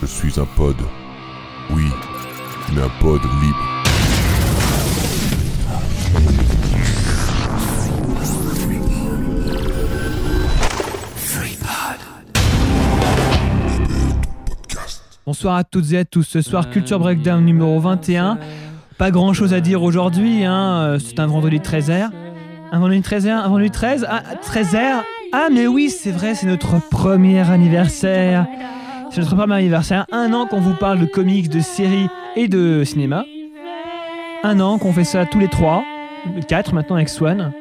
Je suis un pod. Oui, mais un pod libre. Bonsoir à toutes et à tous. Ce soir, Culture Breakdown numéro 21. Pas grand chose à dire aujourd'hui, hein. C'est un vendredi 13h. Un vendredi 13h, un vendredi 13. Ah, 13h. Ah, mais oui, c'est vrai, c'est notre premier anniversaire. C'est notre premier anniversaire. 1 an qu'on vous parle de comics, de séries et de cinéma. 1 an qu'on fait ça tous les 3. 4 maintenant avec Swan.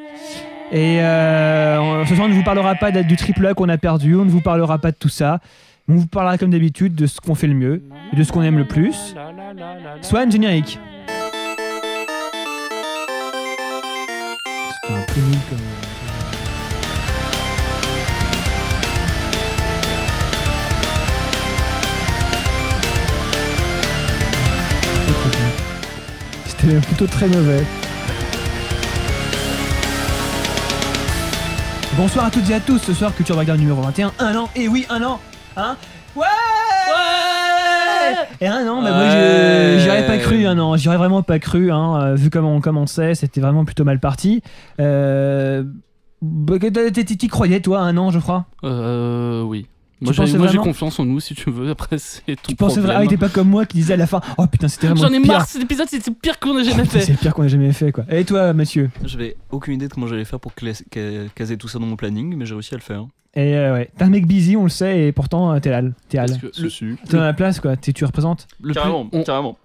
Et ce soir, on ne vous parlera pas du triple A qu'on a perdu. On ne vous parlera pas de tout ça. On vous parlera comme d'habitude de ce qu'on fait le mieux et de ce qu'on aime le plus. Swan, générique. C'était un peu nul comme... C'était même plutôt très mauvais. Bonsoir à toutes et à tous. Ce soir, Culture Breakdown numéro 21. 1 an, et oui, 1 an. Hein? Ouais! Et 1 an, bah moi j'y aurais pas cru, un an. J'y aurais vraiment pas cru, hein. Vu comment on commençait, c'était vraiment plutôt mal parti. T'y croyais toi, 1 an, je crois? Oui. Moi j'ai confiance en nous, si tu veux. Après, c'est ton tu pensais problème. Ah, t'es pas comme moi qui disais à la fin: oh putain, c'était vraiment J'en ai pire. marre, cet épisode, c'est le pire qu'on ait jamais fait. C'est le pire qu'on ait jamais fait, quoi. Et toi, Mathieu? J'avais aucune idée de comment j'allais faire pour caser tout ça dans mon planning, mais j'ai réussi à le faire. Et ouais, t'es un mec busy, on le sait, et pourtant t'es là. T'es dans la place, quoi. Tu représentes. Carrément.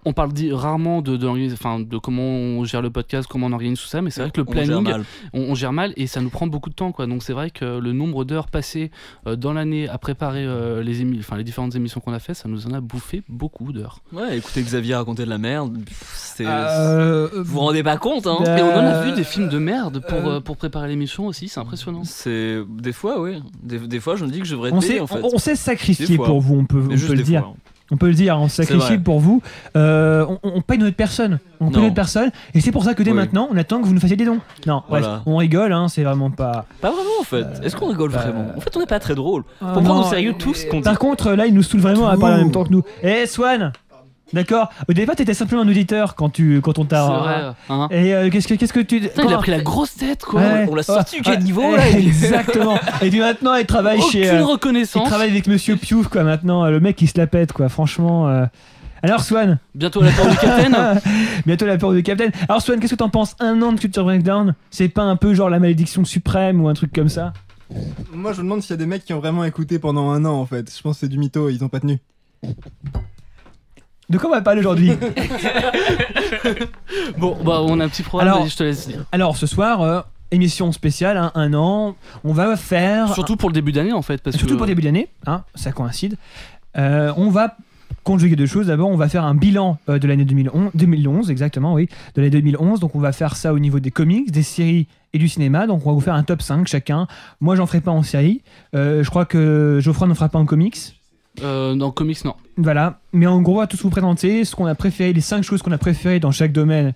On parle rarement de comment on gère le podcast, comment on organise tout ça, mais c'est vrai que le planning, on gère mal et ça nous prend beaucoup de temps, quoi. Donc c'est vrai que le nombre d'heures passées dans l'année à préparer les différentes émissions qu'on a fait, ça nous en a bouffé beaucoup d'heures. Ouais, écoutez Xavier raconter de la merde, vous vous rendez pas compte, hein. Et on en a vu des films de merde pour préparer l'émission aussi, c'est impressionnant. C'est des fois, oui. Des fois, je me dis que je devrais être payé, en fait. On s'est sacrifié pour vous, on peut le dire. Fois, hein. On peut le dire, on s'est sacrifié pour vous. On paye notre personne. Et c'est pour ça que dès maintenant, on attend que vous nous fassiez des dons. Non, voilà. Bref, on rigole, hein, c'est vraiment pas... Pas vraiment, en fait. Est-ce qu'on rigole vraiment? En fait, on n'est pas très drôle. Pour prendre au sérieux tout ce qu'on dit. Par contre, là, il nous saoule vraiment à parler en même temps que nous. Swan! D'accord. Au départ, t'étais simplement un auditeur quand on t'a. C'est vrai. Hein. Et qu'est-ce que tu. Putain, il a pris la grosse tête, quoi. Ouais. On l'a sorti du caniveau, là. Exactement. Et puis maintenant, il travaille Aucune reconnaissance. Il travaille avec Monsieur Piouf, quoi. Maintenant, le mec, il se la pète, quoi. Franchement. Alors, Swan. Bientôt la peur du Capitaine. Bientôt la peur du Capitaine. Alors, Swan, qu'est-ce que t'en penses? 1 an de Culture Breakdown, c'est pas un peu genre la malédiction suprême ou un truc comme ça? Moi, je me demande s'il y a des mecs qui ont vraiment écouté pendant 1 an, en fait. Je pense que c'est du mytho, ils ont pas tenu. De quoi on va parler aujourd'hui? Bon, bah on a un petit programme, je te laisse dire. Alors ce soir, émission spéciale, hein, 1 an, on va faire... Surtout pour le début d'année en fait. Surtout pour le début d'année, hein, ça coïncide. On va conjuguer 2 choses. D'abord, on va faire un bilan de l'année 2011, exactement, oui, de l'année 2011. Donc on va faire ça au niveau des comics, des séries et du cinéma. Donc on va vous faire un top 5 chacun. Moi j'en ferai pas en série. Je crois que Geoffroy n'en fera pas en comics. Dans comics, non. Voilà, mais en gros, on va tous vous présenter ce qu'on a préféré, les 5 choses qu'on a préférées dans chaque domaine.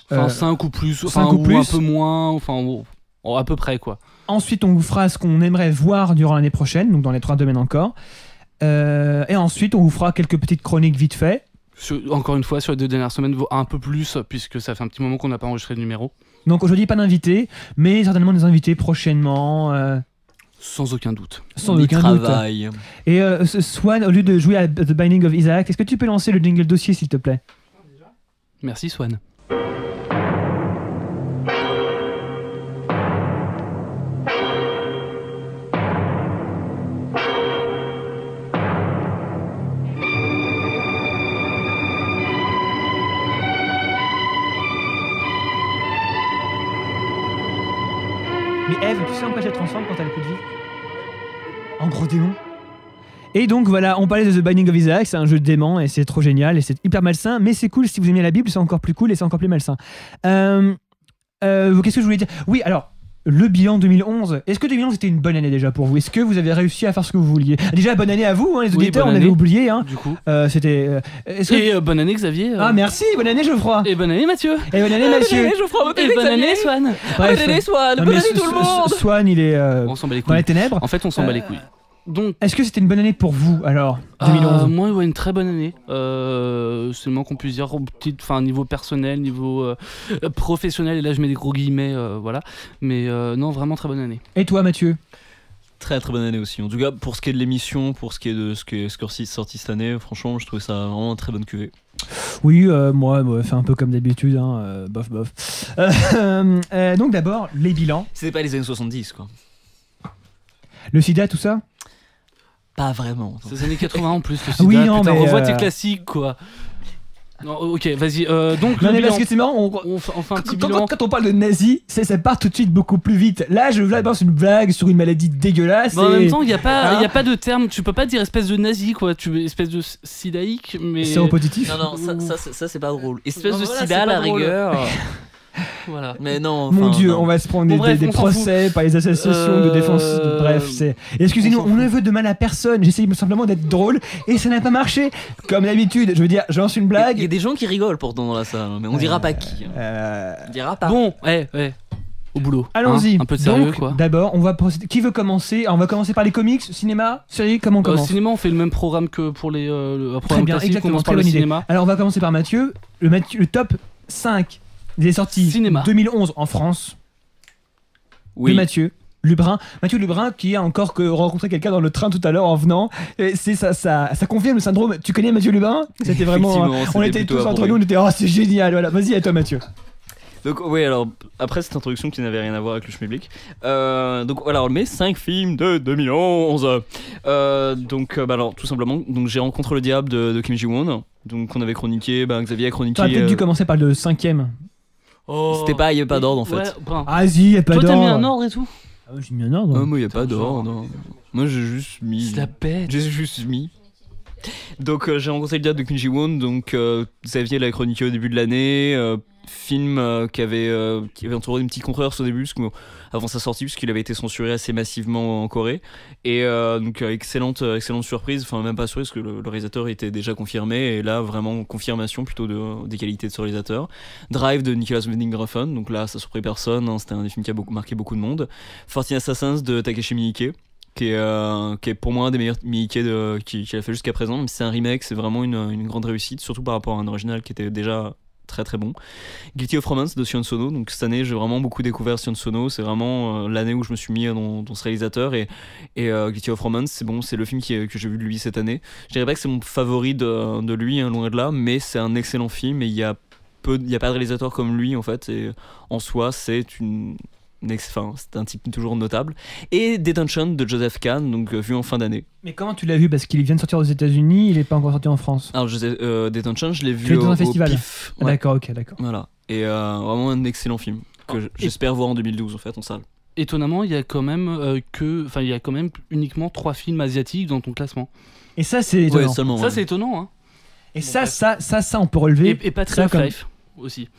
5 ou plus, 5 ou plus. Un peu moins, à peu près, quoi. Ensuite, on vous fera ce qu'on aimerait voir durant l'année prochaine, donc dans les 3 domaines encore. Et ensuite, on vous fera quelques petites chroniques vite fait. Encore une fois, sur les 2 dernières semaines, un peu plus, puisque ça fait un petit moment qu'on n'a pas enregistré le numéro. Donc aujourd'hui, pas d'invités, mais certainement des invités prochainement. Sans aucun doute. Sans aucun travail. Doute. Et Swan, au lieu de jouer à The Binding of Isaac, est-ce que tu peux lancer le jingle dossier, s'il te plaît? Merci, Swan. Mais Eve, tu sais en quoi elle se transforme quand elle a plus de vie? En gros démon. Et donc voilà, on parlait de The Binding of Isaac, c'est un jeu de démon et c'est trop génial et c'est hyper malsain, mais c'est cool si vous aimez la Bible, c'est encore plus cool et c'est encore plus malsain. Qu'est-ce que je voulais dire? Oui, alors, le bilan 2011. Est-ce que 2011 était une bonne année déjà pour vous? Est-ce que vous avez réussi à faire ce que vous vouliez? Déjà, bonne année à vous, hein, les auditeurs, oui, on avait oublié. Hein. Du coup. C'était. Bonne année, Xavier. Ah, merci, bonne année, Geoffroy. Et bonne année, Mathieu. Et bonne année, Mathieu. Bonne année, Geoffroy. Et bonne année, Swan. Bref, bonne année, Swan. Bonne année, tout le monde. Swan, il est on s'en bat les couilles. dans les ténèbres. En fait, on s'en bat les couilles. Donc, est-ce que c'était une bonne année pour vous alors, 2011? Moi, ouais, une très bonne année. C'est le moins qu'on puisse dire. Niveau personnel, niveau professionnel, et là je mets des gros guillemets, voilà. Mais non, vraiment très bonne année. Et toi, Mathieu? Très très bonne année aussi. En tout cas, pour ce qui est de l'émission, pour ce qui est de ce qui est sorti cette année, franchement, je trouvais ça vraiment une très bonne cuvée. Oui, moi, c'est un peu comme d'habitude, hein, bof. Donc d'abord, les bilans. C'était pas les années 70, quoi. Le sida, tout ça? Pas vraiment. C'est les années 80 en plus, le sida. Oui, non, putain, mais revois tes classiques, quoi. Non, ok, vas-y. Donc, non, le mais bilan, parce que c'est marrant, on fait un petit bilan. quand on parle de nazis, ça part tout de suite beaucoup plus vite. Là, je balance une blague sur une maladie dégueulasse. Bon, en même temps, il n'y a pas de terme. Tu peux pas dire espèce de nazi, quoi. Espèce de sidaïque, mais. Séropositif. Non, ça c'est pas drôle. Espèce Non, de voilà, sida c'est à la pas drôle. rigueur. Voilà. Mais non. Mon Dieu, non. on va se prendre Bon, des on s'en procès par les associations de défense. Bref, c'est. Excusez-nous, on ne veut de mal à personne. J'essaye simplement d'être drôle et ça n'a pas marché. Comme d'habitude, je veux dire, je lance une blague. Il y a des gens qui rigolent pourtant dans la salle, mais on dira pas qui. On dira pas. Bon, au boulot. Allons-y. Hein, un peu de sérieux, donc, quoi. D'abord, on va procéder. Qui veut commencer? On va commencer par les comics, cinéma, série. Comment on commence? Cinéma, on fait le même programme que pour les Très programmes bien, classiques. On exactement. commence Très par le bonne idée. cinéma. Alors, on va commencer par Mathieu. Le top 5 des sorties Cinéma. 2011 en France. Oui. De Mathieu Lubrun qui a encore rencontré quelqu'un dans le train tout à l'heure en venant. Et ça confirme le syndrome. Tu connais Mathieu Lubrun? C'était vraiment. On était tous entre nous, on était c'est génial. Voilà, vas-y à toi Mathieu. Donc oui, alors après cette introduction qui n'avait rien à voir avec le schmilblick, donc voilà, on met 5 films de 2011. Alors tout simplement, donc j'ai Rencontre le diable de Kim Ji-won, donc qu'on avait chroniqué, Xavier a chroniqué. T'aurais peut-être dû commencer par le 5ème. C'était pas, il y avait pas d'ordre en fait. Ouais, ben. Ah vas-y, y a pas d'ordre. Toi t'as mis un ordre et tout? Ah ouais, j'ai mis un ordre. Moi il y a pas d'ordre. Moi j'ai juste mis. C'est la bête. J'ai juste mis. Donc j'ai rencontré le diable de Kim Ji-won, donc Xavier l'a chroniqué au début de l'année, film qui avait entouré une petite controverse au début avant sa sortie puisqu'il avait été censuré assez massivement en Corée, et donc excellente surprise, enfin même pas surprise parce que le réalisateur était déjà confirmé, et là vraiment confirmation plutôt des qualités de ce réalisateur. Drive de Nicolas Winding Refn, donc là ça surprit personne, hein, c'était un des films qui a marqué beaucoup de monde. 14 Assassins de Takeshi Miike, qui est pour moi un des meilleurs Miike qu'il a fait jusqu'à présent. Même si c'est un remake, c'est vraiment une grande réussite, surtout par rapport à un original qui était déjà très très bon. Guilty of Romance de Sion Sono, donc cette année j'ai vraiment beaucoup découvert Sion Sono, c'est vraiment l'année où je me suis mis dans ce réalisateur, et Guilty of Romance c'est le film que j'ai vu de lui cette année. Je dirais pas que c'est mon favori de lui, hein, loin de là, mais c'est un excellent film, et il y a pas de réalisateur comme lui en fait, et en soi c'est un type toujours notable. Et Detention de Joseph Kahn, donc vu en fin d'année. Mais comment tu l'as vu? Parce qu'il vient de sortir aux États-Unis, il est pas encore sorti en France. Alors Detention, je l'ai vu dans un festival. PIF. Ah, Ouais. d'accord. Voilà. Et vraiment un excellent film que j'espère voir en 2012 en fait en salle. Étonnamment, il y a quand même uniquement 3 films asiatiques dans ton classement. Et ça c'est étonnant. Ouais, seulement. Ça c'est étonnant, hein. Et ça on peut relever. Et Patriot ça, comme... Life aussi.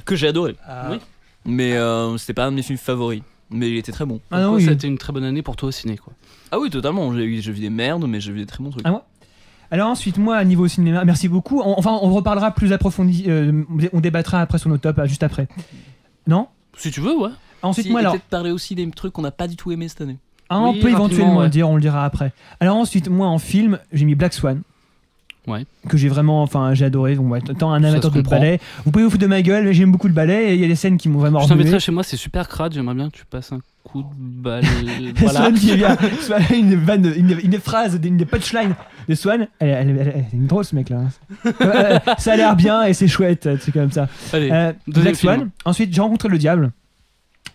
Que j'ai adoré. Oui. Mais c'était pas un de mes films favoris. Mais il était très bon. Ah non, Quoi, oui. ça a été une très bonne année pour toi au ciné, quoi. Ah oui, totalement. J'ai vu des merdes, mais j'ai vu des très bons trucs. Ah ouais. Alors ensuite, moi, à niveau cinéma, merci beaucoup. On reparlera plus approfondi. On débattra après sur nos tops, juste après. Non? Si tu veux, ouais. Ensuite, Si, moi, et alors. peut-être parler aussi des trucs qu'on n'a pas du tout aimé cette année. On Oui, peut éventuellement rapidement, le ouais. dire, on le dira après. Alors ensuite, moi, en film, j'ai mis Black Swan. Ouais. Que j'ai vraiment, j'ai adoré. Bon, ouais, tant un Ça amateur se de comprend. ballet. Vous pouvez vous foutre de ma gueule, mais j'aime beaucoup le ballet et il y a des scènes qui m'ont vraiment Je remué. t'inviterai chez moi, c'est super crade, j'aimerais bien que tu passes un coup de balle. Voilà. Swan qui vient, une phrase, une punchline de Swan. Elle est une drôle ce mec là. Ça a l'air bien et c'est chouette, c'est comme ça. Allez, deuxième Black Swan. film. Ensuite, j'ai rencontré le diable.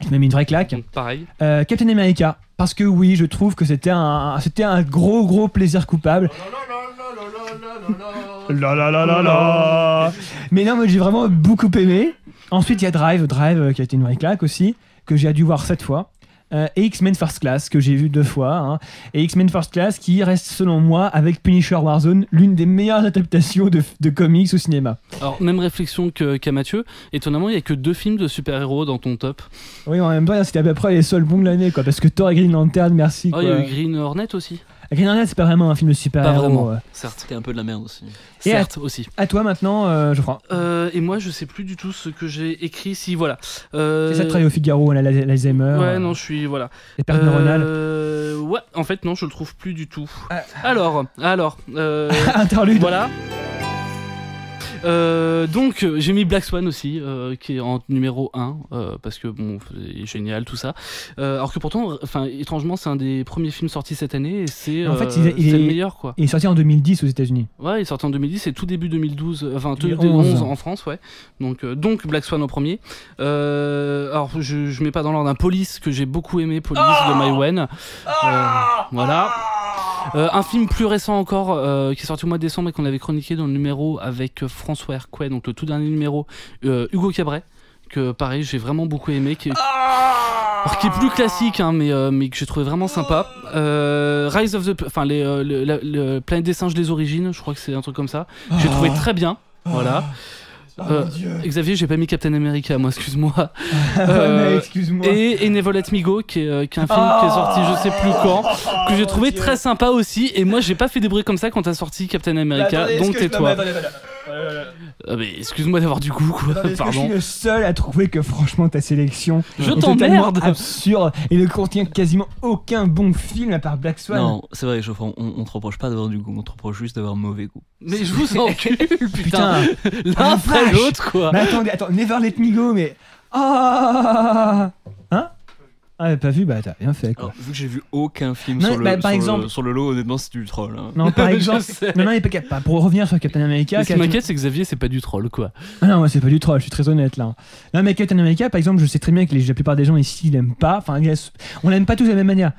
Je m'a mis une vraie claque. Donc, pareil. Captain America. Parce que oui, je trouve que c'était un gros plaisir coupable. Mais non, moi j'ai vraiment beaucoup aimé. Ensuite, il y a Drive qui a été une vraie claque aussi, que j'ai dû voir 7 fois. Et X-Men First Class, que j'ai vu 2 fois. Hein. Et X-Men First Class, qui reste selon moi, avec Punisher Warzone, l'une des meilleures adaptations de comics au cinéma. Alors, même réflexion qu'à Mathieu. Étonnamment, il n'y a que 2 films de super-héros dans ton top. Oui, en même temps, c'était à peu près les seuls bons de l'année, quoi. Parce que Thor et Green Lantern, merci. Oh, il y a quoi. eu Green Hornet aussi. Green Hornet, c'est pas vraiment un film de super-héros. Pas vraiment, certes. C'était un peu de la merde aussi. Et Certes, aussi. À toi maintenant, Geoffroy. Et moi, je sais plus du tout ce que j'ai écrit. Si, voilà. C'est ça de travailler au Figaro, l'Alzheimer. Ouais, non, je suis. Voilà. Les pertes neuronales. Ouais, en fait, non, je le trouve plus du tout. Alors. Interlude. Voilà. Donc j'ai mis Black Swan aussi qui est en numéro 1 parce que bon c'est génial tout ça alors que pourtant enfin étrangement c'est un des premiers films sortis cette année et c'est en fait, c'est le meilleur quoi. Il est sorti en 2010 aux États-Unis. Ouais, il est sorti en 2010 et tout début 2012 enfin tout 2011 en France ouais. Donc Black Swan au premier. Alors je mets pas dans l'ordre un Police que j'ai beaucoup aimé de Mai Wen. Voilà. Un film plus récent encore qui est sorti au mois de décembre et qu'on avait chroniqué dans le numéro avec François Hercouet, donc le tout dernier numéro, Hugo Cabret, que pareil j'ai vraiment beaucoup aimé, qui est plus classique hein, mais que j'ai trouvé vraiment sympa. Rise of the le Planète des singes les origines, je crois que c'est un truc comme ça. J'ai trouvé très bien. Voilà. Xavier, j'ai pas mis Captain America, moi, excuse-moi. Excuse-moi. Et Never Let Me Go, qui est un film qui est sorti je sais plus quand, que j'ai trouvé très sympa aussi. Et moi, j'ai pas fait des bruits comme ça quand t'as sorti Captain America, donc tais-toi. Mais excuse-moi d'avoir du goût, quoi. Attendez, pardon. Je suis le seul à trouver que franchement ta sélection est t'emmerde. totalement absurde et ne contient quasiment aucun bon film à part Black Swan. Non, c'est vrai, Geoffroy, on te reproche pas d'avoir du goût, on te reproche juste d'avoir mauvais goût. Mais je vous encule, putain. L'un après l'autre, quoi. Mais attends, Never Let Me Go, mais hein? Ah, pas vu, bah t'as rien fait quoi. Alors, vu que j'ai vu aucun film Non, sur, bah, par exemple... sur le lot, honnêtement c'est du troll. Hein. Non, par exemple, non, il est pas pour revenir sur Captain America. Ce qui m'inquiète, c'est que Xavier, c'est pas du troll, quoi. Ah non, moi c'est pas du troll, je suis très honnête là. Non, mais Captain America, par exemple, je sais très bien que la plupart des gens ici l'aiment pas. Enfin, on l'aime pas tous de la même manière.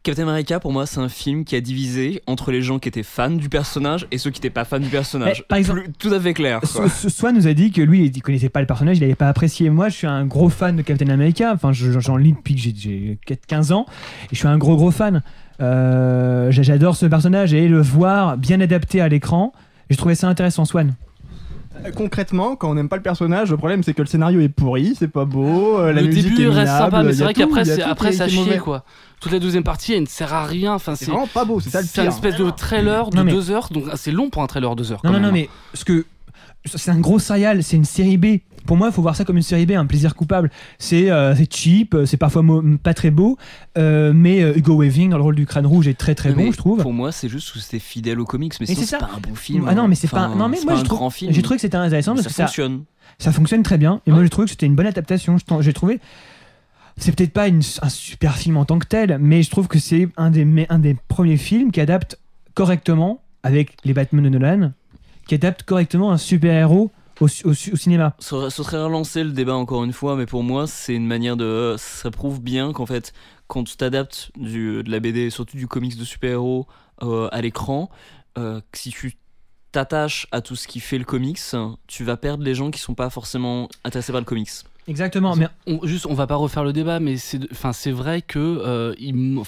Captain America, pour moi, c'est un film qui a divisé entre les gens qui étaient fans du personnage et ceux qui n'étaient pas fans du personnage. Par exemple, tout à fait clair. Swan nous a dit que lui, il connaissait pas le personnage, il avait pas apprécié. Moi, je suis un gros fan de Captain America. Enfin, j'en lis depuis que j'ai 15 ans et je suis un gros fan. J'adore ce personnage et le voir bien adapté à l'écran, j'ai trouvé ça intéressant, Swan. Concrètement, quand on n'aime pas le personnage, le problème c'est que le scénario est pourri, c'est pas beau, la le musique début est reste sympa, mais minable, c'est vrai qu'après après ça est chie mauvais. quoi. Toute la deuxième partie, elle ne sert à rien. Enfin, C'est vraiment pas beau, c'est ça le C'est une pire. espèce de trailer de 2 heures, donc c'est long pour un trailer 2 heures. Non, mais c'est un gros serial, c'est une série B. Pour moi, il faut voir ça comme une série B, un plaisir coupable. C'est cheap, c'est parfois pas très beau, mais Hugo Weaving dans le rôle du Crâne Rouge est très bon, je trouve. Pour moi, c'est juste que c'était fidèle aux comics, mais sinon, c'est pas un bon film. Ah non, mais c'est pas. Non, mais moi, un grand film. j'ai trouvé que c'était intéressant parce que ça fonctionne. Ça fonctionne très bien. Et moi, j'ai trouvé que c'était une bonne adaptation. J'ai trouvé. C'est peut-être pas un super film en tant que tel, mais je trouve que c'est un des premiers films qui adapte correctement, avec les Batman de Nolan, qui adapte correctement un super-héros au cinéma. Ça serait relancer le débat encore une fois, mais pour moi, c'est une manière de... Ça prouve bien qu'en fait, quand tu t'adaptes de la BD, surtout du comics de super-héros à l'écran, si tu t'attaches à tout ce qui fait le comics, tu vas perdre les gens qui sont pas forcément intéressés par le comics. Exactement, mais on va pas refaire le débat, mais c'est vrai que il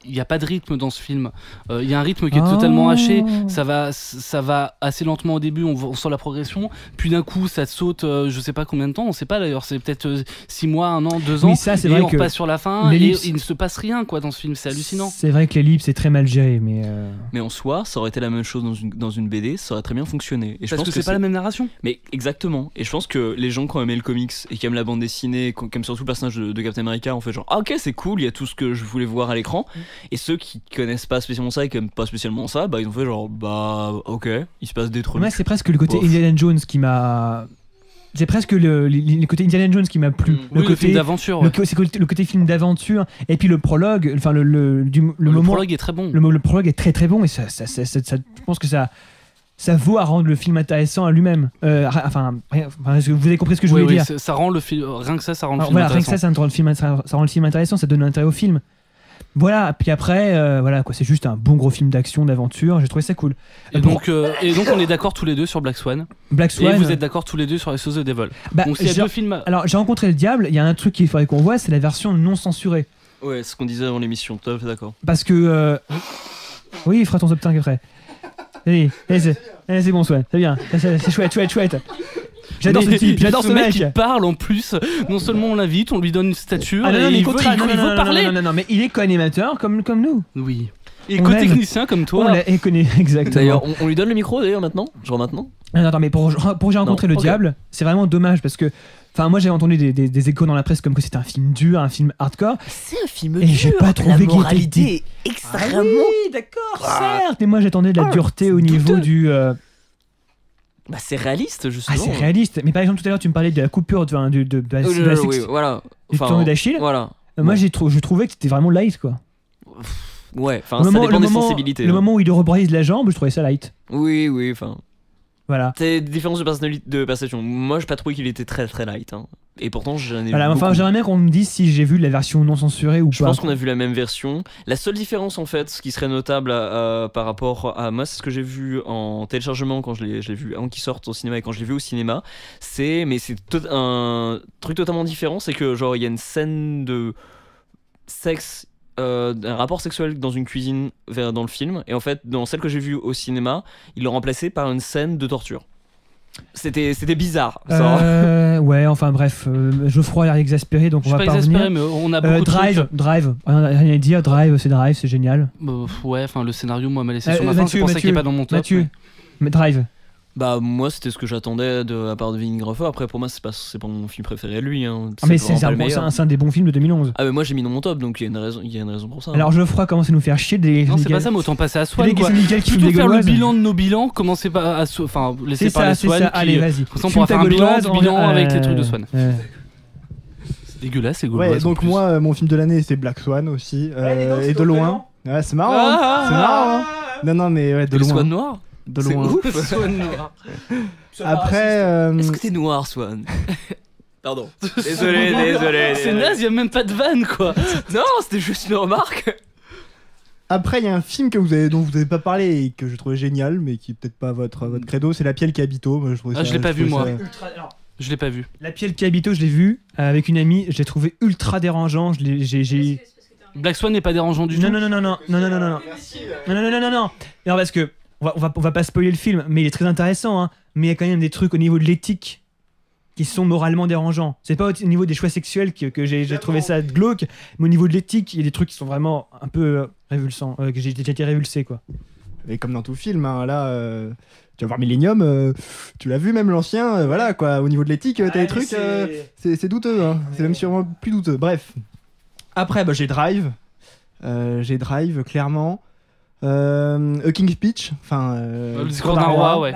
y a pas de rythme dans ce film. Il y a un rythme qui est totalement haché. Ça va assez lentement au début, on sent la progression, puis d'un coup ça saute, je sais pas combien de temps, on sait pas d'ailleurs, c'est peut-être 6 mois, 1 an, 2 ans. Oui, ça, c'est et vrai on que repasse sur la fin et il ne se passe rien quoi dans ce film, c'est hallucinant. C'est vrai que l'ellipse est très mal gérée, mais en soi, ça aurait été la même chose dans une BD, ça aurait très bien fonctionné. Et parce je pense que c'est pas la même narration. Mais exactement. Et je pense que les gens qui ont aimé le comics et qui aiment la bande dessinée, qui aiment surtout le personnage de Captain America, ont fait genre ah ok c'est cool, il y a tout ce que je voulais voir à l'écran. Et ceux qui connaissent pas spécialement ça et qui aiment pas spécialement ça, bah ils ont fait genre bah ok, il se passe des trucs. Ouais, c'est presque le côté Indiana Jones qui m'a. C'est presque le côté Indiana Jones qui m'a plu. Le côté film d'aventure. Ouais. C'est le côté film d'aventure. Et puis le prologue, enfin le prologue est très bon. Le prologue est très bon et ça je pense que ça vaut à rendre le film intéressant à lui-même. Vous avez compris ce que je voulais dire. Ça rend le film, rien que ça rend le film voilà, intéressant. Rien que ça rend le film intéressant, ça donne un intérêt au film. Voilà, puis après, voilà quoi, c'est juste un bon gros film d'action, d'aventure. J'ai trouvé ça cool. Et donc on est d'accord tous les deux sur Black Swan. Et vous êtes d'accord tous les deux sur les Sauce de Devil. Donc il y a 2 films. Alors j'ai rencontré le diable. Il y a un truc qu'il faudrait qu'on voit, c'est la version non censurée. Ouais, c'est ce qu'on disait avant l'émission. Tout à fait d'accord. Parce que oui, il fera ton top 5 après. C'est bon, Swan, c'est bien, c'est chouette. J'adore ce type, j'adore ce mec. Il parle en plus, non seulement on l'invite, on lui donne une stature, il veut parler. Non, mais il est co-animateur comme nous. Oui. Éco-technicien comme On toi. l'a exactement. D'ailleurs, on lui donne le micro d'ailleurs maintenant. Genre maintenant. Attends, mais pour J'ai rencontré Non, le ok. diable, c'est vraiment dommage parce que. Enfin, moi j'ai entendu des échos dans la presse comme que c'était un film dur, un film hardcore. C'est un film Et j'ai pas trouvé qu'il était moralité est Ah oui, d'accord, certes. Mais moi j'attendais de la dureté au niveau douteux. du. Bah c'est réaliste justement. Ah, c'est réaliste. Mais par exemple, tout à l'heure, tu me parlais de la coupure de la Oui, voilà. du tournoi d'Achille. Voilà. Moi, je trouvais que c'était vraiment light, quoi. Ouais, enfin ça dépend des sensibilités. Le hein. moment où il rebrise la jambe, je trouvais ça light. Oui, enfin. Voilà. C'est des différences de perception. Moi, j'ai pas trouvé qu'il était très très light. Hein. Et pourtant, j'en ai Voilà, vu enfin, beaucoup. j'aimerais bien qu'on me dise si j'ai vu la version non censurée ou Je pas. pense qu'on a vu la même version. La seule différence, en fait, ce qui serait notable par rapport à moi, c'est ce que j'ai vu en téléchargement quand je l'ai vu avant qu'il sorte au cinéma et quand je l'ai vu au cinéma. C'est un truc totalement différent. C'est que, genre, il y a une scène de sexe, un rapport sexuel dans une cuisine dans le film. Et en fait, dans celle que j'ai vue au cinéma, ils l'ont remplacé par une scène de torture. C'était bizarre. Ça. Ouais, enfin bref, Geoffroy a l'air exaspéré, donc Je on suis va pas pas exaspéré, revenir. mais on a beaucoup de trucs. Drive, rien à dire. Drive, c'est génial. Ouais, enfin le scénario moi m'a laissé sur ma faim, c'est Mathieu, pour ça qu'il est pas dans mon top. Mathieu, mais- mais Drive. Bah moi c'était ce que j'attendais de la part de Vin Gruffer. Après pour moi c'est pas mon film préféré à lui. Hein. Ah, mais vraiment pas le meilleur. c'est un des bons films de 2011. Ah mais moi j'ai mis dans mon top donc il y a une raison pour ça. Alors Geoffroy commence à nous faire chier des. Non, c'est pas ça, mais autant passer à Swan. Les Quoi. Nickel qui Plutôt fument des faire le gauloises. bilan de nos bilans, commencer pas à enfin laisser C'est parler ça, c'est Swan. ça. Qui, Allez, vas-y. Comme ça, on pourra faire un bilan avec les trucs de Swan. Ouais. C'est dégueulasse, c'est gauloise. Ouais, en donc plus. moi, mon film de l'année, c'est Black Swan aussi. Et de loin. Ouais, c'est marrant. Ah, hein. C'est marrant. hein. Non, mais ouais, de le loin. Swan noir. De C'est loin. ouf. Swan noir. Après, Est-ce que t'es noir Swan? Pardon. Désolé. C'est naze, y'a même pas de vanne quoi. Non, c'était juste une remarque. après, il y a un film dont vous avez pas parlé et que je trouvais génial, mais qui est peut-être pas votre credo, c'est La Pielle qui habito. Moi, je trouvais Ah, je l'ai pas vu, moi. Ultra- alors, Je l'ai pas vu. La Pielle qui habite, je l'ai vu avec une amie. Je l'ai trouvé ultra dérangeant. J'ai. Black Swan n'est pas dérangeant du Non, tout. non. Non, parce que on va pas spoiler le film, mais il est très intéressant. Hein. Mais il y a quand même des trucs au niveau de l'éthique qui sont moralement dérangeants. C'est pas au niveau des choix sexuels que j'ai trouvé ça glauque, mais au niveau de l'éthique, il y a des trucs qui sont vraiment un peu révulsants, que j'ai déjà été révulsé quoi. Et comme dans tout film, hein, là, tu vas voir Millennium, tu l'as vu même l'ancien, voilà quoi. Au niveau de l'éthique, t'as des trucs, c'est douteux, hein. C'est même sûrement plus douteux. Bref. Après, j'ai Drive. Clairement. A King's Speech. Enfin. Le discours d'un roi, ouais.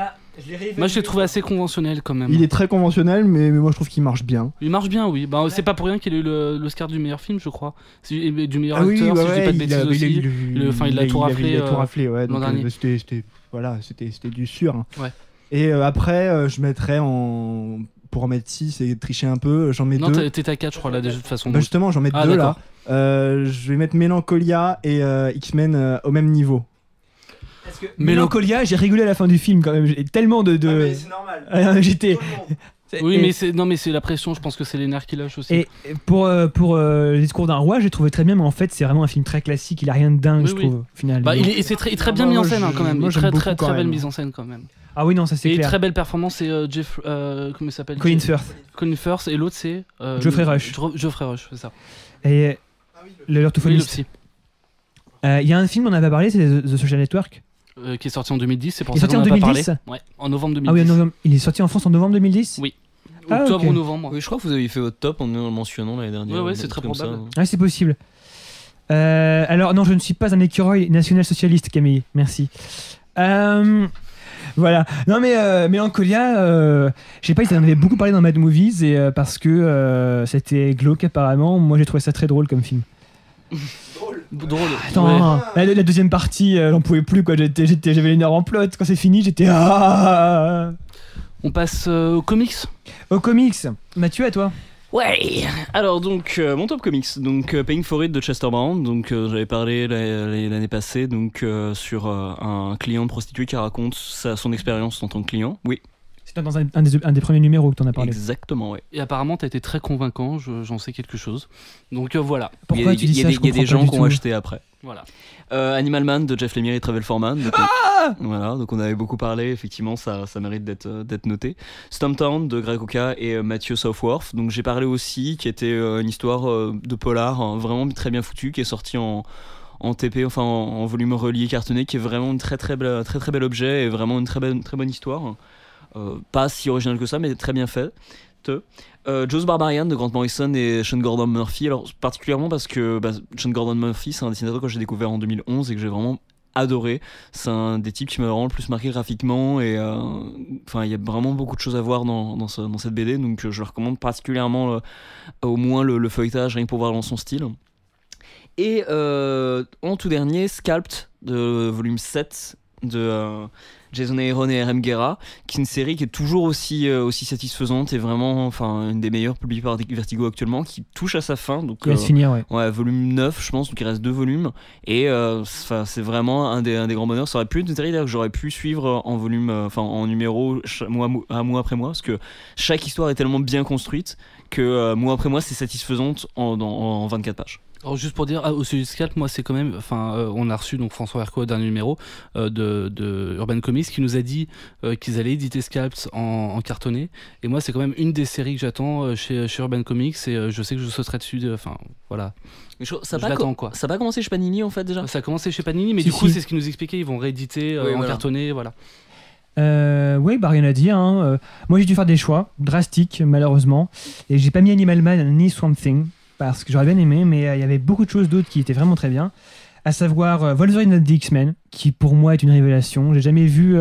Moi je l'ai trouvé assez conventionnel quand même. Il est très conventionnel, mais moi je trouve qu'il marche bien. Il marche bien, oui. Bah, c'est pas pour rien qu'il a eu l'Oscar du meilleur film, je crois. Et du meilleur Ah acteur, oui, si je dis pas de bêtises aussi. Il a tout raflé, Il a tout raflé, ouais. l'an Donc, dernier. c'était du sûr. Hein. Ouais. Et après, je mettrais pour en mettre 6 et tricher un peu, j'en mets Non, 2. t'es à 4, je crois, là, déjà, de toute façon. Bah justement, j'en mets 2 là. Je vais mettre Mélancolia et X-Men au même niveau. Parce que Mélancolia, j'ai rigolé à la fin du film quand même. J'ai tellement de. c'est normal. J'étais. Oui, Et- mais c'est la pression, je pense que c'est les nerfs qui lâchent aussi. Et pour le discours d'un roi, j'ai trouvé très bien, mais en fait, c'est vraiment un film très classique. Il a rien de dingue, Oui, je oui. trouve, au final. Bah, il est très bien mis en scène, hein, quand même. Moi, j'aime Très beaucoup, quand belle même. mise en scène, quand même. Ah oui, non, ça c'est Et clair. très belle performance, c'est Jeff. Comment il s'appelle Colin Firth. Colin Firth, et l'autre c'est. Geoffrey Rush. Geoffrey Rush, c'est ça. Et le Oui, l'orthophoniste. le psy. Il y a un film dont on n'a pas parlé, c'est The Social Network. Qui est sorti en 2010, c'est pour Il est ça sorti qu'on en en a pas parlé. 2010? Ouais, en novembre 2010. Ah oui, en novembre. Il est sorti en France en novembre 2010. Oui. Ah, Octobre ok. ou novembre. Oui, je crois que vous avez fait votre top en le mentionnant l'année dernière. Ouais, un c'est truc très comme ça. probable. Ah, c'est possible. Alors, non, je ne suis pas un écureuil national-socialiste, Camille. Merci. Voilà. Non, mais Mélancolia, je sais pas, ils en avaient beaucoup parlé dans Mad Movies, et, parce que c'était glauque apparemment. Moi, j'ai trouvé ça très drôle comme film. Drôle. Attends, Ouais. la deuxième partie, j'en pouvais plus, quoi. J'avais les nerfs en plot. Quand c'est fini, j'étais. On passe aux comics. Aux comics. Mathieu, à toi. Ouais. Alors donc mon top comics, donc Paying for It de Chester Brown, donc j'avais parlé l'année passée donc sur un client de prostituée qui raconte son expérience en tant que client. Oui. C'était dans un des premiers numéros que tu en as parlé. Exactement, ouais. Et apparemment, t'as été très convaincant, j'en sais quelque chose. Donc voilà. Pourquoi tu dis ça? Il y a des gens qui ont acheté après. Voilà. Animal Man de Jeff Lemire et Travel Foreman. Donc voilà, donc on avait beaucoup parlé, effectivement, ça mérite d'être noté. Stumptown de Greg Rucka et Matthew Southworth. Donc j'ai parlé aussi, qui était une histoire de polar vraiment très bien foutue, qui est sortie en en TP, enfin en volume relié cartonné, qui est vraiment un très bel objet et vraiment une très bonne histoire. Pas si original que ça, mais très bien fait. Joe's Barbarian de Grant Morrison et Sean Gordon Murphy. Alors particulièrement parce que Sean Gordon Murphy, c'est un dessinateur que j'ai découvert en 2011 et que j'ai vraiment adoré. C'est un des types qui m'a vraiment le plus marqué graphiquement et il y a vraiment beaucoup de choses à voir dans cette BD, donc je le recommande particulièrement au moins le feuilletage, rien que pour voir dans son style. Et en tout dernier, Scalped de volume 7 de Jason Aaron et R.M. Guerra, qui est une série qui est toujours aussi satisfaisante et vraiment une des meilleures publiées par Vertigo actuellement, qui touche à sa fin, donc va se finir, ouais, volume 9 je pense, donc il reste 2 volumes et c'est vraiment un des grands bonheurs. Ça aurait pu être une série que j'aurais pu suivre en volume, en numéro mois après mois, parce que chaque histoire est tellement bien construite que mois après mois c'est satisfaisante en 24 pages. Alors juste pour dire, au sujet du Scalp, moi c'est quand même, on a reçu donc François Hercot au dernier numéro de Urban Comics qui nous a dit qu'ils allaient éditer Scalp en cartonné, et moi c'est quand même une des séries que j'attends chez Urban Comics, et je sais que je sauterai dessus, voilà. Ça n'a pas commencé chez Panini en fait déjà. Ça a commencé chez Panini, mais du coup c'est ce qu'ils nous expliquaient, ils vont rééditer en cartonné, voilà. Oui, rien à dire. Moi j'ai dû faire des choix drastiques malheureusement, et j'ai pas mis Animal Man ni Swamp Thing, parce que j'aurais bien aimé, mais il y avait beaucoup de choses d'autres qui étaient vraiment très bien, à savoir Wolverine and the X-Men, qui pour moi est une révélation. J'ai jamais vu,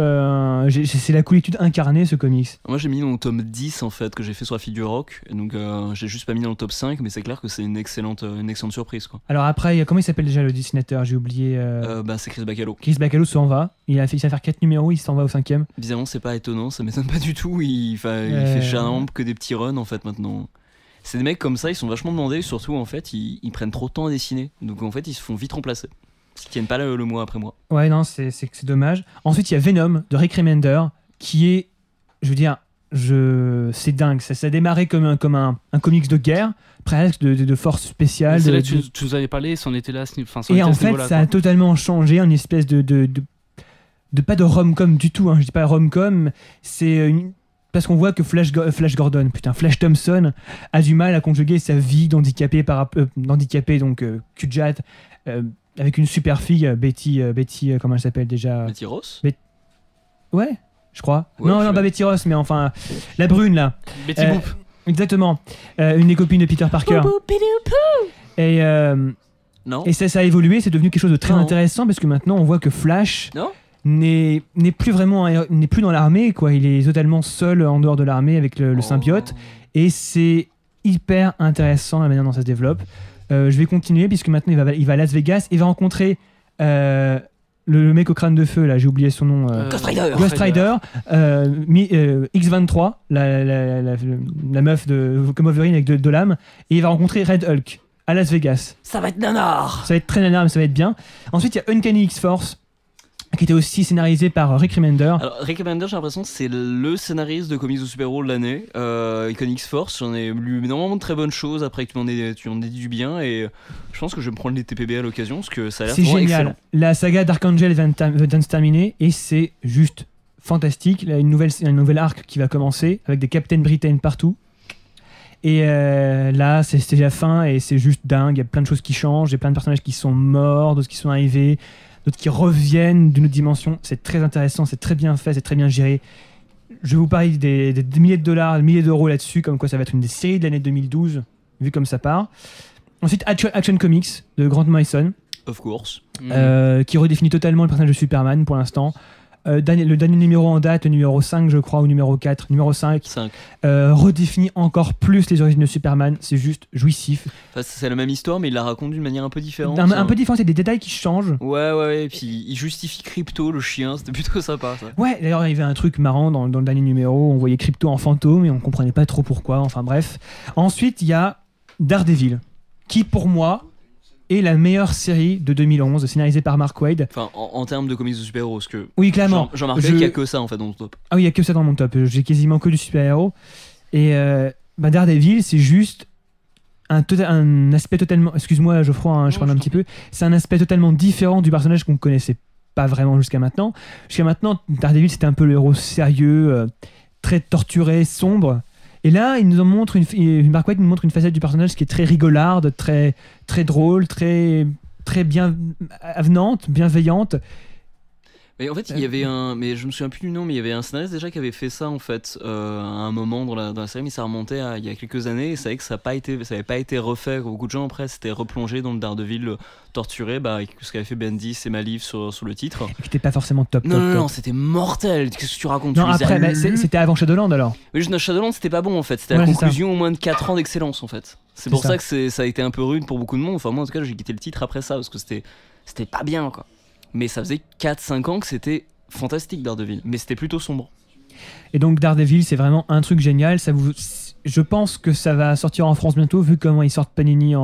c'est la coolitude incarnée, ce comics. Moi j'ai mis dans le tome 10 en fait, que j'ai fait sur la fille du rock, donc j'ai juste pas mis dans le top 5, mais c'est clair que c'est une excellente surprise, quoi. Alors après, comment il s'appelle déjà le dessinateur? J'ai oublié. C'est Chris Bacalo. Chris Bacalo s'en va, il a fait faire 4 numéros, il s'en va au 5e. Bizarrement c'est pas étonnant, ça m'étonne pas du tout, il fait généralement que des petits runs en fait maintenant. C'est des mecs comme ça, ils sont vachement demandés, surtout en fait ils prennent trop de temps à dessiner, donc en fait ils se font vite remplacer, parce qu'ils tiennent pas le mois après mois. Ouais, non, c'est dommage. Ensuite il y a Venom de Rick Remender, qui est, je veux dire, c'est dingue, ça a démarré comme un comics de guerre, presque de force spéciale. C'est là que tu nous avais parlé, c'en était là, et en fait ça a totalement changé, une espèce de pas de rom-com du tout, je dis pas rom-com, c'est parce qu'on voit que Flash Thompson a du mal à conjuguer sa vie d'handicapé donc Kujat, avec une super fille, Betty, comment elle s'appelle déjà? Betty Ross. Ouais, je crois. Ouais, non, pas Betty Ross, mais enfin la brune là. Betty Boop. Exactement. Une des copines de Peter Parker. Et non. Et ça a évolué, c'est devenu quelque chose de très intéressant, parce que maintenant on voit que Flash n'est plus dans l'armée, quoi. Il est totalement seul en dehors de l'armée avec le symbiote, et c'est hyper intéressant la manière dont ça se développe. Je vais continuer, puisque maintenant il va à Las Vegas, il va rencontrer le mec au crâne de feu là, j'ai oublié son nom. Ghost Rider, X-23, la meuf comme Wolverine avec de l'âme, et il va rencontrer Red Hulk à Las Vegas. Ça va être nanar. Ça va être très nanar, mais ça va être bien. Ensuite il y a Uncanny X-Force, qui était aussi scénarisé par Rick Remender. Alors Rick Remender, j'ai l'impression que c'est le scénariste de comics de super-héros de l'année. Icon X-Force, j'en ai lu énormément de très bonnes choses après que tu en aies dit du bien, et je pense que je vais me prendre les TPB à l'occasion, parce que ça a l'air vraiment génial. Excellent. La saga d'Archangel vient de se terminer, et c'est juste fantastique. Il y a une nouvelle arc qui va commencer, avec des Captain Britain partout. Et là, c'est la fin, et c'est juste dingue. Il y a plein de choses qui changent, il y a plein de personnages qui sont morts, d'autres qui sont arrivés, d'autres qui reviennent d'une autre dimension. C'est très intéressant, c'est très bien fait, c'est très bien géré. Je vous parle des milliers de dollars, des milliers d'euros là-dessus, comme quoi ça va être une des séries de l'année 2012, vu comme ça part. Ensuite, Action Comics de Grant Morrison. Of course. Qui redéfinit totalement le personnage de Superman pour l'instant. Le dernier numéro en date, le numéro 5 je crois, ou numéro 4, numéro 5. Redéfinit encore plus les origines de Superman, c'est juste jouissif. Enfin, c'est la même histoire, mais il la raconte d'une manière un peu différente. Un peu différent, c'est des détails qui changent. Ouais, et puis il justifie Crypto, le chien, c'était plutôt sympa ça. Ouais, d'ailleurs il y avait un truc marrant dans le dernier numéro, on voyait Crypto en fantôme et on comprenait pas trop pourquoi, enfin bref. Ensuite il y a Daredevil, qui pour moi est la meilleure série de 2011, scénarisée par Mark Waid. Enfin, en termes de comics de super-héros, parce que... Oui, clairement. J'en marquais qu'il n'y a que ça, en fait, dans mon top. Ah oui, il n'y a que ça dans mon top. J'ai quasiment que du super-héros. Et Daredevil, c'est juste un aspect totalement... Excuse-moi, Geoffroy, je parle un petit peu. C'est un aspect totalement différent du personnage qu'on ne connaissait pas vraiment jusqu'à maintenant. Jusqu'à maintenant, Daredevil, c'était un peu le héros sérieux, très torturé, sombre. Et là, il nous en montre Mark Waid nous montre une facette du personnage qui est très rigolarde, très, très drôle, très très bien avenante, bienveillante. Mais en fait, il y avait mais je me souviens plus du nom, mais il y avait un scénariste déjà qui avait fait ça en fait à un moment dans la série, mais ça remontait à il y a quelques années. Et c'est vrai que ça avait pas été refait. Beaucoup de gens après s'étaient replongés dans le Daredevil torturé, ce qu'avait fait Bendis et Maliv sur le titre. Et qui était pas forcément top. Non, c'était mortel. Qu'est-ce que tu racontes? Non, après, c'était avant Shadowland alors. Oui, Shadowland, c'était pas bon en fait. C'était la conclusion au moins de 4 ans d'excellence en fait. C'est pour ça que ça a été un peu rude pour beaucoup de monde. Enfin, moi en tout cas, j'ai quitté le titre après ça parce que c'était pas bien quoi. Mais ça faisait 4-5 ans que c'était fantastique Daredevil, mais c'était plutôt sombre. Et donc Daredevil, c'est vraiment un truc génial. Je pense que ça va sortir en France bientôt, vu comment ils sortent Panini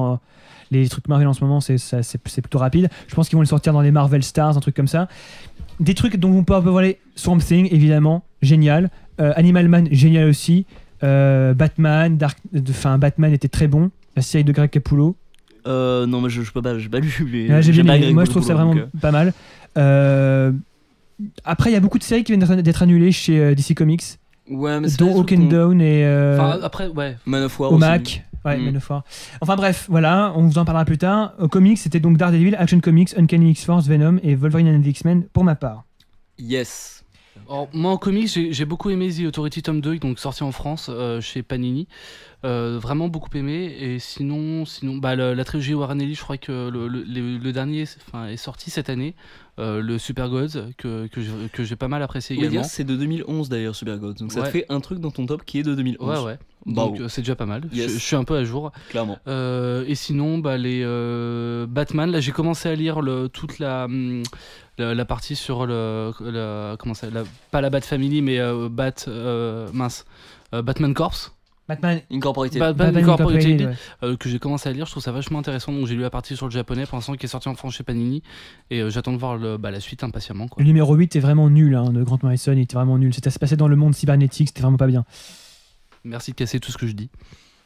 les trucs Marvel en ce moment, c'est plutôt rapide. Je pense qu'ils vont le sortir dans les Marvel Stars, un truc comme ça. Des trucs dont on peut parler, Swamp Thing, évidemment, génial. Animal Man, génial aussi. Batman, Batman était très bon. La série de Greg Capullo. Non, mais j'ai pas lu. J'ai bien aimé. Moi, je trouve ça vraiment pas mal. Après, il y a beaucoup de séries qui viennent d'être annulées chez DC Comics. Ouais, mais dont Hawk and Dawn et. Après, ouais. Man of War Omac. aussi. Ouais, Man of War. Enfin bref, voilà, on vous en parlera plus tard. Comics, c'était donc Daredevil, Action Comics, Uncanny X-Force, Venom et Wolverine and the X-Men pour ma part. Yes. Alors, moi en comics, j'ai beaucoup aimé The Authority tome 2, donc sorti en France chez Panini. Vraiment beaucoup aimé. Et sinon la trilogie Warren Ellis, je crois que le dernier est sorti cette année. Le Super Gods que j'ai pas mal apprécié également. C'est de 2011 d'ailleurs, Super Gods. Donc ça te fait un truc dans ton top qui est de 2011. Ouais. Donc c'est déjà pas mal. Yes. Je suis un peu à jour. Clairement. Et sinon, les Batman. Là, j'ai commencé à lire toute la partie sur pas la Bat Family, mais Batman Corps. Batman Incorporated. Batman Incorporated, ouais. Que j'ai commencé à lire, je trouve ça vachement intéressant. Donc j'ai lu la partie sur le japonais pour l'instant qui est sorti en France chez Panini. Et j'attends de voir la suite impatiemment. Quoi. Le numéro 8 est vraiment nul, de Grant Morrison, il était vraiment nul. C'était à se passer dans le monde cybernétique, c'était vraiment pas bien. Merci de casser tout ce que je dis.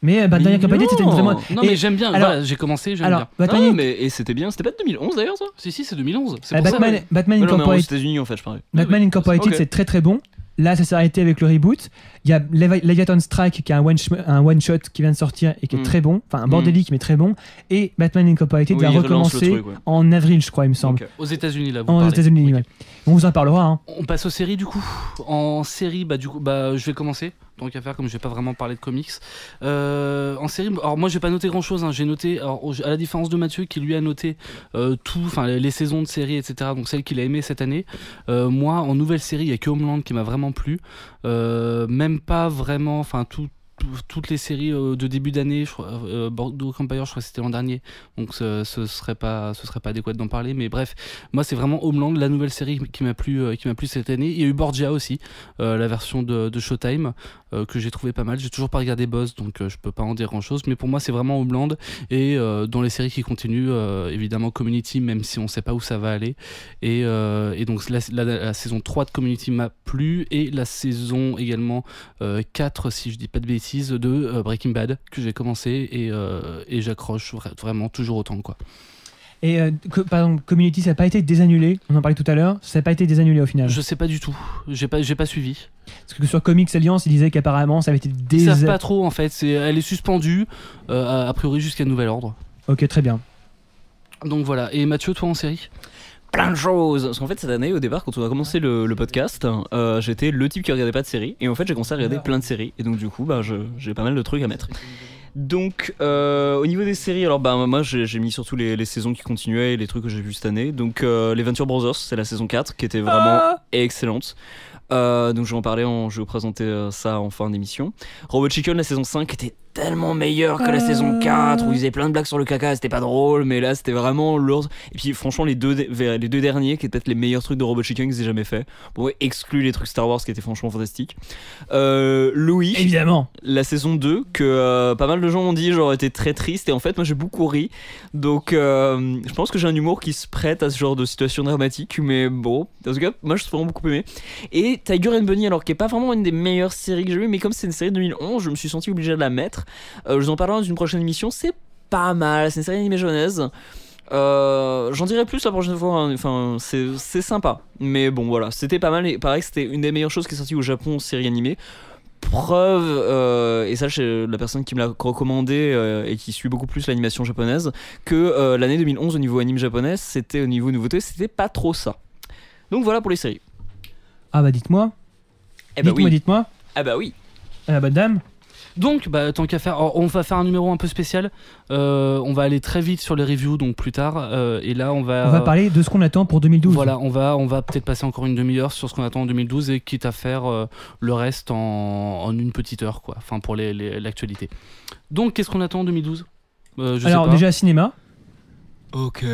Mais Batman Incorporated, c'était vraiment. Non, mais j'aime bien. Voilà, j'ai commencé, j'aime bien. Batman et c'était bien. C'était pas de 2011 d'ailleurs, ça? Si, c'est 2011. C'est pour Batman, ça. Batman Incorporated. Non, mais aux États-Unis en fait, je parlais. Batman Incorporated, c'est très très bon. Là, ça s'est arrêté avec le reboot. Il y a Leviathan Strike qui est un one-shot qui vient de sortir et qui est très bon. Enfin, un bordélique, mais très bon. Et Batman Incorporated va recommencer en avril, je crois, il me semble. Aux États-Unis, là. Aux États-Unis, ouais. On vous en parlera. On passe aux séries, du coup. En série, je vais commencer. Tant qu'à faire, comme je vais pas vraiment parler de comics. En série, alors moi, j'ai pas noté grand-chose. J'ai noté, à la différence de Mathieu, qui lui a noté les saisons de séries, etc. Donc celles qu'il a aimées cette année. Moi, en nouvelle série, il y a que Homeland qui m'a vraiment plu. Même pas vraiment, enfin toutes les séries de début d'année, Bordeaux Empire, je crois que c'était l'an dernier, donc ce serait pas adéquat d'en parler, mais bref, moi c'est vraiment Homeland, la nouvelle série qui m'a plu cette année. Il y a eu Borgia aussi, la version de Showtime, que j'ai trouvé pas mal. J'ai toujours pas regardé Boss, donc je peux pas en dire grand chose, mais pour moi c'est vraiment Homeland. Et dans les séries qui continuent, évidemment Community, même si on sait pas où ça va aller, et donc la saison 3 de Community m'a plu, et la saison également 4, si je dis pas de bêtises, de Breaking Bad, que j'ai commencé, et j'accroche vraiment toujours autant, quoi. Et par exemple, Community, ça n'a pas été désannulé, on en parlait tout à l'heure, ça n'a pas été désannulé au final. Je sais pas du tout, j'ai pas suivi. Parce que sur Comics Alliance, ils disaient qu'apparemment ça avait été Ils savent pas trop en fait, elle est suspendue, a priori jusqu'à nouvel ordre. Ok, très bien. Donc voilà, et Mathieu, toi en série? Plein de choses. Parce qu'en fait, cette année, au départ, quand on a commencé le podcast, j'étais le type qui regardait pas de séries. Et en fait, j'ai commencé à regarder plein de séries. Et donc, du coup, j'ai pas mal de trucs à mettre. Donc, au niveau des séries, alors moi j'ai mis surtout les saisons qui continuaient et les trucs que j'ai vus cette année. Donc, les Venture Brothers, c'est la saison 4 qui était vraiment excellente. Donc, je vais en parler, je vais vous présenter ça en fin d'émission. Robot Chicken, la saison 5 était tellement meilleur que la saison 4 où ils faisaient plein de blagues sur le caca, c'était pas drôle, mais là c'était vraiment lourd. Et puis franchement les deux derniers qui étaient peut-être les meilleurs trucs de Robot Chicken que j'ai jamais fait. Bon, exclu les trucs Star Wars qui étaient franchement fantastiques. Louis, évidemment, la saison 2 que pas mal de gens m'ont dit genre était très triste, et en fait moi j'ai beaucoup ri. Donc je pense que j'ai un humour qui se prête à ce genre de situation dramatique, mais bon, en tout cas moi je suis vraiment beaucoup aimé. Et Tiger and Bunny, alors qui est pas vraiment une des meilleures séries que j'ai vues, mais comme c'est une série de 2011, je me suis senti obligé de la mettre. Je vous en parlerai dans une prochaine émission. C'est pas mal, c'est une série animée japonaise. J'en dirai plus la prochaine fois, hein. Enfin, c'est sympa. Mais bon, voilà, c'était pas mal. Et pareil, c'était une des meilleures choses qui est sortie au Japon en série animée. preuve, et ça c'est la personne qui me l'a recommandé et qui suit beaucoup plus l'animation japonaise, que l'année 2011 au niveau anime japonais, au niveau nouveauté, c'était pas trop ça. Donc voilà pour les séries. Ah bah dites-moi. Dites-moi. Ah bah oui. Bonne dame. Donc, tant qu'à faire, on va faire un numéro un peu spécial. On va aller très vite sur les reviews, donc plus tard. Et là, on va parler de ce qu'on attend pour 2012. Voilà, on va peut-être passer encore une demi-heure sur ce qu'on attend en 2012 et quitte à faire le reste en une petite heure, quoi. Enfin, pour l'actualité. Donc, qu'est-ce qu'on attend en 2012 Alors, déjà, cinéma. Ok.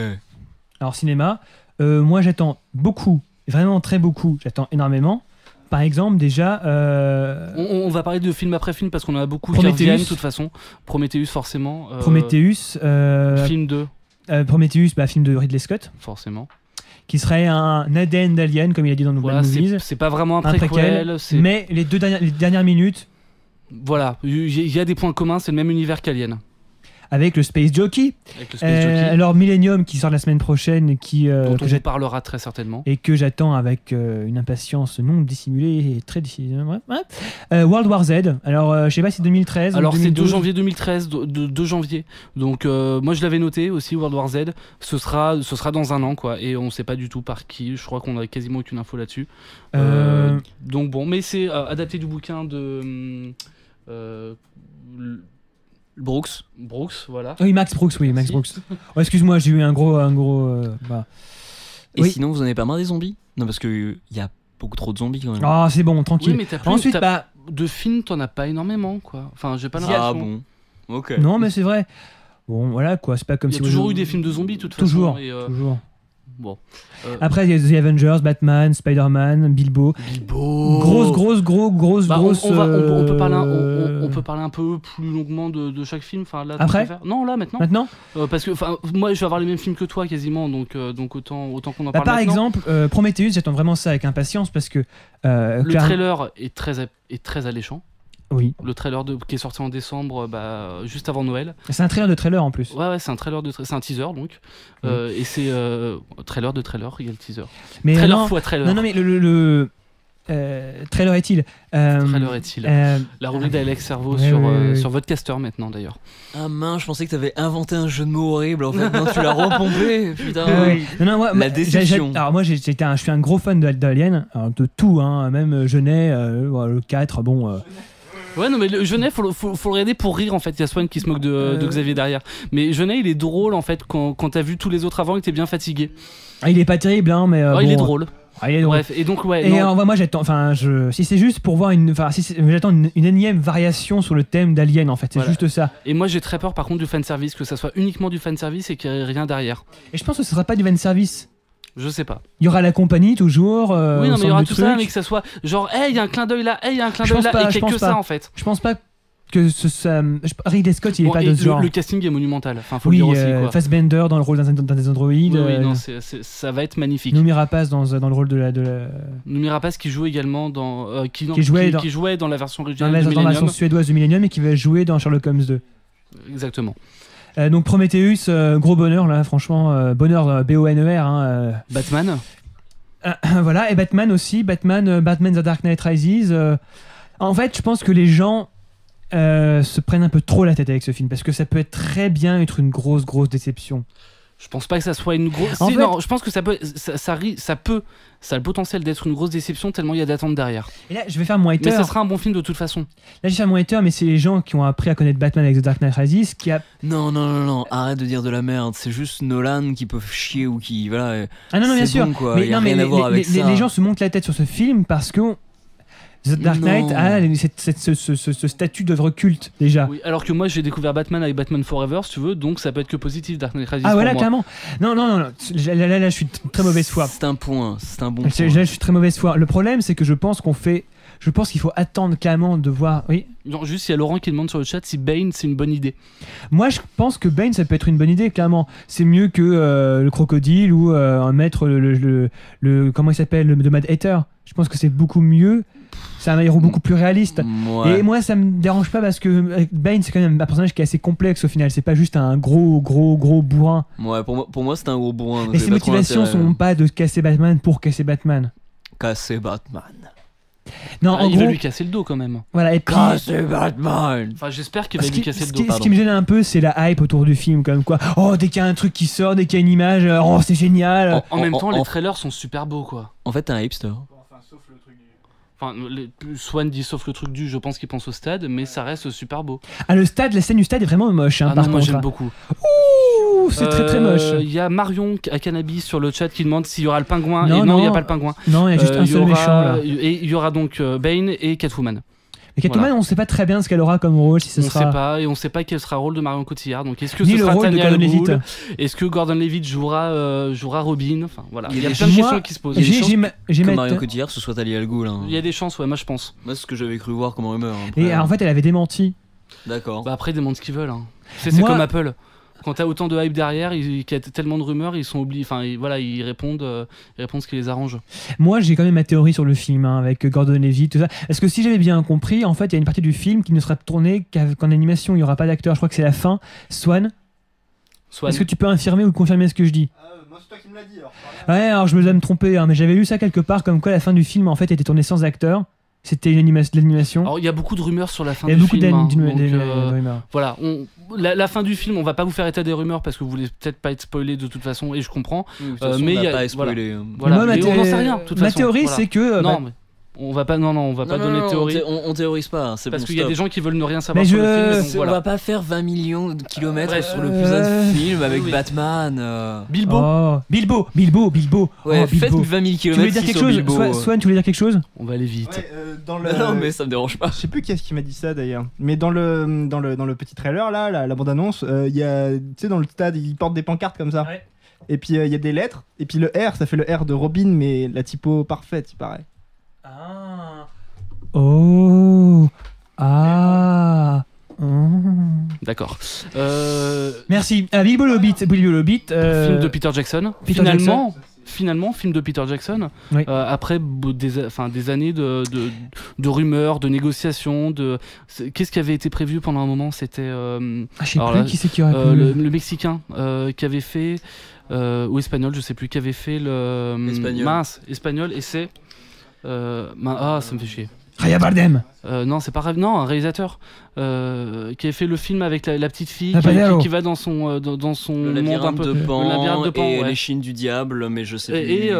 Alors, cinéma. Moi, j'attends beaucoup, vraiment très beaucoup. J'attends énormément. Par exemple, déjà... On va parler de film après film parce qu'on en a beaucoup Prometheus. qui reviennent de toute façon. Prometheus, forcément. Prometheus. Film 2. Prometheus, film de Ridley Scott. Forcément. Qui serait un ADN d'Alien, comme il a dit dans nos movies. C'est pas vraiment un préquel. Mais les dernières minutes... Voilà, il y a des points communs, c'est le même univers qu'Alien. Avec le Space Jockey. Alors Millennium qui sort la semaine prochaine dont on vous parlera très certainement et que j'attends avec une impatience non dissimulée et très dissimulée. World War Z. Alors je sais pas si 2013 alors ou 2012. C'est 2 janvier 2013 2 janvier donc moi je l'avais noté aussi. World War Z ce sera dans un an quoi, et on sait pas du tout par qui. Je crois qu'on a quasiment aucune info là-dessus. Donc bon, mais c'est adapté du bouquin de Brooks, voilà. Oui, Max Brooks, oui, Max Brooks. Oh, excuse-moi, j'ai eu un gros. Et sinon, vous en avez pas marre des zombies? Non, parce que il y a beaucoup trop de zombies quand même. Ah, c'est bon, tranquille. Oui, mais ensuite, de films, t'en as pas énormément, quoi. Enfin, j'ai pas l'impression. Ah bon. Ok. Non, mais c'est vrai. Bon, voilà, quoi. C'est pas comme si. Il y a toujours eu des films de zombies, de toute façon. Toujours. Bon. Après, il y a The Avengers, Batman, Spider-Man, Bilbo. Grosse. On peut parler un peu plus longuement de chaque film. Enfin, là, après non, là, maintenant. Parce que moi, je vais avoir les mêmes films que toi quasiment, donc autant qu'on en parle. Par exemple, Prometheus, j'attends vraiment ça avec impatience parce que le trailer est très alléchant. Oui. Le trailer qui est sorti en décembre, juste avant Noël. C'est un trailer de trailer en plus. Ouais, c'est un trailer c'est un teaser donc. Et c'est trailer de trailer, il y a le teaser. Mais trailer fois trailer. Non, mais le trailer est-il Trailer est-il La rubrique d'Alex Servo sur Vodcaster maintenant d'ailleurs. Ah mince, je pensais que t'avais inventé un jeu de mots horrible. En fait, non, tu l'as repompé. Putain. La déception. Alors moi, je suis un gros fan d'Alien, de tout, hein, même Genet, le 4, bon. Ouais, non, mais le Genet, faut le regarder pour rire en fait. Il y a Swan qui se moque de Xavier derrière. Mais Genet, il est drôle en fait quand t'as vu tous les autres avant et que t'es bien fatigué. Ah, il est pas terrible, hein, mais. Il est drôle. Ah, il est drôle. Bref, et donc, ouais. Et moi, j'attends. Si c'est juste pour voir j'attends une énième variation sur le thème d'Alien en fait. C'est juste ça. Et moi, j'ai très peur par contre du fanservice, que ça soit uniquement du fanservice et qu'il n'y ait rien derrière. Et je pense que ce sera pas du fanservice. Je sais pas. Il y aura la compagnie toujours. Oui, non, mais il y aura tout ça, mais que ça soit genre, il y a un clin d'œil là, il y a un clin d'œil là, et qu'il n'y ait que ça en fait. Je pense pas que Ridley Scott, il est pas de ce genre. Le casting est monumental. Enfin, faut le dire aussi. Quoi. Fassbender dans le rôle d'un des androïdes. Oui, non, ça va être magnifique. Noomi Rapace dans le rôle de la. Noomi Rapace qui joue également dans. Qui jouait dans la version originale dans la version suédoise de Millennium et qui va jouer dans Sherlock Holmes 2. Exactement. Donc Prometheus, gros bonheur là, franchement, bonheur BONER. Batman. Voilà, et Batman aussi, Batman The Dark Knight Rises. En fait, je pense que les gens se prennent un peu trop la tête avec ce film parce que ça peut très bien être une grosse déception. Je pense pas que ça soit une grosse. Non, je pense que ça a le potentiel d'être une grosse déception tellement il y a d'attentes derrière. Et là, je vais faire mon hater. Mais ça sera un bon film de toute façon. Là, je vais faire mon hater, mais c'est les gens qui ont appris à connaître Batman avec The Dark Knight Rises qui a. Non, arrête de dire de la merde. C'est juste Nolan qui peut chier ou qui voilà. Ah non, bien sûr. Bon, quoi. Mais les gens se montent la tête sur ce film parce que The Dark Knight a ce statut d'œuvre culte déjà. Oui, alors que moi j'ai découvert Batman avec Batman Forever, si tu veux, donc ça peut être que positif Dark Knight Rises. Ah voilà, clairement. Non. Là, je suis très mauvaise foi. C'est un bon point. Là, je suis très mauvaise foi. Le problème, c'est que je pense qu'il faut attendre clairement de voir. Oui. Non, juste il y a Laurent qui demande sur le chat si Bane c'est une bonne idée. Moi je pense que Bane ça peut être une bonne idée, clairement. C'est mieux que le crocodile ou mettre le comment il s'appelle, le Mad Hatter. Je pense que c'est beaucoup mieux. C'est un héros beaucoup plus réaliste. Ouais. Et moi ça me dérange pas parce que Bane c'est quand même un personnage qui est assez complexe au final. C'est pas juste un gros bourrin. Ouais, pour moi c'est un gros bourrin. Et ses motivations sont pas de casser Batman pour casser Batman. Casser Batman. Non, en il gros, va lui casser le dos quand même. voilà, et puis, Casser Batman. Enfin, j'espère qu'il va lui casser le dos. ce qui me gêne un peu, c'est la hype autour du film, comme quoi, oh, dès qu'il y a un truc qui sort, dès qu'il y a une image, oh, c'est génial. En même temps, les trailers sont super beaux, quoi. En fait, t'es un hipster. Enfin, Swan dit sauf le truc du, je pense qu'il pense au stade, mais ça reste super beau. Ah, le stade, la scène du stade est vraiment moche, hein, Ah par non, moi contre. j'aime beaucoup. Ouh, c'est très très moche. Il y a Marion à Cannabis sur le chat qui demande s'il y aura le pingouin. Non, et non, il n'y a non. pas le pingouin. Non, il y a juste un Il y seul aura- méchant là. Et il y aura donc Bane et Catwoman. Et Catwoman, on sait pas très bien ce qu'elle aura comme rôle, si ce On sera. sait pas, et on sait pas quel sera le rôle de Marion Cotillard. Donc est-ce que Ni ce le sera rôle de Tanya Gordon Al Ghul? Levitt. Est-ce que Gordon Levitt jouera Robin? Enfin voilà, il y a des plein de chances- questions qui se posent. Il y a des J'ai chances j'ai Que ma- Marion Cotillard, ce soit Talia Al Ghul. Hein. Il y a des chances, ouais, moi je pense. Moi, c'est ce que j'avais cru voir comme rumeur. Et en fait, elle avait démenti. D'accord. Bah après, ils demandent ce qu'ils veulent. Hein. C'est Moi- comme Apple. Quand t'as autant de hype derrière, qu'il y a tellement de rumeurs, ils sont oubliés. Enfin, voilà, ils répondent ce qui les arrange. Moi, j'ai quand même ma théorie sur le film, hein, avec Gordon Levitt, tout ça. Est-ce que si j'avais bien compris, en fait, il y a une partie du film qui ne sera tournée qu'en animation, il n'y aura pas d'acteur. Je crois que c'est la fin. Swan, Swan. est-ce que tu peux infirmer ou confirmer ce que je dis? Moi, c'est toi qui me l'as dit. Ouais, alors je me dois me tromper, hein, mais j'avais lu ça quelque part, comme quoi la fin du film, en fait, était tournée sans acteur. C'était de l'animation. Alors, il y a beaucoup de rumeurs sur la fin Il y a du beaucoup film. hein. Donc, de rumeurs. voilà, la fin du film, on va pas vous faire état des rumeurs parce que vous voulez peut-être pas être spoilé de toute façon, et je comprends. mais mais il y a- pas spoilé. Voilà, Moi, mais on n'en sait rien. de toute ma façon. théorie, Voilà. c'est que. Non, mais on va pas donner de théorie. On théorise pas. C'est Parce bon, qu'il y a stop. des gens qui veulent ne rien savoir Mais sur le film. donc On voilà. va pas faire 20 millions de kilomètres Bref. sur le putain de film avec Oui. Batman. Bilbo, Oh, Bilbo. Ouais, Oh, faites Bilbo. 20 000 Tu voulais kilomètres dire si quelque sur chose? Bilbo. Swan, tu voulais dire quelque chose? on va aller vite. Dans le... Non, mais ça me dérange pas. Je sais plus qui est-ce qui m'a dit ça d'ailleurs. Mais dans le petit trailer là, la bande-annonce, il y a, tu sais, dans le stade, ils portent des pancartes comme ça. Ouais. Et puis il y a des lettres. Et puis le R, ça fait le R de Robin, mais la typo parfaite, il paraît. Ah. Oh. Ah. Oh. D'accord. Merci. Bilbo le Hobbit. Film de Peter Jackson. Peter Finalement, film de Peter Jackson. Oui. Après des années de rumeurs, de négociations, qu'est-ce qui avait été prévu pendant un moment? C'était Ah, je sais alors plus là, qui c'est qui aurait pu. le Mexicain qui avait fait ou espagnol, je sais plus, qui avait fait le espagnol, et c'est ça me fait chier. Javier Bardem. Non, c'est pas grave. Non, un réalisateur qui avait fait le film avec la petite fille Zapanero. qui va dans son Le monde un labyrinthe peu. de Pan, le labyrinthe de Pan, et ouais. les chines du diable, mais je sais plus. Et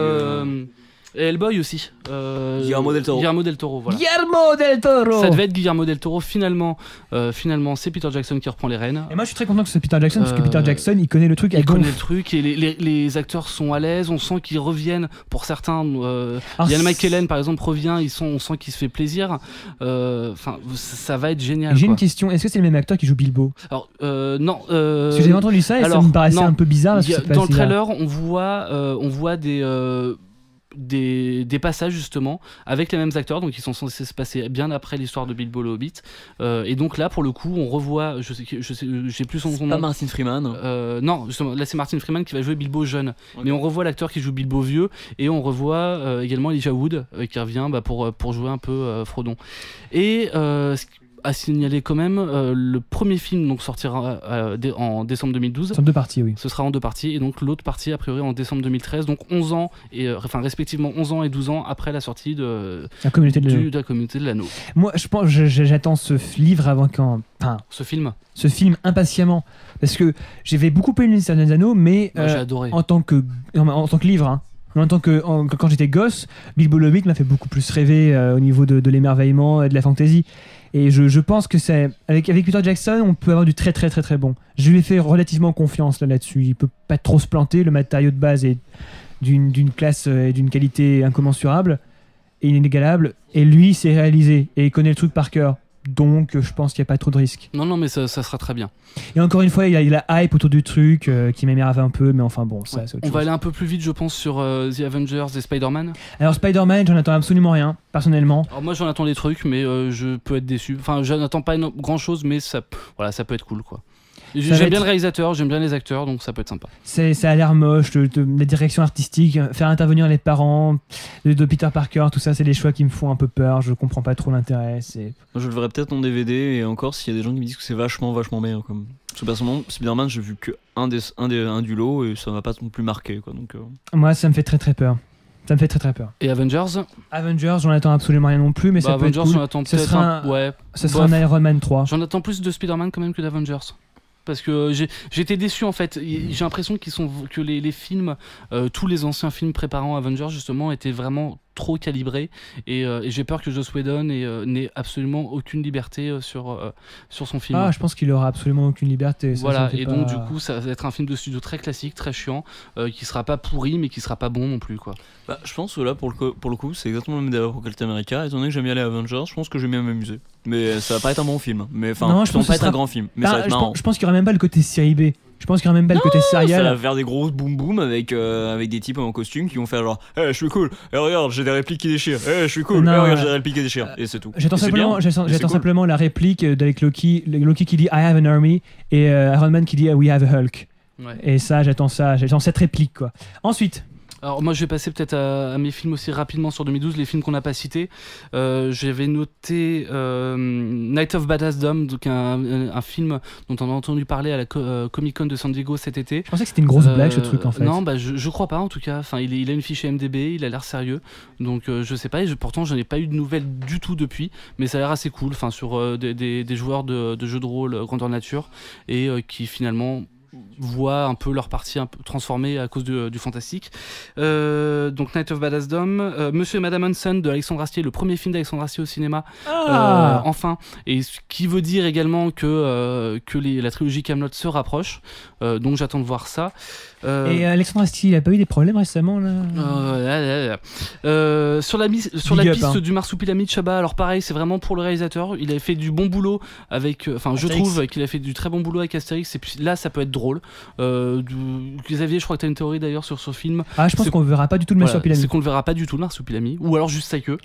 Hellboy aussi. Guillermo del Toro. Guillermo del Toro, voilà. Guillermo del Toro. Ça devait être Guillermo del Toro. Finalement, c'est Peter Jackson qui reprend les rênes. Et moi, je suis très content que ce soit Peter Jackson, parce que Peter Euh, Jackson, il connaît le truc à Il connaît donf. le truc et les acteurs sont à l'aise. On sent qu'ils reviennent pour certains. Alors, Ian McKellen, par exemple, revient. On sent qu'il se fait plaisir. Enfin, ça va être génial. J'ai quoi. une question. Est-ce que c'est le même acteur qui joue Bilbo? Alors, non. Parce que j'ai entendu ça et alors, ça me paraissait non. un peu bizarre. Parce que c'est Dans le passé là. trailer, on voit des passages justement avec les mêmes acteurs, donc ils sont censés se passer bien après l'histoire de Bilbo le Hobbit, et donc là pour le coup on revoit, j'ai plus son Pas nom. Martin Freeman. Non, justement, là c'est Martin Freeman qui va jouer Bilbo jeune, Ok. mais on revoit l'acteur qui joue Bilbo vieux, et on revoit également Elijah Wood qui revient pour jouer un peu Frodon. Et à signaler quand même, le premier film donc sortira en décembre 2012. Ce sont deux parties, oui. Ce sera en deux parties, et donc l'autre partie a priori en décembre 2013, donc 11 ans, respectivement 11 ans et 12 ans après la sortie de La communauté de la communauté de l'anneau. Moi, je pense, j'attends ce livre avant enfin, Ce film, ce film impatiemment, parce que j'avais beaucoup aimé le Seigneur des Anneaux, mais moi, j'ai adoré. en tant que livre, hein. En tant que quand j'étais gosse, Bilbo le Hobbit m'a fait beaucoup plus rêver au niveau de l'émerveillement et de la fantasy. Et je pense que c'est avec Peter Jackson, on peut avoir du très très très très bon. Je lui ai fait relativement confiance là-dessus. Il peut pas trop se planter. Le matériau de base est d'une classe et d'une qualité incommensurable et inégalable. Et lui, c'est réalisé et il connaît le truc par cœur. Donc, je pense qu'il n'y a pas trop de risques. Non, mais ça sera très bien. Et encore une fois, il y a la hype autour du truc qui m'énerve un peu, mais enfin bon, ça, c'est autre On chose. va aller un peu plus vite, je pense, sur The Avengers et Spider-Man. Alors, Spider-Man, j'en attends absolument rien, personnellement. Alors moi, j'en attends des trucs, mais je peux être déçu. Enfin, j'en attends pas grand-chose, mais ça peut être cool, quoi. va J'aime être- bien le réalisateur, j'aime bien les acteurs, donc ça peut être sympa. Ça a l'air moche, la direction artistique, faire intervenir les parents de Peter Parker, tout ça, c'est des choix qui me font un peu peur. Je comprends pas trop l'intérêt. Moi, je le verrai peut-être en DVD, et encore s'il y a des gens qui me disent que c'est vachement bien. Comme... Parce que personnellement, Spider-Man, j'ai vu que un du lot, et ça m'a pas non plus marqué. Quoi, donc, Moi, ça me fait très très peur. Ça me fait très très peur. Et Avengers, j'en attends absolument rien non plus, mais ça peut Avengers, être cool. j'en attends Ce peut-être sera un Iron Man 3. J'en attends plus de Spider-Man quand même que d'Avengers. Parce que j'ai été déçu en fait. J'ai l'impression que les films, tous les anciens films préparant Avengers justement, étaient vraiment trop calibrés. Et j'ai peur que Joss Whedon n'ait absolument aucune liberté sur son film. Ah, je pense qu'il aura absolument aucune liberté. Ça, voilà, ça et donc du coup, ça va être un film de studio très classique, très chiant, qui sera pas pourri, mais qui sera pas bon non plus, quoi. Bah, je pense que là, pour le coup, c'est exactement le même débat pour Captain America. Étant donné que j'aime bien les Avengers, je pense que je vais bien m'amuser. Mais ça va pas être un bon film. Mais enfin, ça va pas être un grand film. Mais ça va être marrant. Je pense qu'il y aura même pas le côté série B. Je pense qu'il y aura même pas le côté serial. Ça va faire des gros boom boom avec des types en costume qui vont faire genre je suis cool, regarde j'ai des répliques qui déchirent, je suis cool, regarde j'ai des répliques qui déchirent, et c'est tout. J'attends simplement la réplique d'avec Loki qui dit I have an army et Iron Man qui dit we have a Hulk. Ouais. Et j'attends cette réplique quoi. Ensuite. Alors moi je vais passer peut-être à mes films aussi rapidement sur 2012, les films qu'on n'a pas cités. J'avais noté Night of Badassdom, donc un film dont on a entendu parler à la Comic Con de San Diego cet été. Je pensais que c'était une grosse blague ce truc en fait. Non, bah je crois pas en tout cas. Enfin, il a une fiche MDB, il a l'air sérieux. Donc je sais pas, pourtant je n'ai pas eu de nouvelles du tout depuis, mais ça a l'air assez cool. Enfin, sur des joueurs de jeux de rôle grandeur nature et qui finalement voient un peu leur partie un peu transformée à cause du fantastique. Donc Night of Badassdom, Monsieur et Madame Hanson de Alexandre Astier, le premier film d'Alexandre Astier au cinéma, enfin, et ce qui veut dire également que la trilogie Kaamelott se rapproche, donc j'attends de voir ça. Et Alexandre Astier, il a pas eu des problèmes récemment là sur la piste du Marsupilami de Chabat, alors pareil, c'est vraiment pour le réalisateur, il avait fait du bon boulot avec, je trouve qu'il a fait du très bon boulot avec Astérix, et puis là ça peut être drôle. Xavier, je crois que tu as une théorie d'ailleurs sur ce film. Ah, je pense qu'on verra pas du tout le Marsupilami. C'est qu'on le verra pas du tout le Marsupilami, ou alors juste sa queue.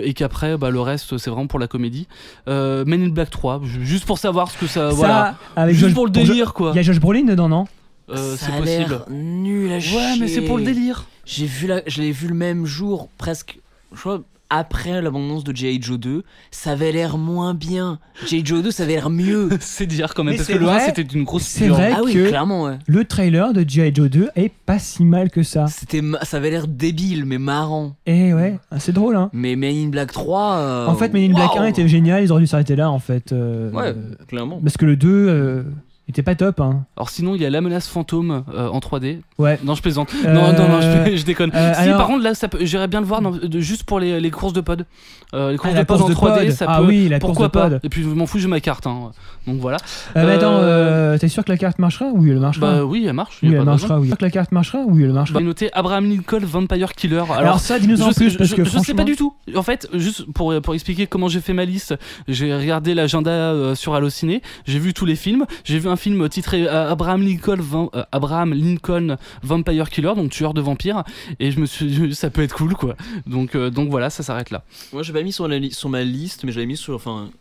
Et qu'après, le reste, c'est vraiment pour la comédie. Men in Black 3, juste pour savoir ce que ça. Voilà. Juste pour le délire, quoi. Il y a Josh Brolin dedans, non? C'est possible. Nul à chier. Ouais, mais c'est pour le délire. Je l'ai vu le même jour, presque. Je crois. Après l'abondance de G.I. Joe 2, ça avait l'air moins bien. G.I. Joe 2, ça avait l'air mieux. C'est dire quand même, parce que le 1 c'était une grosse. C'est vrai que clairement, ouais. Le trailer de G.I. Joe 2 est pas si mal que ça. Ça avait l'air débile, mais marrant. Et ouais, c'est drôle, hein. Mais Men in Black 3. En fait, Men in Black 1 était génial, ils auraient dû s'arrêter là, en fait. Ouais, clairement. Parce que le 2. était pas top, hein. Alors sinon il y a La Menace Fantôme en 3D. Ouais. Non, je plaisante. Non, je déconne. Alors... par contre là j'irais bien le voir juste pour les courses de pod. Les courses de pod en 3D, ça peut. Oui, la pourquoi course de pas. pod. Et puis je m'en fous, j'ai ma carte, hein. Donc voilà. Mais attends, t'es sûr que la carte marchera? Oui, elle marchera. Bah oui, elle marche. Oui, elle marchera. Oui. Que la carte marchera? Oui, elle marchera. J'ai noté Abraham Lincoln Vampire Killer. Alors ça, dis-nous en plus parce que je sais pas du tout. En fait, juste pour expliquer comment j'ai fait ma liste, j'ai regardé l'agenda sur Allociné, j'ai vu tous les films, j'ai vu un film titré Abraham Lincoln Vampire Killer, donc tueur de vampires, et je me suis dit ça peut être cool, quoi. Donc voilà, ça s'arrête là. Moi j'ai pas mis sur ma liste, mais j'avais mis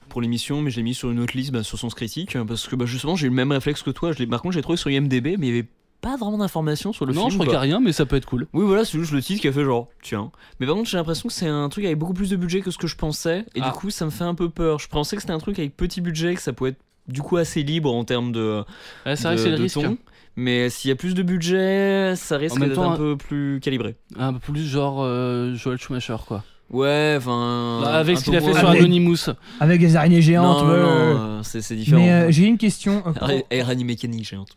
pour l'émission, mais j'ai mis sur une autre liste, sur Sens Critique, parce que justement j'ai eu le même réflexe que toi. Par contre j'ai trouvé sur IMDb, mais il y avait pas vraiment d'informations sur le film. Non, je crois qu'il y a rien, mais ça peut être cool. Oui, voilà, c'est juste le titre qui a fait genre tiens. Mais par contre j'ai l'impression que c'est un truc avec beaucoup plus de budget que ce que je pensais, et du coup ça me fait un peu peur. Je pensais que c'était un truc avec petit budget, que ça pouvait être du coup assez libre en termes de. C'est vrai que c'est le risque. Ton. Mais s'il y a plus de budget, ça risque d'être un peu plus calibré. Un peu plus genre Joel Schumacher, quoi. Ouais, enfin. Avec ce qu'il a fait sur Anonymous. Avec des araignées géantes. Non, c'est différent. Mais j'ai une question. Araignées mécaniques géantes.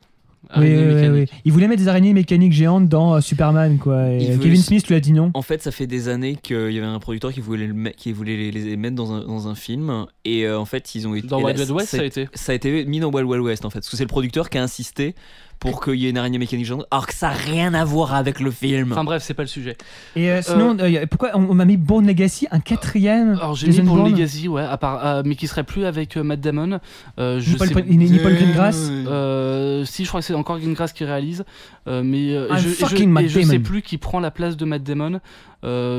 Oui. Il voulait mettre des araignées mécaniques géantes dans Superman, quoi. Et Kevin Smith lui a dit non. En fait, ça fait des années qu'il y avait un producteur qui voulait les mettre dans un film, et en fait, ils ont été. Dans Wild Wild West, ça a été mis dans Wild Wild West, en fait, parce que c'est le producteur qui a insisté pour qu'il y ait une araignée mécanique géante, alors que ça n'a rien à voir avec le film. Enfin bref, c'est pas le sujet. Et sinon, pourquoi on m'a mis Bourne Legacy, un quatrième? Alors j'ai mis Bourne Legacy, ouais, mais qui serait plus avec Matt Damon. Ni Paul Greengrass. Si, je crois que c'est encore Greengrass qui réalise, mais je sais plus qui prend la place de Matt Damon.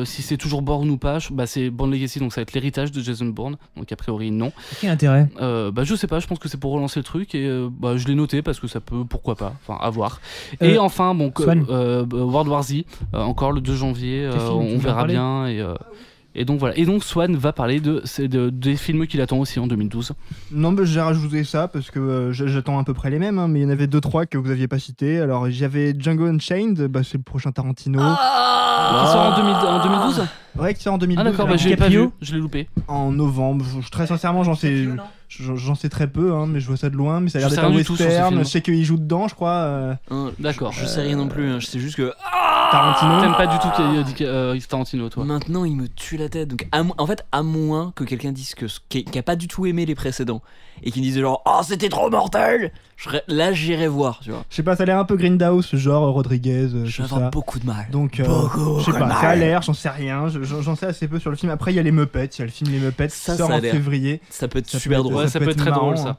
Si c'est toujours Bourne ou pas, c'est Bourne Legacy, donc ça va être l'héritage de Jason Bourne, donc a priori non. Quel intérêt? Je sais pas, je pense que c'est pour relancer le truc, et je l'ai noté parce que ça peut, pourquoi pas, enfin à voir. Et enfin World War Z, encore le 2 janvier, on verra bien, et Et donc voilà. Et donc Swan va parler des films qu'il attend aussi en 2012. Non, mais j'ai rajouté ça parce que j'attends à peu près les mêmes, hein, mais il y en avait 2-3 que vous aviez pas cités. Alors j'avais Django Unchained, c'est le prochain Tarantino. Qui sort en 2012 Ouais, qui sort en 2012. Ah d'accord, je l'ai pas vu, je l'ai loupé. En novembre. Très sincèrement, j'en sais très peu, hein, mais je vois ça de loin. Mais ça a l'air d'être un western. Je sais qu'il joue dedans, je crois. D'accord. Je sais rien non plus, hein. Je sais juste que Tarantino. T'aimes pas du tout Tarantino, toi. maintenant il me tue la tête. Donc en fait, à moins que quelqu'un dise qui a pas du tout aimé les précédents et qui dise genre oh c'était trop mortel, là j'irai voir, tu vois. Je sais pas, ça a l'air un peu Grindhouse, genre Rodriguez. Je vais avoir beaucoup de mal. Donc je sais pas, ça a l'air, j'en sais rien, j'en sais assez peu sur le film. Après il y a les Muppets, il y a le film Les Muppets qui sort en février. Ça peut être super drôle. Ouais, ça peut être très drôle ça.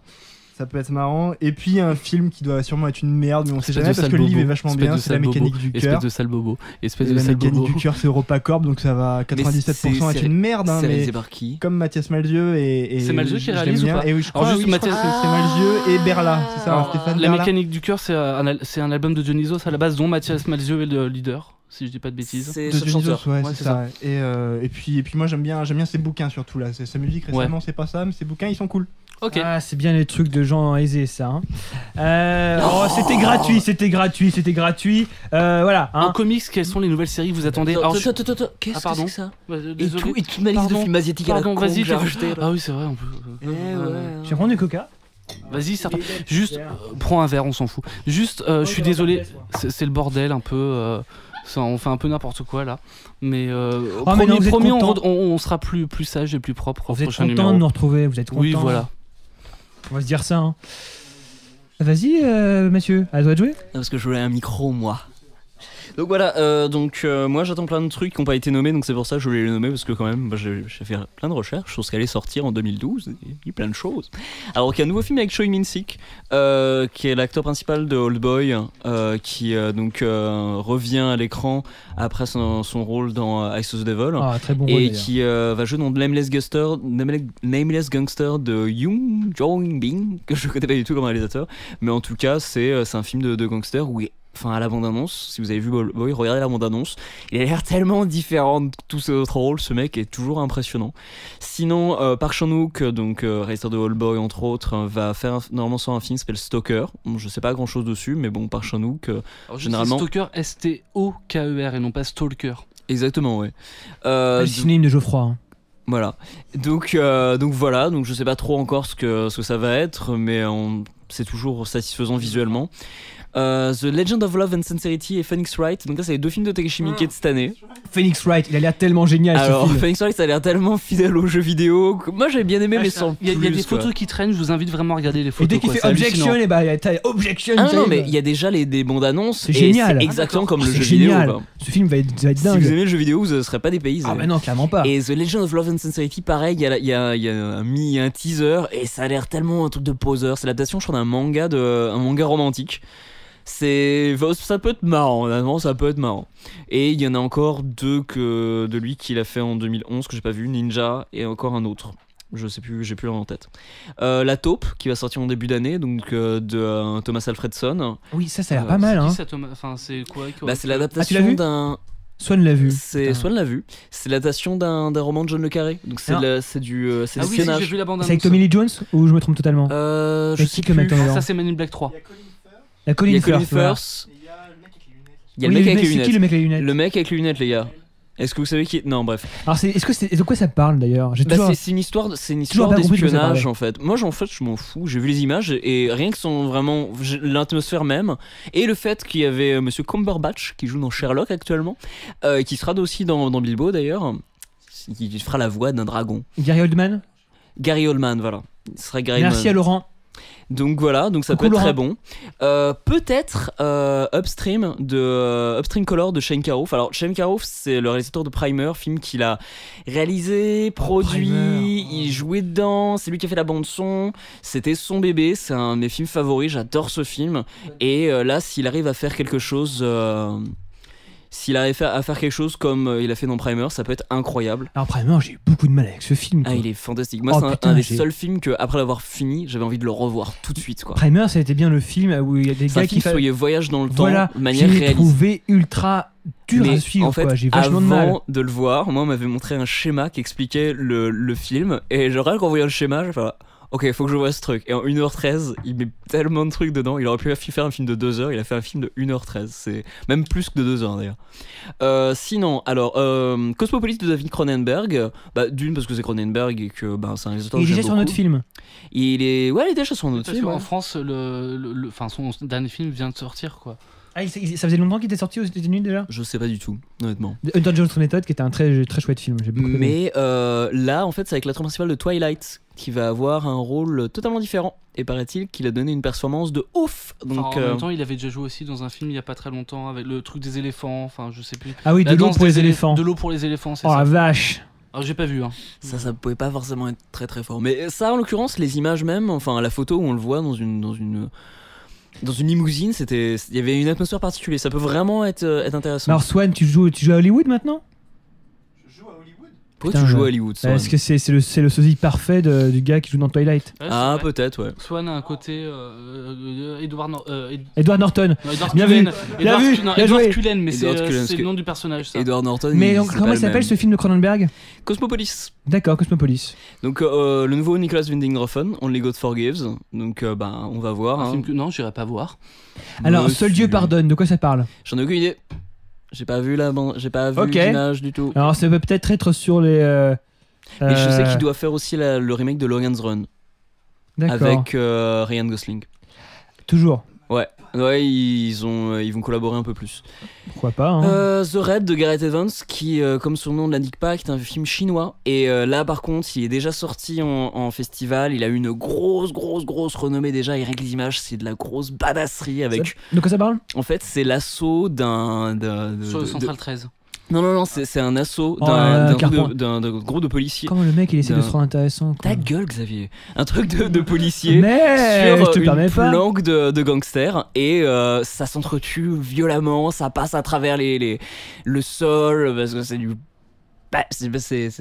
Ça peut être marrant. Et puis un film qui doit sûrement être une merde, mais on sait jamais parce que le livre est vachement bien. C'est La mécanique du cœur. Espèce de sale bobo. La mécanique du cœur, c'est EuropaCorp, donc ça va 97% être une merde. C'est mais réalisé par qui? comme Mathias Malzieu et c'est Malzieu qui réalise ou pas? Et oui, je crois juste Mathias, c'est Malzieu et Berla, c'est ça, Stéphane La Berla. mécanique du cœur, c'est un album de Dionysos à la base dont Mathias Malzieu est le leader, si je dis pas de bêtises. C'est de ce chanteur. ouais, c'est ça. Et puis moi j'aime bien ses bouquins surtout là. Sa musique récemment c'est pas ça, mais ses bouquins ils sont cool. Ok. Ah, c'est bien les trucs de gens aisés, ça. C'était gratuit. Voilà. En comics, quelles sont les nouvelles séries que vous attendez? Attends, qu'est-ce que c'est que ça? Et toute ma liste de films asiatiques à la con que j'ai rajouté. Ah oui, c'est vrai, on peut. Je vais prendre du coca. Vas-y, certain. Juste, prends un verre, on s'en fout. Juste, je suis désolé, c'est le bordel un peu. On fait un peu n'importe quoi là, mais promis, on sera plus sage et plus propre. Vous êtes content de nous retrouver, vous êtes content. Oui, voilà. On va se dire ça. Hein. Vas-y, Mathieu, à toi de jouer. Parce que je voulais un micro, moi. Donc voilà, moi j'attends plein de trucs qui n'ont pas été nommés, donc c'est pour ça que je voulais les nommer, parce que quand même j'ai fait plein de recherches sur ce qu'allait sortir en 2012, et il y a plein de choses. Alors qu'il y a un nouveau film avec Choi Min-sik, qui est l'acteur principal de Old Boy, qui revient à l'écran après son rôle dans Ice of the Devil, très bon rôle, et qui va jouer dans Nameless Gangster de Yoon Jong-bin, que je connais pas du tout comme réalisateur, mais en tout cas c'est un film de gangster où à la bande-annonce, si vous avez vu Boy, regardez la bande-annonce. Il a l'air tellement différent de tous ses autres rôles. Ce mec est toujours impressionnant. Sinon, Park Chan-wook, réalisateur de Old Boy entre autres, va faire normalement sur un film qui s'appelle Stalker. Bon, je sais pas grand-chose dessus, mais bon, Park Chan-wook, généralement. Stalker, S-T-O-K-E-R et non pas Stalker. Exactement, ouais. Le synonyme de Geoffroy. Hein. Voilà. Donc voilà. Donc je sais pas trop encore ce que ça va être, mais c'est toujours satisfaisant visuellement. The Legend of Love and Sincerity et Phoenix Wright. Donc là, c'est les deux films de Takeshi Miike de cette année. Phoenix Wright, il a l'air tellement génial. Alors, ce film. Phoenix Wright, ça a l'air tellement fidèle aux jeux vidéo. Moi, j'avais bien aimé, mais sans plus. Il y a des photos qui traînent. Je vous invite vraiment à regarder les photos. Et dès qu'il fait Objection, t'as Objection. Ah non, mais il y a déjà des bandes annonces. C'est génial. C'est exactement comme le jeu génial. vidéo. Ce film va être dingue. Si vous aimez le jeu vidéo, vous ne serez pas dépaysé. Ah, mais non, clairement pas. Et The Legend of Love and Sincerity, pareil, il y a un teaser et ça a l'air tellement un truc de poseur. C'est l'adaptation, je crois, d'un manga romantique. Ça peut être marrant, honnêtement, ça peut être marrant. Et il y en a encore deux de lui qu'il a fait en 2011 que j'ai pas vu, Ninja, et encore un autre. Je sais plus, j'ai plus en tête. La Taupe qui va sortir en début d'année, donc de Thomas Alfredson. Oui, ça a l'air pas mal. Hein. C'est quoi c'est l'adaptation d'un. Swan l'a vu. Swan l'a vu. C'est l'adaptation d'un roman de John le Carré. Donc c'est du espionnage. J'ai vu la bande annonce. C'est avec Tommy Lee Jones ou je me trompe totalement? Je sais plus. Ça c'est Man in Black 3. Il y a Colin Firth. Il y a le mec avec les lunettes. C'est qui le mec avec les lunettes? Le mec avec les lunettes, les gars. Est-ce que vous savez qui est... Non, bref. Alors, de quoi ça parle d'ailleurs? C'est une histoire d'espionnage en fait. Moi, je m'en fous. J'ai vu les images et rien que l'atmosphère même et le fait qu'il y avait Monsieur Cumberbatch qui joue dans Sherlock actuellement, qui sera aussi dans Bilbo d'ailleurs. Il fera la voix d'un dragon. Gary Oldman, voilà. Ce sera Gary Oldman. Merci à Laurent. Donc voilà, donc ça peut être très bon. Peut-être Upstream Color de Shane Carruth. Alors Shane Carruth, c'est le réalisateur de Primer, film qu'il a réalisé, produit, il jouait dedans, c'est lui qui a fait la bande son, c'était son bébé, c'est un de mes films favoris, j'adore ce film. Et là, s'il arrive à faire quelque chose... S'il arrive à faire quelque chose comme il a fait dans Primer, ça peut être incroyable. Alors Primer, j'ai eu beaucoup de mal avec ce film. Quoi. Ah, il est fantastique. Moi, c'est un des seuls films que, après l'avoir fini, j'avais envie de le revoir tout de suite. Quoi. Primer, ça a été bien le film où il y a des gars qui voyage dans le temps de manière réaliste. J'ai trouvé ultra dur à suivre. En fait, quoi. J'ai vachement de mal. avant de le voir, moi, on m'avait montré un schéma qui expliquait le film. Et je rien qu'en voyant le schéma, j'ai fait ok, faut que je vois ce truc. Et en 1h13, il met tellement de trucs dedans. Il aurait pu faire un film de 2h, il a fait un film de 1h13. C'est même plus que de 2h d'ailleurs. Sinon, alors, Cosmopolis de David Cronenberg. D'une, parce que c'est Cronenberg et que c'est un réalisateur que Il est j'aime déjà sur notre beaucoup. film. Il est déjà sur notre film. En France, son dernier film vient de sortir, quoi. Ah, ça faisait longtemps qu'il était sorti aux États-Unis déjà. Je sais pas du tout, honnêtement. Hunter Jones Method, qui était un très, très chouette film. J'ai beaucoup aimé. Mais là, en fait, c'est avec l'acteur principal de Twilight qui va avoir un rôle totalement différent. Et paraît-il qu'il a donné une performance de ouf. Donc, en même temps, il avait déjà joué aussi dans un film il y a pas très longtemps avec le truc des éléphants. Enfin, je sais plus. Ah oui, de l'eau pour les éléphants. De l'eau pour les éléphants, c'est Oh ça. la vache. Alors, j'ai pas vu. Hein. Ça pouvait pas forcément être très très fort. Mais ça, en l'occurrence, les images même, enfin la photo où on le voit dans une limousine, il y avait une atmosphère particulière. Ça peut vraiment être intéressant. Alors Swan, tu joues à Hollywood maintenant? Pourquoi Putain, tu joues à Hollywood, Swan? Est-ce que c'est le sosie parfait du gars qui joue dans Twilight? Ouais, Ah, c'est vrai. peut-être, ouais. Swan a un côté Edward Edward Norton. Bien Cullen. vu, bien vu, bien joué. Edward Cullen, mais Edward c'est Cullen, c'est le nom du personnage. Ça. Edward Norton. Mais donc, comment il s'appelle ce film de Cronenberg? Cosmopolis. D'accord, Cosmopolis. Donc le nouveau Nicolas Winding Refn, Only God Forgives. Donc on va voir. Un hein. film que non, j'irai pas voir. Alors, Monsieur. Seul Dieu pardonne, de quoi ça parle? J'en ai aucune idée. J'ai pas vu j'ai pas vu Ok. l'image du tout. Alors, ça peut peut-être être sur les. Et je sais qu'il doit faire aussi le remake de Logan's Run D'accord. avec Ryan Gosling. Toujours. Ouais, ils vont collaborer un peu plus. Pourquoi pas, hein. The Raid de Gareth Evans, qui, comme son nom ne l'indique pas, est un film chinois. Et là, par contre, il est déjà sorti en festival. Il a eu une grosse renommée déjà. Il règle les images, c'est de la grosse badasserie avec. De quoi ça parle? En fait, c'est l'assaut d'un. Sur le Central 13. Non, c'est un assaut Oh, d'un groupe de policiers. Comment le mec il essaie de se rendre intéressant, quoi. Ta gueule, Xavier. Un truc de policiers. Mais sur je te permets une pas. planque de gangsters et ça s'entretue violemment, ça passe à travers le sol parce que c'est du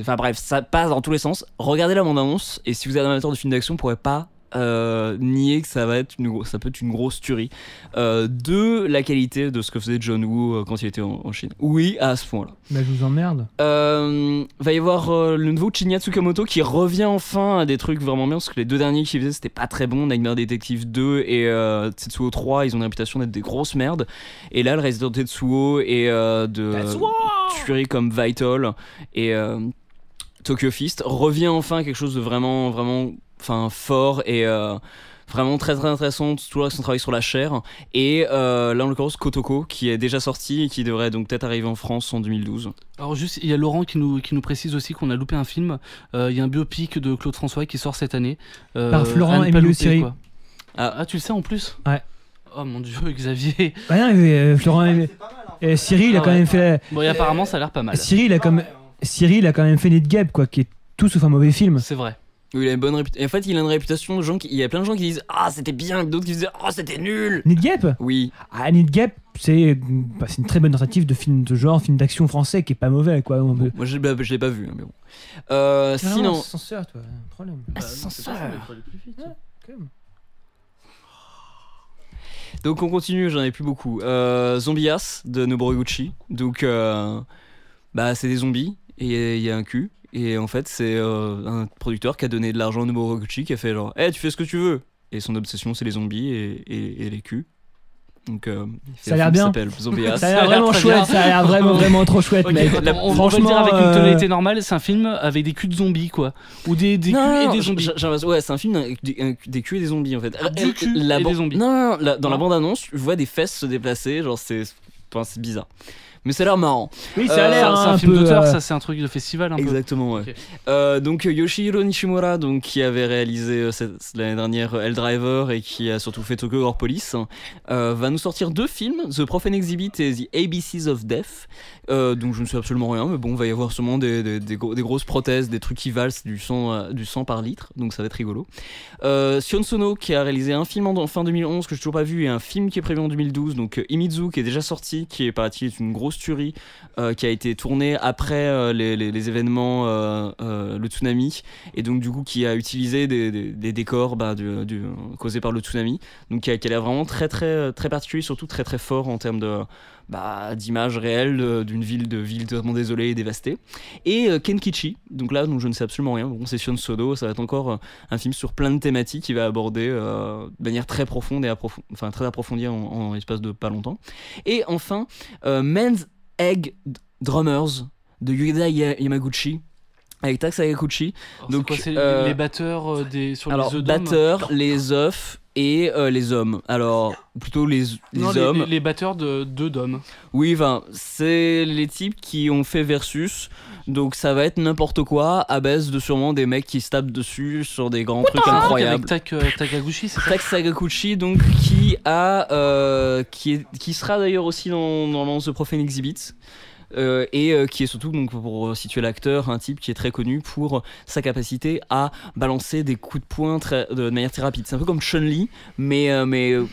enfin bref, ça passe dans tous les sens. Regardez la bande-annonce et si vous êtes un amateur de films d'action, vous pourrez pas nier que ça peut être une grosse tuerie de la qualité de ce que faisait John Woo quand il était en Chine. Oui, à ce point-là. Bah, je vous emmerde. Va y avoir le nouveau Shinya Tsukamoto qui revient enfin à des trucs vraiment bien parce que les deux derniers qu'il faisait c'était pas très bon. Nightmare Detective 2 et Tetsuo 3, ils ont une réputation d'être des grosses merdes. Et là, le réalisateur de Tetsuo et de tueries comme Vital et Tokyo Fist revient enfin à quelque chose de vraiment fort et vraiment très intéressant, toujours avec son travail sur la chair. Et là en l'occurrence Kotoko qui est déjà sorti et qui devrait donc peut-être arriver en France en 2012. Alors juste, il y a Laurent qui nous précise aussi qu'on a loupé un film. Il y a un biopic de Claude François qui sort cette année. Par Florent à ne pas Emilio louper, Siri. quoi. Ah, tu le sais en plus? Ouais. Oh mon dieu, Xavier. Bah non, Florent et Cyril il a Ah quand ouais. même fait. Bon, et apparemment ça a l'air pas mal. Cyril a quand même fait Need Gap, quoi, qui est tout sauf un mauvais film. C'est vrai. Oui, il a une bonne réputation. En fait, il a une réputation de gens il y a plein de gens qui disent ah c'était bien, d'autres qui disent ah c'était nul. Need Gap? Oui. Ah, Need Gap, c'est une très bonne tentative de film de genre, film d'action français qui est pas mauvais, quoi. Moi je l'ai pas vu, hein, mais bon. Sinon. Ascenseur, toi, problème. Ascenseur. Ouais. Donc on continue, j'en ai plus beaucoup. Zombie Ass de Noboru Gucci. Donc c'est des zombies et il y a un cul. Et en fait c'est un producteur qui a donné de l'argent à Noboru Gucci qui a fait genre tu fais ce que tu veux. Et son obsession c'est les zombies et les culs. Donc ça a l'air bien. Zombie Ass. Ça a l'air vraiment chouette, ça a l'air vraiment trop chouette, Okay, mec. on va le dire avec une tonalité normale, c'est un film avec des culs de zombies quoi. Ou des culs et des zombies. Ouais, c'est un film avec des culs et des zombies en fait. Du cul et des zombies. Non, dans la bande-annonce, je vois des fesses se déplacer, genre c'est bizarre. Mais ça a l'air marrant. Oui, ça a l'air c'est un film d'auteur, ça c'est un truc de festival un peu. Exactement, ouais. Okay. Donc Yoshihiro Nishimura, donc, qui avait réalisé l'année dernière Helldriver et qui a surtout fait Tokyo Gore Police, va nous sortir 2 films, The Profane Exhibit et The ABCs of Death. Donc je ne sais absolument rien, mais bon, il va y avoir sûrement des grosses prothèses, des trucs qui valsent du sang par litre, donc ça va être rigolo. Sion Sono qui a réalisé un film en fin 2011 que je n'ai toujours pas vu et un film qui est prévu en 2012, donc Imizu qui est déjà sorti, qui est paraît-il une grosse tuerie qui a été tournée après les événements, le tsunami, et donc du coup qui a utilisé des décors causés par le tsunami, donc qui a l'air vraiment très très très particulier, surtout très très fort en termes d'images réelles d'une ville totalement désolée et dévastée. Et Kenkichi, donc là je ne sais absolument rien. Bon, c'est Sion Sodo, ça va être encore un film sur plein de thématiques qui va aborder de manière très profonde et très approfondie en l'espace de pas longtemps. Et enfin, Men's Egg Drummers de Yuda Yamaguchi. Avec Tak Sakaguchi. Donc c'est les batteurs sur alors, les œufs. Batteurs, les œufs et les hommes. Alors, plutôt les hommes. Les batteurs d'œufs d'hommes. Oui, c'est les types qui ont fait Versus. Donc ça va être n'importe quoi à base de sûrement des mecs qui se tapent dessus sur des grands trucs incroyables. Avec Takaguchi, c'est ça. Tak Sakaguchi, donc qui sera d'ailleurs aussi dans The Profane Exhibit. Et qui est surtout, donc, pour situer l'acteur, un type qui est très connu pour sa capacité à balancer des coups de poing de manière très rapide. C'est un peu comme Chun-Li, mais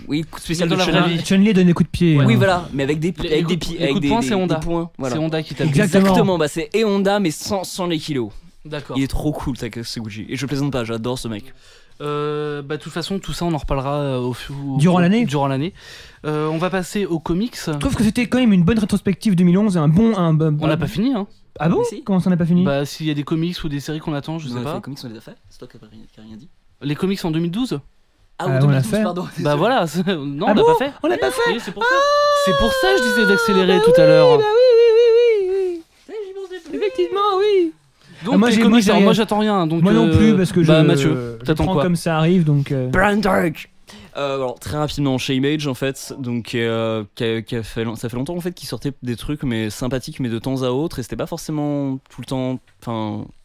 oui, coup spécial de Chun-Li. Chun-Li donne des coups de pied. Oui, voilà, mais avec des pieds, avec des coups de poing, c'est Honda. Voilà. C'est Honda qui tape. Exactement, c'est Honda, mais sans les kilos. D'accord. Il est trop cool, Sakaguchi. Et je plaisante pas, j'adore ce mec. De toute façon, tout ça, on en reparlera durant l'année. On va passer aux comics. Je trouve que c'était quand même une bonne rétrospective 2011, On n'a pas fini, hein. Ah bon? Si. Comment ça n'a pas fini? S'il y a des comics ou des séries qu'on attend, je sais pas. Les comics, on les a fait. C'est toi qui n'as rien dit. Les comics en 2012? Ah oui, on 2012, l'a fait. pardon. Voilà. Non, on l'a pas fait. On l'a pas fait. Oui, c'est pour ça. C'est pour ça que je disais d'accélérer tout à l'heure. Oui. Effectivement, oui. Donc moi, les comics, moi j'attends rien. Donc, moi non plus, parce que Mathieu, je t'attends prends quoi? Comme ça arrive, donc. Brand Dark. Alors très rapidement, chez Image en fait, donc ça fait longtemps en fait qu'ils sortaient des trucs mais sympathiques mais de temps à autre, et c'était pas forcément tout le temps,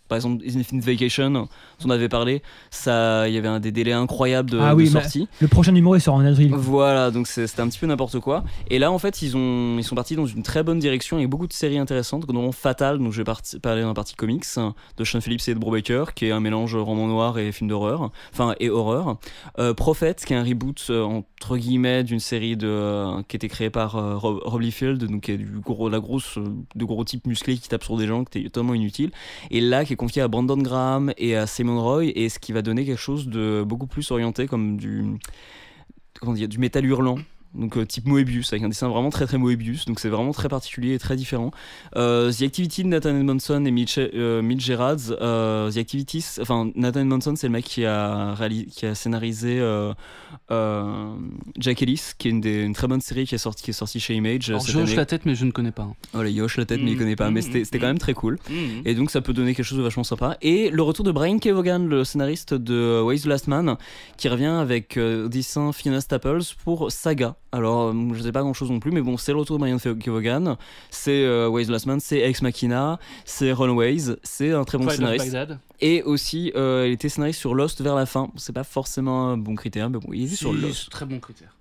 par exemple Infinite Vacation dont on avait parlé, il y avait des délais incroyables de sortie. Le prochain numéro il sort en avril. Voilà, donc c'était un petit peu n'importe quoi. Et là en fait ils sont partis dans une très bonne direction avec beaucoup de séries intéressantes, notamment Fatal, donc je vais parler d'un parti comics de Sean Phillips et Ed Brubaker, qui est un mélange roman noir et film d'horreur, et horreur. Prophet, qui est un reboot entre guillemets d'une série qui était créée par Rob Liefeld, donc qui est de gros types musclés qui tapent sur des gens, qui était totalement inutile. Et là qui est confié à Brandon Graham et à Simon Roy, et ce qui va donner quelque chose de beaucoup plus orienté comme du métal hurlant, donc type Moebius, avec un dessin vraiment très très Moebius, donc c'est vraiment très particulier et très différent. The Activity de Nathan Edmondson et Mitch Gerads. The Activities, Nathan Edmondson c'est le mec qui a scénarisé Jack Ellis, qui est une très bonne série qui est sortie chez Image. Alors, je hoche la tête mais je ne connais pas. Voilà, il hoche la tête mais il connaît pas, mais c'était quand même très cool. Et donc ça peut donner quelque chose de vachement sympa. Et le retour de Brian K. Vaughan, le scénariste de Why the Last Man, qui revient avec dessin Fiona Staples pour Saga. Alors je sais pas grand chose non plus, mais bon, c'est le retour de Brian K. Vaughan, c'est Why the Last Man, c'est Ex Machina, c'est Runaways, c'est un très bon scénariste. Et aussi il était scénariste sur Lost vers la fin, c'est pas forcément un bon critère, mais bon, il est sur Lost. Très bon critère.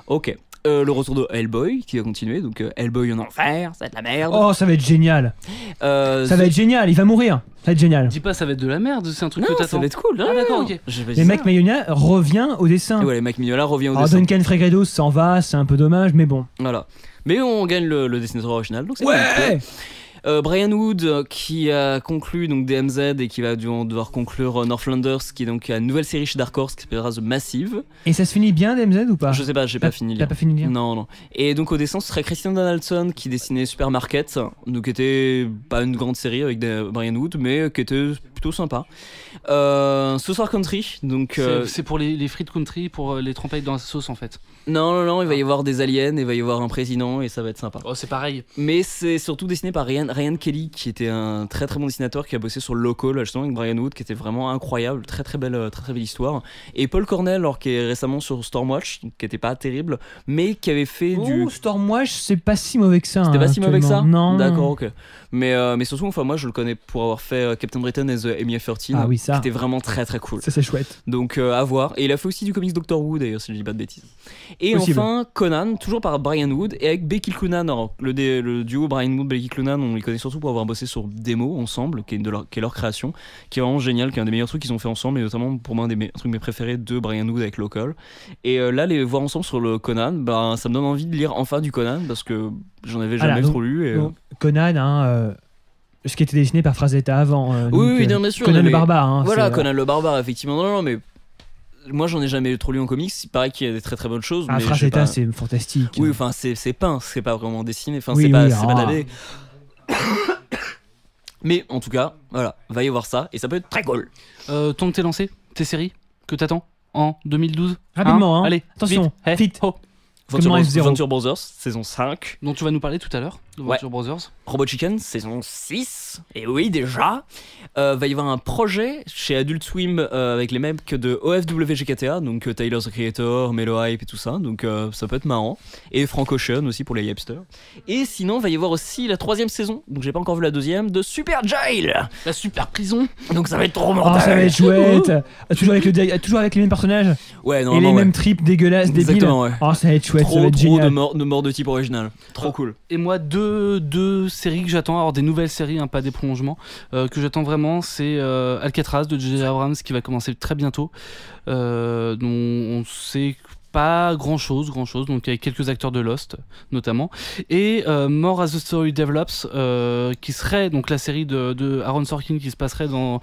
Ok. Le retour de Hellboy qui va continuer, donc Hellboy en enfer, ça va être la merde. Oh, ça va être génial. Ça va être génial, il va mourir. Ça va être génial. Dis pas ça va être de la merde, c'est un truc que t'attends. Ça va être cool. Ah d'accord, ok. Et Mike Mignola revient au dessin. Et ouais, Mike Mignola revient au dessin. Alors Duncan Fregredo s'en va, c'est un peu dommage, mais bon. Voilà. Mais on gagne le dessinateur original, donc c'est ouais. Brian Wood qui a conclu donc DMZ et qui va devoir conclure Northlanders, qui est donc une nouvelle série chez Dark Horse qui s'appellera The Massive. Et ça se finit bien DMZ ou pas? Je sais pas, j'ai pas fini. T'as pas fini de lire? Non. Et donc au dessin ce serait Christian Donaldson qui dessinait Supermarket, donc qui était pas une grande série avec Brian Wood, mais qui était plutôt sympa. Sauce Country, donc c'est pour les frites country, pour les tremper dans la sauce en fait. Non, il va y avoir des aliens, il va y avoir un président et ça va être sympa. Oh, c'est pareil. Mais c'est surtout dessiné par Ryan Kelly, qui était un très très bon dessinateur qui a bossé sur Local justement avec Brian Wood, qui était vraiment incroyable, très belle histoire. Et Paul Cornell, alors qui est récemment sur Stormwatch, qui était pas terrible, mais qui avait fait du Stormwatch, c'est pas si mauvais que ça. C'était pas si mauvais que ça. Non. D'accord, ok. Mais surtout, moi je le connais pour avoir fait Captain Britain et The MI13, ah oui, ça. qui était vraiment très très cool. Ça c'est chouette. Donc à voir. Et il a fait aussi du comics Doctor Who d'ailleurs, si je dis pas de bêtises. Et possible. Enfin Conan, toujours par Brian Wood et avec Becky Cloonan. Alors le duo Brian Wood Becky Cloonan, on les connaît surtout pour avoir bossé sur Demo ensemble, qui est leur création, qui est vraiment génial, qui est un des meilleurs trucs qu'ils ont fait ensemble, et notamment pour moi un des trucs mes préférés de Brian Wood avec Local. Et là les voir ensemble sur le Conan, ça me donne envie de lire enfin du Conan parce que j'en avais jamais trop lu. Et... Conan, ce qui était dessiné par Frazetta avant. Oui, bien sûr. Conan le barbare. Voilà, Conan le barbare, effectivement. Non, mais moi j'en ai jamais trop lu en comics, il paraît qu'il y a des très très bonnes choses. Ah, mais Frazetta, c'est fantastique. Oui, enfin c'est peint, c'est pas vraiment dessiné, enfin oui, c'est pas de la BD. Mais en tout cas, voilà, va y voir ça et ça peut être très cool. Tant que t'es lancé, tes séries que t'attends en 2012. Rapidement, hein. Allez, attention, vite. Oh. Venture Brothers, saison 5. Dont tu vas nous parler tout à l'heure, de Venture Brothers. Robot Chicken, saison 6. Et oui, déjà. Va y avoir un projet chez Adult Swim avec les mecs de OFWGKTA, donc Tyler the Creator, Melo Hype et tout ça. Donc ça peut être marrant. Et Frank Ocean aussi pour les hipsters. Et sinon, va y avoir aussi la 3e saison, donc j'ai pas encore vu la 2e, de Super Jail. La super prison. Donc ça va être trop mortel. Oh, ça va être chouette. toujours avec les mêmes personnages. Ouais, non, et les ouais. mêmes tripes dégueulasses, débiles. Exactement, ouais. Oh, ça va être chouette, ça va Trop être génial. de morts de type original. Trop cool. Et moi, deux séries que j'attends, alors des nouvelles séries, hein, pas des prolongements, que j'attends vraiment, c'est Alcatraz de J.J. Abrams qui va commencer très bientôt. Dont on sait pas grand chose, donc avec quelques acteurs de Lost notamment, et More as the Story Develops, qui serait donc la série de Aaron Sorkin qui se passerait dans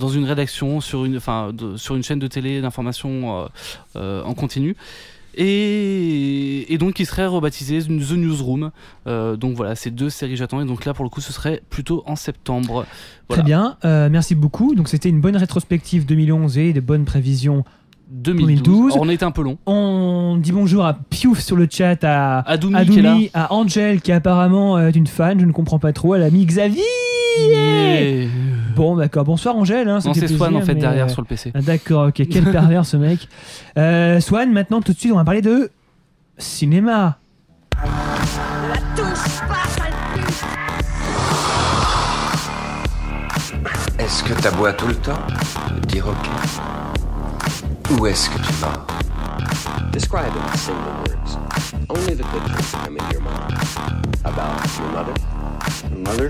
une rédaction sur une chaîne de télé d'information en continu. Et donc qui serait rebaptisé The Newsroom. Donc voilà, ces 2 séries j'attends, et donc là pour le coup ce serait plutôt en septembre. Voilà. Très bien, merci beaucoup. Donc c'était une bonne rétrospective 2011 et de bonnes prévisions 2012. Alors, on était un peu long. On dit bonjour à Piouf sur le chat, à Adoumi qui est là. à Angel qui apparemment est une fan, je ne comprends pas trop, à l'ami Xavier. Yeah. Bon, d'accord, bonsoir Angel. Hein, non, c'est Swan en fait derrière sur le PC. Ah, d'accord, ok, quel pervers ce mec. Swan, maintenant tout de suite on va parler de cinéma. Est-ce que t'aboies tout le temps? Dire ok. Ou est-ce que tu mords? Describe in single words. Only the good things come into your mind. About your mother. Mother?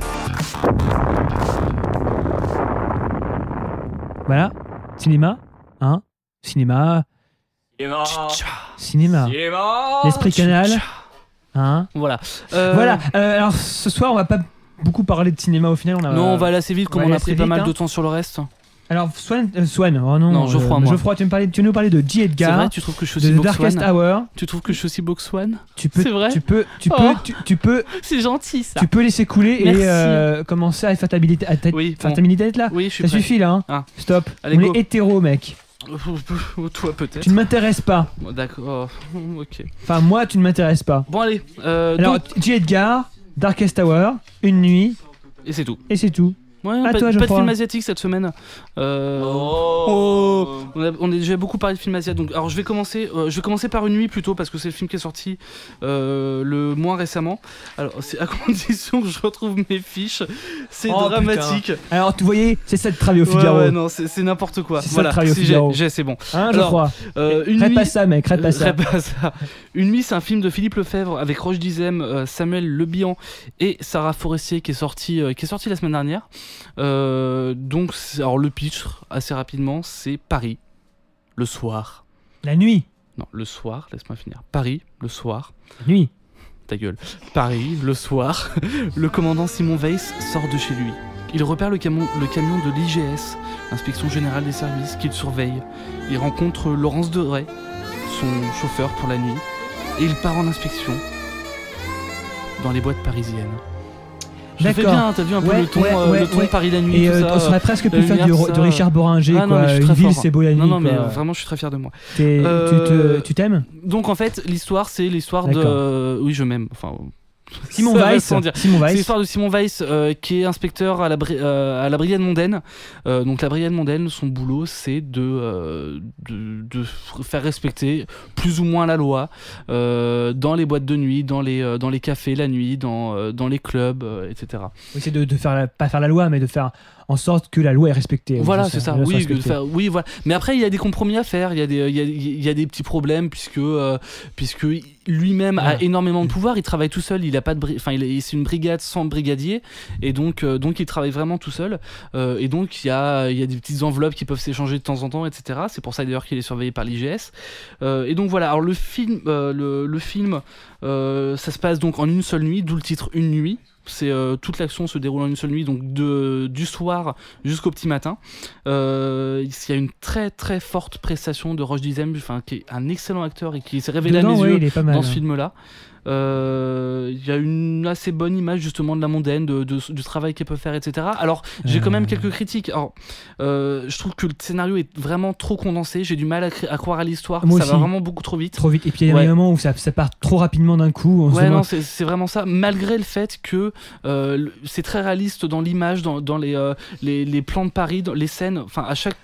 Voilà, cinéma, hein, cinéma. L'esprit canal, hein. Voilà. Voilà. Alors ce soir on va pas beaucoup parler de cinéma au final. Non, on va aller assez vite comme on a pris pas mal de temps sur le reste. Alors Swan, oh non, Geoffroy, tu veux nous parler de J. Edgar. C'est vrai, tu trouves que je suis aussi de Box Darkest Swan. Hour. Tu trouves que je suis aussi Box Swan? C'est vrai. Tu peux. C'est gentil ça. Tu peux laisser couler. Merci. Et commencer à faire ta militaire. Oui, faire ta militaire là. Oui, je suis Ça prêt. suffit là. Hein. Ah. Stop. Allez, on go. est hétéro, mec. Toi peut-être. Tu ne m'intéresses pas. D'accord. Ok. Enfin moi, tu ne m'intéresses pas. Bon allez. Alors J. Edgar, Darkest Hour, Une nuit. Et c'est tout. Et c'est tout. Ouais, À pas toi, de Geoffroy. film asiatique cette semaine. On a déjà beaucoup parlé de films asiatiques. Donc, alors je vais commencer par Une nuit plutôt parce que c'est le film qui est sorti le moins récemment. Alors c'est à condition que je retrouve mes fiches. C'est dramatique. Putain. Alors tu voyais, c'est ça de travailler au Figaro. Ouais, non, c'est n'importe quoi. C'est ça Voilà, de travailler au si Figaro. c'est bon. Hein, je crois. Une nuit. Ça, mec, répète ça. Une nuit, c'est un film de Philippe Lefebvre avec Roche Dizem, Samuel Le Bihan et Sarah Forestier qui est sorti la semaine dernière. Donc, alors le pitch, assez rapidement, c'est Paris, le soir. La nuit. Non, le soir, laisse-moi finir. Paris, le soir. La nuit. Ta gueule. Paris, le soir. Le commandant Simon Weiss sort de chez lui. Il repère le camion de l'IGS, l'Inspection Générale des Services, qu'il surveille. Il rencontre Laurence Deray, son chauffeur pour la nuit, et il part en inspection dans les boîtes parisiennes. Je fais bien, t'as vu un peu le ton de Paris la nuit. Et tout ça, on serait presque pu faire de Richard Boringer, ah, quoi. Une ville, c'est beau la nuit. Non, mais quoi. vraiment, je suis très fier de moi. Tu t'aimes? Donc en fait, l'histoire, c'est l'histoire de. Oui, je m'aime. Enfin. Simon Weiss. C'est l'histoire de Simon Weiss qui est inspecteur à la brigade mondaine. Donc la brigade mondaine, son boulot, c'est de faire respecter plus ou moins la loi dans les boîtes de nuit, dans les cafés la nuit, dans les clubs, etc. Oui, c'est de pas faire la loi, mais de faire en sorte que la loi est respectée. Voilà, c'est ça. Oui, voilà. Mais après, il y a des compromis à faire. Il y a des petits problèmes puisque lui-même a énormément de pouvoir. Il travaille tout seul. Il a pas de, c'est une brigade sans brigadier, et donc il travaille vraiment tout seul. Et donc il y a des petites enveloppes qui peuvent s'échanger de temps en temps, etc. C'est pour ça d'ailleurs qu'il est surveillé par l'IGS. Et donc voilà. Alors le film, ça se passe donc en une seule nuit, d'où le titre Une nuit. c'est toute l'action se déroule en une seule nuit, donc du soir jusqu'au petit matin. Il y a une très très forte prestation de Roche Dizem, qui est un excellent acteur et qui s'est révélé à mes yeux dans ce film-là. Il y a une assez bonne image justement de la mondaine, du travail qu'elle peut faire, etc. Alors j'ai quand même quelques critiques. Alors, je trouve que le scénario est vraiment trop condensé, j'ai du mal à croire à l'histoire. Moi ça aussi. va vraiment beaucoup trop vite. Et puis il y a des moments où ça part trop rapidement d'un coup. C'est vraiment ça, malgré le fait que c'est très réaliste dans l'image, dans les plans de Paris, dans les scènes, à chaque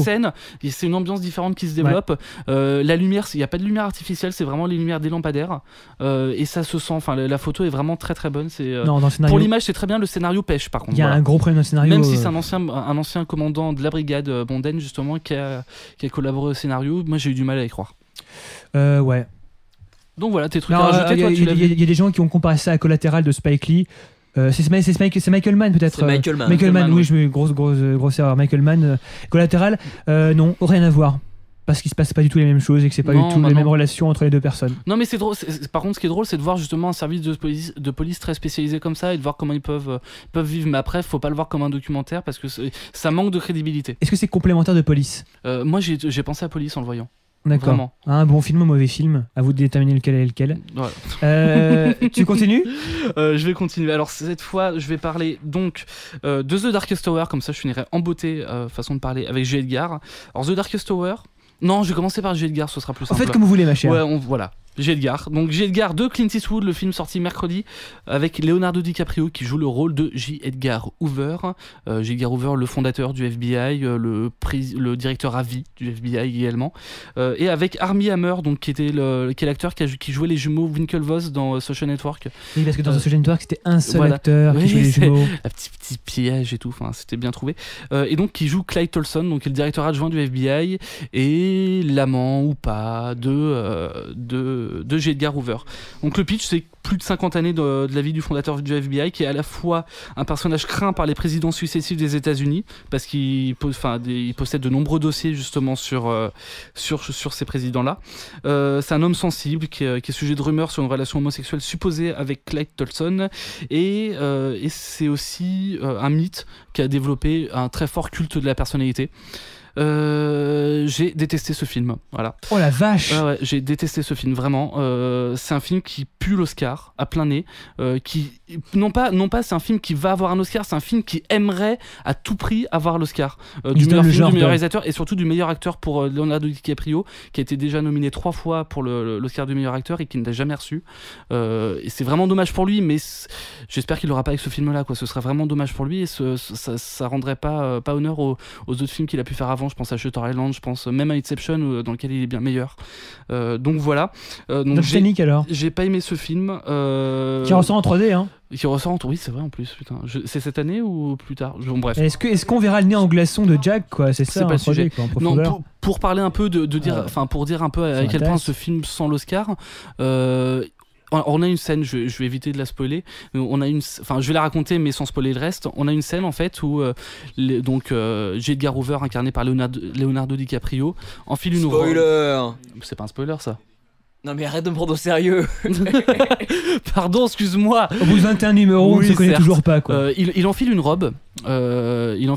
scène, c'est une ambiance différente qui se développe. La lumière, il n'y a pas de lumière artificielle, c'est vraiment les lumières des lampadaires. Et ça se sent, la photo est vraiment très très bonne. Dans le scénario, pour l'image, c'est très bien, le scénario pêche par contre. Il y a un gros problème dans le scénario. Même si c'est un ancien commandant de la brigade mondaine, justement, qui a collaboré au scénario, moi j'ai eu du mal à y croire. Ouais. Donc voilà, tes trucs à rajouter, toi, tu l'as vu. Il y a des gens qui ont comparé ça à Collateral de Spike Lee. C'est Michael Mann peut-être. C'est Michael Mann. Michael Mann, oui, je me grosse erreur. Michael Mann, Collateral, non, rien à voir. Parce qu'il se passe pas du tout les mêmes choses et que c'est pas du tout les mêmes relations entre les deux personnes. Non, mais c'est drôle. Par contre, ce qui est drôle, c'est de voir justement un service de police très spécialisé comme ça et de voir comment ils peuvent vivre. Mais après, faut pas le voir comme un documentaire parce que ça manque de crédibilité. Est-ce que c'est complémentaire de Police ? Moi, j'ai pensé à Police en le voyant. D'accord. Vraiment. Un bon film, un mauvais film. À vous de déterminer lequel est lequel. Ouais. Tu continues ? Je vais continuer. Alors cette fois, je vais parler donc de The Darkest Tower. Comme ça, je finirai en beauté, façon de parler, avec J. Edgar. Alors The Darkest Tower. Non, je vais commencer par J. Edgar, ce sera plus simple. Faites comme vous voulez, ma chère. Ouais, voilà. J. Edgar. Donc J. Edgar de Clint Eastwood, le film sorti mercredi, avec Leonardo DiCaprio qui joue le rôle de J. Edgar Hoover. J. Edgar Hoover, le fondateur du FBI, le directeur à vie du FBI également. Et avec Armie Hammer, donc, qui est l'acteur qui jouait les jumeaux Winklevoss dans Social Network. Oui, parce que dans Social Network, c'était un seul acteur qui jouait les jumeaux. Un petit piège et tout, c'était bien trouvé. Et donc qui joue Clyde Tolson, donc qui est le directeur adjoint du FBI et l'amant ou pas de J. Edgar Hoover. Donc le pitch, c'est plus de 50 années de la vie du fondateur du FBI, qui est à la fois un personnage craint par les présidents successifs des États-Unis parce qu'il possède de nombreux dossiers justement sur ces présidents-là. C'est un homme sensible qui est sujet de rumeurs sur une relation homosexuelle supposée avec Clyde Tolson et c'est aussi un mythe qui a développé un très fort culte de la personnalité. J'ai détesté ce film, voilà. Oh la vache. Ouais, j'ai détesté ce film, vraiment. C'est un film qui pue l'Oscar à plein nez, non pas c'est un film qui va avoir un Oscar, c'est un film qui aimerait à tout prix avoir l'Oscar du meilleur film, du meilleur réalisateur et surtout du meilleur acteur pour Leonardo DiCaprio, qui a été déjà nominé 3 fois pour l'Oscar du meilleur acteur et qui ne l'a jamais reçu. Et c'est vraiment dommage pour lui, mais j'espère qu'il l'aura pas avec ce film-là, quoi. Ce serait vraiment dommage pour lui et ça rendrait pas honneur aux autres films qu'il a pu faire avant. Je pense à Shutter Island, je pense même à Inception, dans lequel il est bien meilleur. Donc voilà. Donc Titanic alors. J'ai pas aimé ce film. Qui ressort en 3D, hein. Qui ressort oui, c'est vrai en plus, putain. C'est cette année ou plus tard? Bon, bref. Est-ce qu'on verra le nez en glaçon de Jack, quoi? C'est ça, pas le sujet. Quoi, non, pour parler un peu pour dire un peu à quel point ce film sent l'Oscar. On a une scène, je vais éviter de la spoiler. Je vais la raconter, mais sans spoiler le reste. On a une scène en fait où J. Edgar Hoover, incarné par Leonardo DiCaprio, enfile une robe. Spoiler. C'est pas un spoiler, ça. Non mais arrête de me prendre au sérieux. Pardon, excuse-moi. Au bout de 21 numéros, on ne se connaît toujours pas, quoi. Il enfile une robe. Il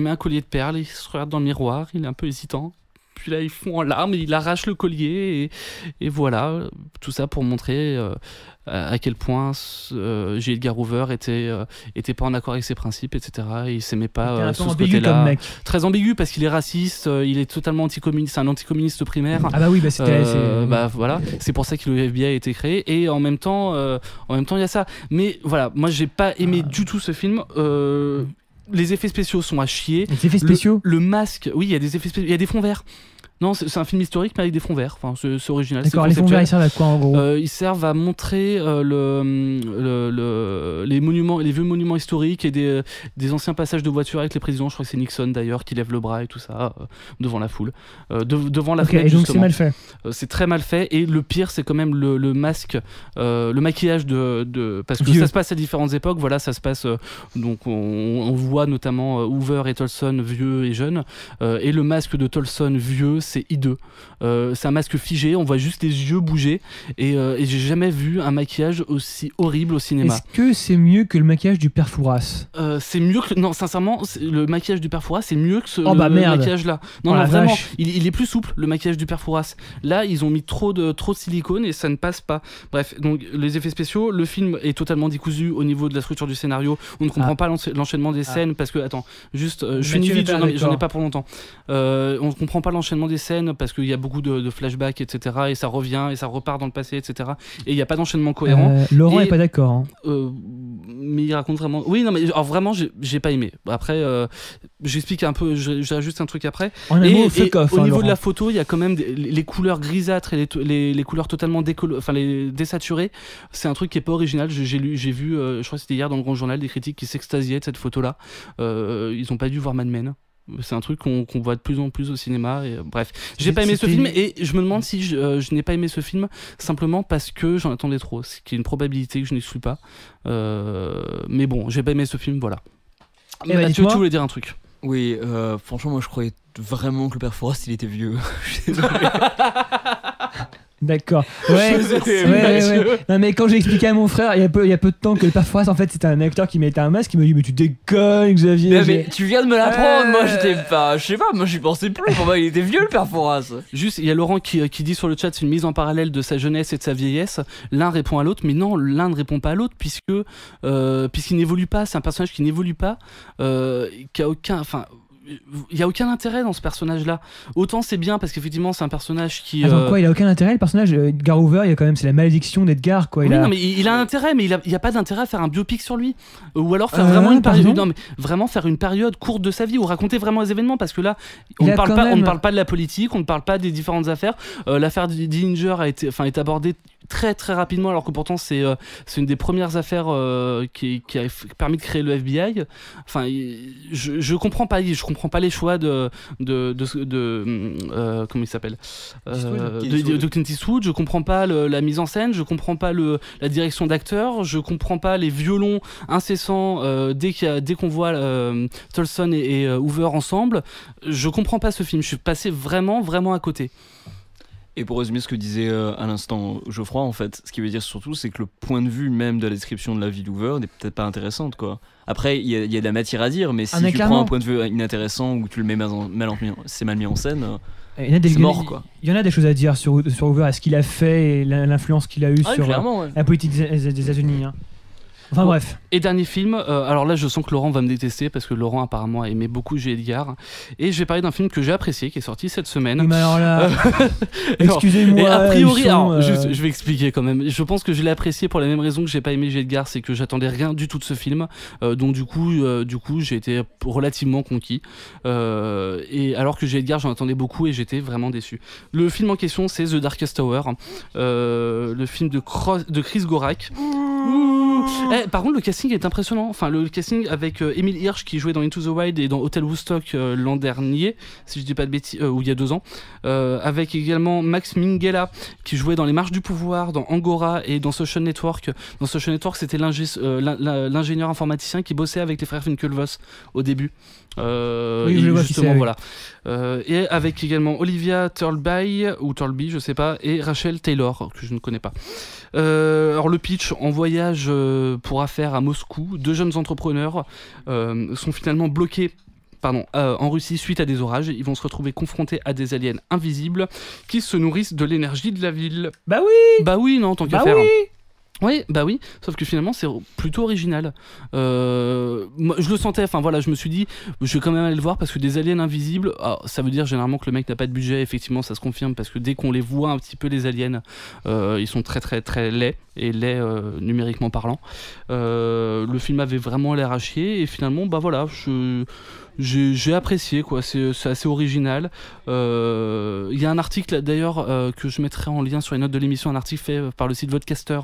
met un collier de perles. Il se regarde dans le miroir. Il est un peu hésitant. Puis là, il fond en larmes, il arrache le collier et voilà, tout ça pour montrer à quel point J. Edgar Hoover était pas en accord avec ses principes, etc. Et il s'aimait pas sous ce côté-là. Comme mec. Très ambigu parce qu'il est raciste, il est totalement anticommuniste, c'est un anticommuniste primaire. Ah bah oui, voilà, c'est pour ça que le FBI a été créé et en même temps, il y a ça. Mais voilà, moi j'ai pas aimé du tout ce film. Les effets spéciaux sont à chier. Les effets spéciaux ? Le masque, oui, il y a des effets spéciaux, il y a des fonds verts. Non, c'est un film historique mais avec des fonds verts. Enfin, c'est original. D'accord, les fonds verts ils servent à quoi en gros ? Ils servent à montrer les monuments, les vieux monuments historiques et des anciens passages de voitures avec les présidents. Je crois que c'est Nixon d'ailleurs qui lève le bras et tout ça devant la foule, devant la fenêtre. Et donc justement. c'est mal fait. C'est très mal fait et le pire c'est quand même le masque, le maquillage parce que ça se passe à différentes époques. Voilà, ça se passe donc on voit notamment Hoover et Tolson vieux et jeunes et le masque de Tolson vieux. c'est hideux. C'est un masque figé, on voit juste les yeux bouger et j'ai jamais vu un maquillage aussi horrible au cinéma. Est-ce que c'est mieux que le maquillage du père Fouras? C'est mieux que... Non, sincèrement, le maquillage du père Fouras, c'est mieux que ce maquillage-là. Non, vraiment, il est plus souple, le maquillage du père Fouras. Là, ils ont mis trop de silicone et ça ne passe pas. Bref, donc les effets spéciaux, le film est totalement décousu au niveau de la structure du scénario. On ne comprend pas l'enchaînement des scènes parce que, attends, juste, je finis vite, j'en ai pas pour longtemps. On ne comprend pas l'enchaînement des scènes parce qu'il y a beaucoup de flashbacks, etc. Et ça revient et ça repart dans le passé, etc. Et il n'y a pas d'enchaînement cohérent. Laurent n'est pas d'accord. Hein. Mais il raconte vraiment... Oui, non, mais alors, vraiment, j'ai pas aimé. Après, j'explique un peu, j'ai juste un truc après. Au niveau de la photo, il y a quand même les couleurs grisâtres et les couleurs totalement désaturées. C'est un truc qui est pas original. J'ai vu, je crois que c'était hier dans le Grand Journal, des critiques qui s'extasiaient de cette photo-là. Ils ont pas dû voir Mad Men. C'est un truc qu'on voit de plus en plus au cinéma. Et, bref, j'ai pas aimé ce film et je me demande si je n'ai pas aimé ce film simplement parce que j'en attendais trop. Ce qui est une probabilité que je n'exclus pas. Mais bon, j'ai pas aimé ce film, voilà. Mathieu, tu voulais dire un truc? Oui, franchement, moi je croyais vraiment que le père Fouras il était vieux. Je suis désolé. D'accord. Ouais. Non mais quand j'ai expliqué à mon frère il y a peu de temps que le père Fouras en fait c'était un acteur qui mettait un masque, il m'a dit mais tu déconnes Xavier. Mais tu viens de me l'apprendre, moi j'étais pas, je sais pas, moi j'y pensais plus. Pour moi il était vieux le père Fouras. Juste il y a Laurent qui dit sur le chat c'est une mise en parallèle de sa jeunesse et de sa vieillesse. L'un répond à l'autre, mais non, l'un ne répond pas à l'autre puisqu'il n'évolue pas. C'est un personnage qui n'évolue pas, qui a aucun, enfin. Il n'y a aucun intérêt dans ce personnage-là. Autant c'est bien parce qu'effectivement c'est un personnage qui... Attends, quoi, il a aucun intérêt le personnage Edgar Hoover, il y a quand même, c'est la malédiction d'Edgar quoi. Non mais il a un intérêt, mais il n'y a pas d'intérêt à faire un biopic sur lui. Ou alors faire vraiment une période... Non mais vraiment faire une période courte de sa vie ou raconter vraiment les événements parce que là on ne parle pas de la politique, on ne parle pas des différentes affaires. L'affaire Dillinger est abordée très très rapidement alors que pourtant c'est une des premières affaires qui a permis de créer le FBI. Enfin je comprends pas les choix de comment il s'appelle de Clint Eastwood. Je comprends pas la mise en scène, je comprends pas la direction d'acteur, je comprends pas les violons incessants dès qu'on voit Tolson et Hoover ensemble. Je comprends pas ce film, je suis passé vraiment à côté. Et pour résumer ce que disait à l'instant Geoffroy, en fait, ce qui veut dire surtout, c'est que le point de vue même de la description de la vie d'Hoover n'est peut-être pas intéressante, quoi. Après, il y a de la matière à dire, mais si tu prends un point de vue inintéressant ou tu le mets c'est mal mis en scène, c'est mort, quoi. Il y en a des choses à dire sur Hoover, à ce qu'il a fait et l'influence qu'il a eue sur la politique des États-Unis. Hein. Enfin bref. Et dernier film, alors là je sens que Laurent va me détester parce que Laurent apparemment a aimé beaucoup J. Edgar. Et je vais parler d'un film que j'ai apprécié, qui est sorti cette semaine. Mais alors là, excusez-moi. Et a priori, je vais expliquer quand même. Je pense que je l'ai apprécié pour la même raison que j'ai pas aimé J. Edgar, c'est que j'attendais rien du tout de ce film. Donc du coup j'ai été relativement conquis. Et alors que J. Edgar j'en attendais beaucoup et j'étais vraiment déçu. Le film en question c'est The Darkest Tower, le film de Chris Gorak. Par contre le casting est impressionnant, enfin le casting avec Emile Hirsch qui jouait dans Into the Wild et dans Hotel Woodstock l'an dernier si je dis pas de bêtises, ou il y a 2 ans, avec également Max Minghella qui jouait dans Les Marches du Pouvoir, dans Angora et dans Social Network. Dans Social Network c'était l'ingénieur informaticien qui bossait avec les frères Winklevoss au début. Oui, je justement voilà. Et avec également Olivia Thirlby ou Thirlby je sais pas, et Rachel Taylor que je ne connais pas. Alors le pitch: en voyage pour affaires à Moscou, 2 jeunes entrepreneurs sont finalement bloqués en Russie suite à des orages. Ils vont se retrouver confrontés à des aliens invisibles qui se nourrissent de l'énergie de la ville. Bah oui non, tant qu'à faire. Oui, bah oui, sauf que finalement c'est plutôt original. Moi, je le sentais, enfin voilà, je me suis dit, je vais quand même aller le voir parce que des aliens invisibles, ça veut dire généralement que le mec n'a pas de budget. Effectivement, ça se confirme parce que dès qu'on les voit un petit peu, les aliens, ils sont très très très laids, et laids numériquement parlant. Le film avait vraiment l'air à chier et finalement, bah voilà, j'ai apprécié quoi, c'est assez original. Il y a un article d'ailleurs que je mettrai en lien sur les notes de l'émission, un article fait par le site Vodcaster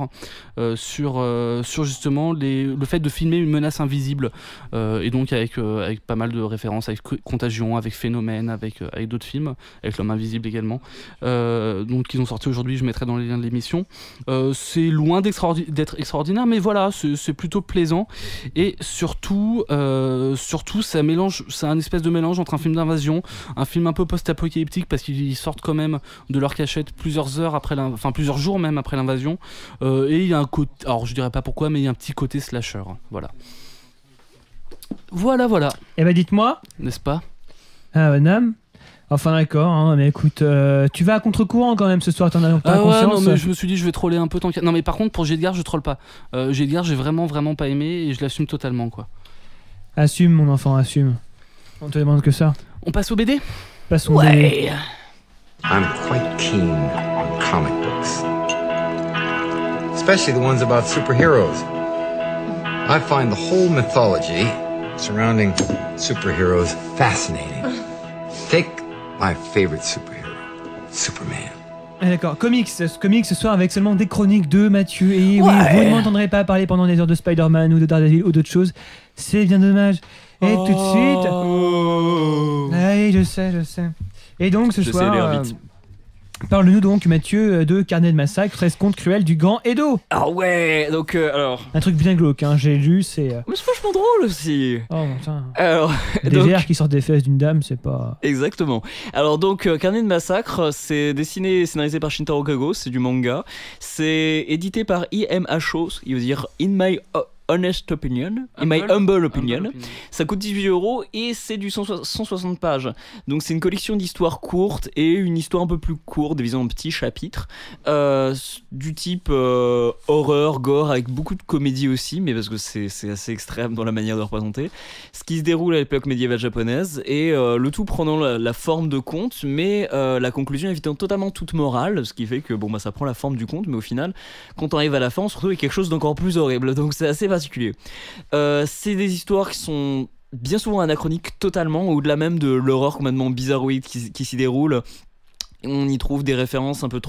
sur justement le fait de filmer une menace invisible, et donc avec pas mal de références, avec Contagion, avec Phénomène, avec d'autres films, avec L'Homme Invisible également, donc ils ont sorti aujourd'hui, je mettrai dans les liens de l'émission. C'est loin d'être extraordinaire, mais voilà, c'est plutôt plaisant, et surtout ça mélange c'est un espèce de mélange entre un film d'invasion, un film un peu post-apocalyptique parce qu'ils sortent quand même de leur cachette plusieurs jours même après l'invasion. Et il y a un côté, alors je dirais pas pourquoi, mais il y a un petit côté slasher. Voilà. Eh ben dites-moi. N'est-ce pas? Ah Nam. Enfin d'accord, hein, mais écoute, tu vas à contre-courant quand même ce soir, t'as conscience. Non mais je me suis dit je vais troller un peu tant qu'il y a... Non mais par contre pour Jedgar je troll pas. Jedgar j'ai vraiment pas aimé et je l'assume totalement quoi. Assume mon enfant, assume. On te demande que ça. On passe au BD? Passons au BD. I'm quite keen on comic books. Especially the ones about superheroes. I find the whole mythology surrounding superheroes fascinating. Take my favorite superhero, Superman. Ah, d'accord, comics ce soir avec seulement des chroniques de Mathieu. Et oui, vous ne m'entendrez pas parler pendant des heures de Spider-Man ou de Daredevil ou d'autres choses. C'est bien dommage. Et tout de suite... Oui, je sais. Et donc ce soir... Parle-nous donc, Mathieu, de Carnet de massacre, 13 contes cruels du grand Edo. Ah ouais, donc alors... Un truc bien glauque, hein, j'ai lu, c'est... Mais c'est vachement drôle aussi. Oh putain. Alors, des vers qui sortent des fesses d'une dame, c'est pas... Exactement. Alors donc, Carnet de massacre, c'est dessiné et scénarisé par Shintaro Kago, c'est du manga. C'est édité par IMHO, il veut dire In My Honest Opinion, in my humble opinion. Ça coûte 18€ et c'est du 160 pages. Donc c'est une collection d'histoires courtes et une histoire un peu plus courte, divisée en petits chapitres, du type horreur, gore, avec beaucoup de comédie aussi, mais parce que c'est assez extrême dans la manière de représenter. Ce qui se déroule à l'époque médiévale japonaise et le tout prenant la forme de conte, mais la conclusion évitant totalement toute morale, ce qui fait que ça prend la forme du conte, mais au final, quand on arrive à la fin, on se retrouve avec quelque chose d'encore plus horrible. Donc c'est assez particulier. C'est des histoires qui sont bien souvent anachroniques totalement, au-delà même de l'horreur complètement bizarroïde qui s'y déroule. On y trouve des références un peu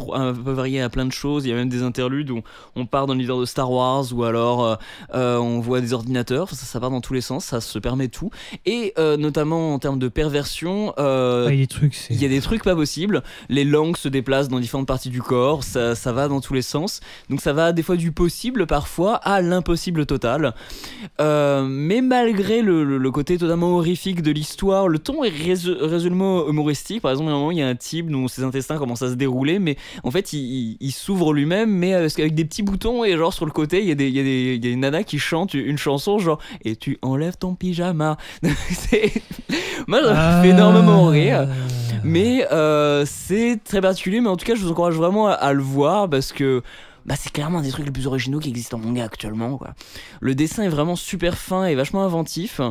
variées à plein de choses. Il y a même des interludes où on part dans l'univers de Star Wars ou alors on voit des ordinateurs. Ça part dans tous les sens, ça se permet tout. Et notamment en termes de perversion, il y a des trucs pas possibles. Les langues se déplacent dans différentes parties du corps, ça va dans tous les sens. Donc ça va des fois du possible parfois à l'impossible total. Mais malgré le côté totalement horrifique de l'histoire, le ton est résolument humoristique. Par exemple, à un moment, il y a un type dont ses intestins commencent à se dérouler, mais en fait il s'ouvre lui-même, mais avec des petits boutons, et genre sur le côté il y a une nana qui chante une chanson genre et tu enlèves ton pyjama. Moi ça me fait énormément rire, mais c'est très particulier. Mais en tout cas je vous encourage vraiment à le voir parce que c'est clairement un des trucs les plus originaux qui existent en manga actuellement, quoi. Le dessin est vraiment super fin et vachement inventif.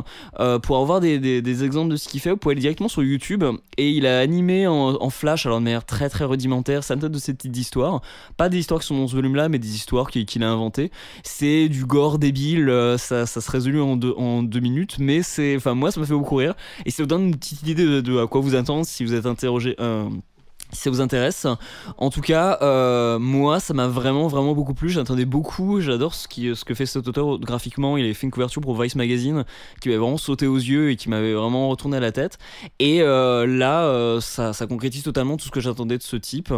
Pour avoir des exemples de ce qu'il fait, vous pouvez aller directement sur YouTube. Et il a animé en flash, alors de manière très très rudimentaire, certaines de ces petites histoires. Pas des histoires qui sont dans ce volume-là, mais des histoires qu'il a inventées. C'est du gore débile, ça se résout en 2 minutes, mais moi ça m'a fait beaucoup rire. Et ça vous donne une petite idée de à quoi vous attendre si vous êtes interrogé... si ça vous intéresse. En tout cas, moi ça m'a vraiment beaucoup plu. J'attendais beaucoup, j'adore ce que fait cet auteur graphiquement. Il avait fait une couverture pour Vice Magazine qui m'avait vraiment sauté aux yeux et qui m'avait vraiment retourné à la tête. Et là ça concrétise totalement tout ce que j'attendais de ce type.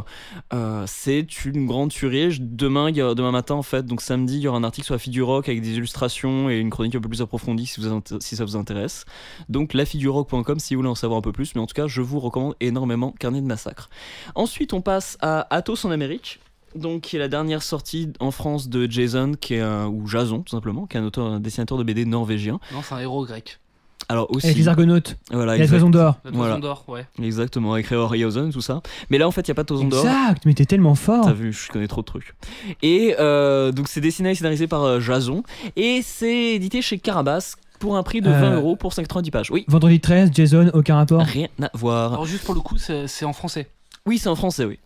C'est une grande tuerie. Demain matin en fait, donc samedi, il y aura un article sur la fille du rock avec des illustrations et une chronique un peu plus approfondie si ça vous intéresse. Donc lafilledurock.com si vous voulez en savoir un peu plus. Mais en tout cas je vous recommande énormément Carnet de massacre. Ensuite, on passe à Athos en Amérique, donc qui est la dernière sortie en France de Jason, ou Jason tout simplement, qui est un dessinateur de BD norvégien. Non, c'est un héros grec. Alors aussi. Avec les Argonautes. Voilà, la Toison d'Or. La Toison d'Or, ouais. Exactement, avec Ray Harryhausen, tout ça. Mais là, en fait, il n'y a pas de Toison d'Or. Exact, mais t'es tellement fort. T'as vu, je connais trop de trucs. Et donc, c'est dessiné et scénarisé par Jason, et c'est édité chez Carabas pour un prix de 20€ pour 590 pages. Oui. Vendredi 13, Jason, aucun rapport. Rien à voir. Alors, juste pour le coup, c'est en français. Oui, c'est en français, oui.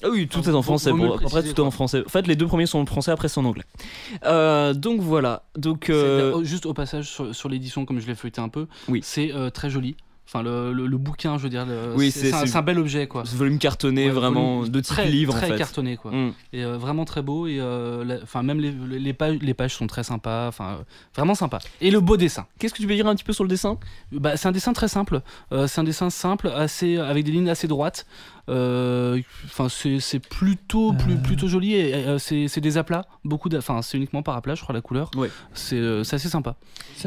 Ah oui, tout est en français. Après, tout est en français. En fait, les 2 premiers sont en français, après c'est en anglais. Donc voilà. Donc juste au passage sur l'édition, comme je l'ai feuilleté un peu, oui. c'est très joli. Enfin, le bouquin, je veux dire, oui, c'est un bel objet, quoi. Ce volume cartonné, vraiment, de type livre, en fait. Très cartonné, quoi. Et vraiment très beau, et même les pages sont très sympas, enfin, vraiment sympa. Et le beau dessin. Qu'est-ce que tu veux dire un petit peu sur le dessin ? C'est un dessin très simple. C'est un dessin simple, avec des lignes assez droites. C'est plutôt joli, et c'est des aplats, c'est uniquement par aplat, je crois, la couleur. Ouais. C'est assez sympa.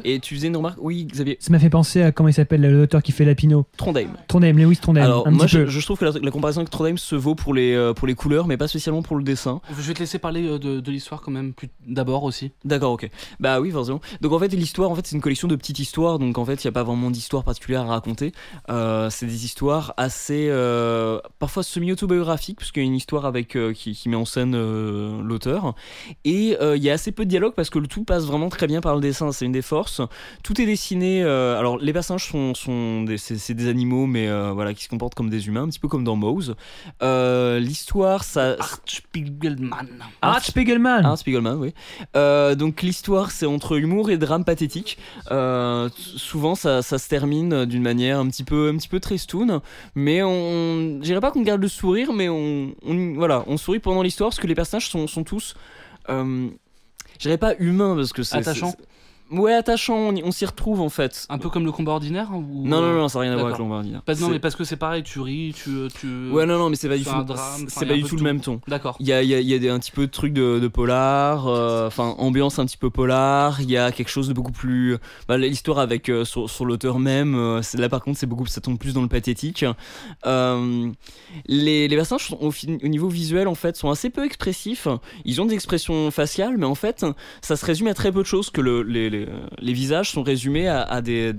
Et tu faisais une remarque ? Oui, Xavier. Ça m'a fait penser à comment il s'appelle l'auteur qui fait Lapino. Trondheim, Lewis Trondheim. Alors moi je trouve que la comparaison avec Trondheim se vaut pour les couleurs, mais pas spécialement pour le dessin. Je vais te laisser parler de l'histoire quand même d'abord aussi. D'accord, ok. Bah oui, forcément. Donc en fait l'histoire, c'est une collection de petites histoires, donc en fait il n'y a pas vraiment d'histoire particulière à raconter. C'est des histoires assez parfois semi-autobiographiques, puisqu'il y a une histoire qui met en scène l'auteur, et il y a assez peu de dialogue parce que le tout passe vraiment très bien par le dessin, c'est une des forces. Tout est dessiné, alors les personnages c'est des animaux, mais qui se comportent comme des humains, un petit peu comme dans Mouse. L'histoire, ça... Art Spiegelman, oui. Donc l'histoire, c'est entre humour et drame pathétique. Souvent ça se termine d'une manière un petit peu tristoun, mais je dirais pas qu'on garde le sourire, mais on sourit pendant l'histoire parce que les personnages sont tous je dirais pas humains, parce que c'est attachant. Ouais, attachant, on s'y retrouve en fait. Un peu comme le combat ordinaire ou... Non, ça n'a rien à voir avec le combat ordinaire. Mais parce que c'est pareil, tu ris, tu... Ouais, non, mais c'est pas du tout, c'est pas du tout le même ton. D'accord. Il y a un petit peu de trucs de polar, ambiance un petit peu polar, il y a quelque chose de beaucoup plus... l'histoire avec sur l'auteur même, là par contre ça tombe plus dans le pathétique. Les personnages au niveau visuel en fait sont assez peu expressifs, ils ont des expressions faciales, mais en fait ça se résume à très peu de choses, que les visages sont résumés à des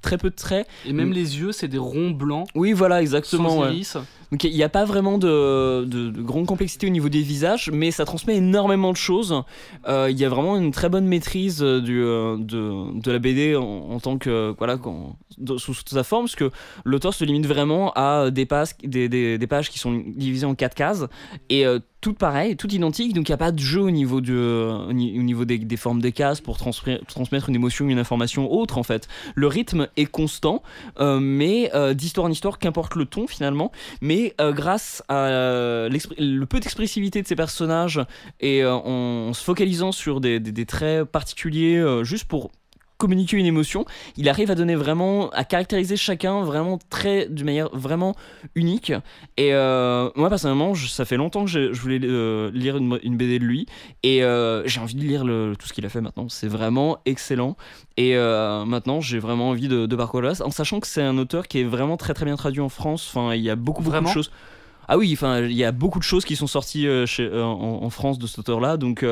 très peu de traits. Et même les yeux, c'est des ronds blancs. Oui, voilà, exactement. Sans iris. Donc il n'y a pas vraiment de grande complexité au niveau des visages, mais ça transmet énormément de choses. Il y a vraiment une très bonne maîtrise de la BD en tant que sous sa forme, parce que l'auteur se limite vraiment à des pages qui sont divisées en 4 cases et toutes pareilles, toutes identiques. Donc il n'y a pas de jeu au niveau des formes des cases pour transmettre une émotion, une information autre en fait. Le rythme est constant, mais d'histoire en histoire, qu'importe le ton finalement. Mais grâce à le peu d'expressivité de ces personnages et en se focalisant sur des traits particuliers juste pour communiquer une émotion, il arrive à caractériser chacun d'une manière vraiment unique. Et moi personnellement, ça fait longtemps que je voulais lire une BD de lui, et j'ai envie de lire tout ce qu'il a fait maintenant. C'est vraiment excellent, et maintenant j'ai vraiment envie de parcourir là, en sachant que c'est un auteur qui est vraiment très très bien traduit en France. Il y a beaucoup de choses. Ah oui, il y a beaucoup de choses qui sont sorties en France de cet auteur-là, donc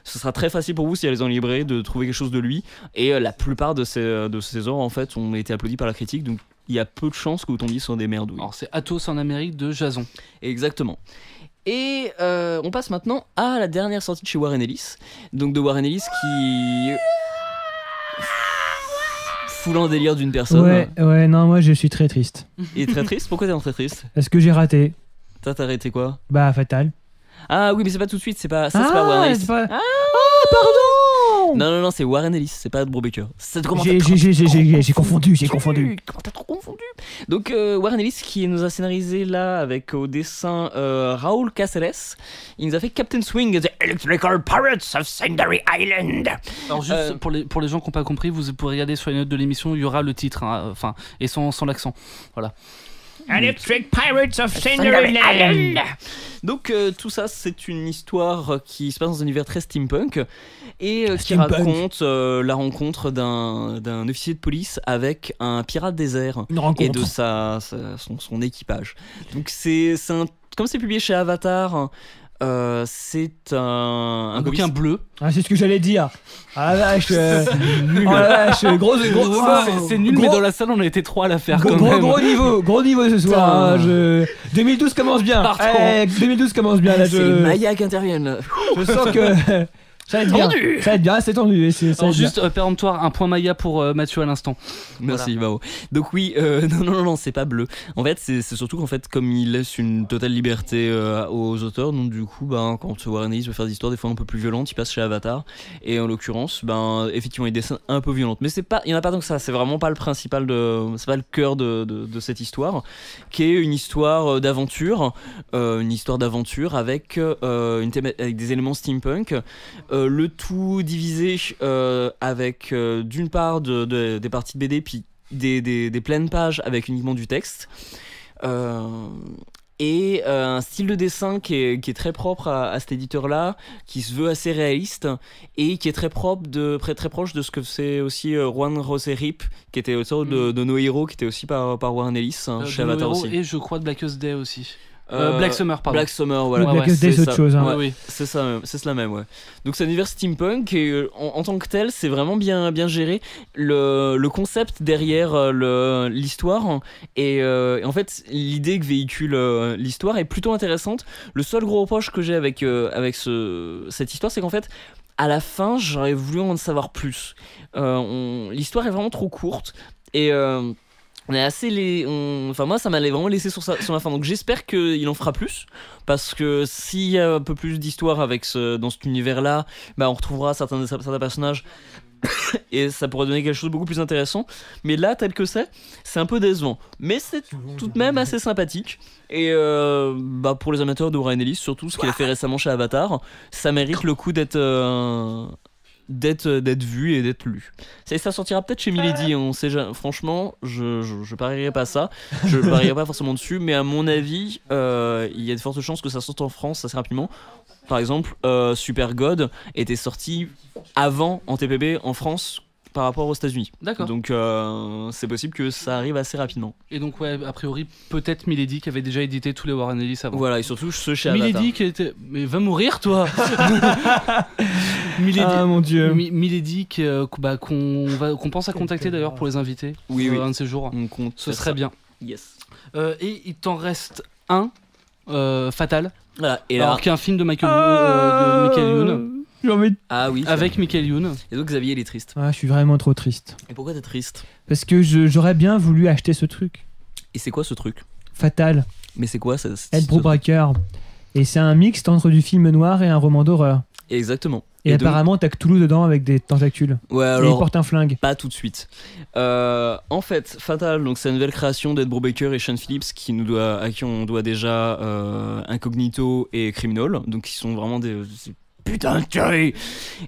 ce sera très facile pour vous, si elle est en librairie, de trouver quelque chose de lui. Et la plupart de ces œuvres en fait ont été applaudies par la critique, donc il y a peu de chances que vous tombiez sur des merdouilles. Alors c'est Athos en Amérique de Jason. Exactement. Et on passe maintenant à la dernière sortie de chez Warren Ellis. Donc de Warren Ellis qui... foulant délire d'une personne. Ouais, non, moi je suis très triste. Et très triste ? Pourquoi t'es très triste ? Parce que j'ai raté. T'as arrêté quoi ? Fatal. Ah oui, mais c'est pas tout de suite, c'est pas Warren Ellis. Pardon. Non, c'est Warren Ellis, c'est pas Brubaker. J'ai confondu. Comment t'as trop confondu ? Donc Warren Ellis qui nous a scénarisé là avec au dessin Raúl Cáceres. Il nous a fait Captain Swing, The Electrical Pirates of Cindery Island. Alors juste pour les gens qui n'ont pas compris, vous pourrez regarder sur les notes de l'émission, il y aura le titre, et sans l'accent. Voilà. Electric Pirates of Cindery Island. Donc tout ça, c'est une histoire qui se passe dans un univers très steampunk et qui raconte la rencontre d'un officier de police avec un pirate désert et de son équipage. Donc comme c'est publié chez Avatar, c'est un bouquin bleu. C'est ce que j'allais dire. Ah la vache, nul. Oh la vache, gros. C'est nul, mais dans la salle on a été 3 à la faire quand même. Gros niveau ce soir. 2012 commence bien. 2012 commence bien là. C'est les Mayas qui interviennent. Je sens que Ça va être bien. Ça va être bien, c'est tendu. Alors juste péremptoire, un point Maya pour Mathieu à l'instant. Merci, Mao. Donc oui, non, c'est pas bleu. En fait, c'est surtout qu'en fait, comme il laisse une totale liberté aux auteurs, donc du coup, quand Warren Ellis veut faire des histoires des fois un peu plus violentes, il passe chez Avatar. Et en l'occurrence, effectivement, il dessine un peu violente. Mais il y en a pas tant que ça. C'est vraiment pas le principal c'est pas le cœur de cette histoire, qui est une histoire d'aventure, avec avec des éléments steampunk. Le tout divisé avec d'une part des parties de BD puis des pleines pages avec uniquement du texte et un style de dessin qui est très propre à cet éditeur là, qui se veut assez réaliste et qui est très proche de ce que c'est aussi Juan José Rip, qui était auteur de No Hero, qui était aussi par Warren Ellis chez Avatar aussi, et je crois de Blackest Day aussi. Black Summer, pardon. Black Summer, voilà. Blackest Day, c'est autre chose. Hein. Oui. C'est ça, c'est cela même, ouais. Donc c'est un univers steampunk et en tant que tel, c'est vraiment bien géré. Le concept derrière l'histoire et en fait l'idée que véhicule l'histoire est plutôt intéressante. Le seul gros reproche que j'ai avec cette histoire, c'est qu'en fait, à la fin, j'aurais voulu en savoir plus. L'histoire est vraiment trop courte et on est assez enfin moi ça m'allait vraiment laissé sur la fin, donc j'espère qu'il en fera plus, parce que s'il y a un peu plus d'histoire dans cet univers là, on retrouvera certains personnages et ça pourrait donner quelque chose de beaucoup plus intéressant. Mais là, tel que c'est un peu décevant, mais c'est tout de même assez sympathique. Et pour les amateurs de Warren Ellis, surtout ce qu'il a fait récemment chez Avatar, ça mérite le coup d'être vu et d'être lu. Ça sortira peut-être chez Milady, on sait jamais. Franchement, je parierais pas ça, je parierais pas forcément dessus, mais à mon avis, il y a de fortes chances que ça sorte en France assez rapidement. Par exemple, Super God était sorti avant en TPB en France par rapport aux États-Unis. D'accord. Donc c'est possible que ça arrive assez rapidement. Et donc a priori peut-être Milady qui avait déjà édité tous les Warren Ellis avant. Voilà, et surtout ceux chez Avatar. Milady qui était, mais va mourir toi. Milady, ah mon dieu. Milady qu'on pense à contacter d'ailleurs pour les invités. Oui. Un de ces jours. On compte. Ce serait bien. Yes. Et il t'en reste un, Fatal. Voilà. Et alors qu'il y a un film de Michael Youn. Ah oui. Avec Michael Youn. Et donc Xavier il est triste. Je suis vraiment trop triste. Et pourquoi t'es triste? Parce que j'aurais bien voulu acheter ce truc. Et c'est quoi ce truc? Fatal. Mais c'est quoi ça? Ed Brubaker. Et c'est un mixte entre du film noir et un roman d'horreur. Exactement. Et apparemment t'as Cthulhu dedans avec des tentacules. Ouais, alors. Et il porte un flingue. Pas tout de suite. En fait, Fatal, donc c'est une nouvelle création d'Ed Brubaker et Sean Phillips à qui on doit déjà Incognito et Criminal, donc qui sont vraiment des putain de tuerie.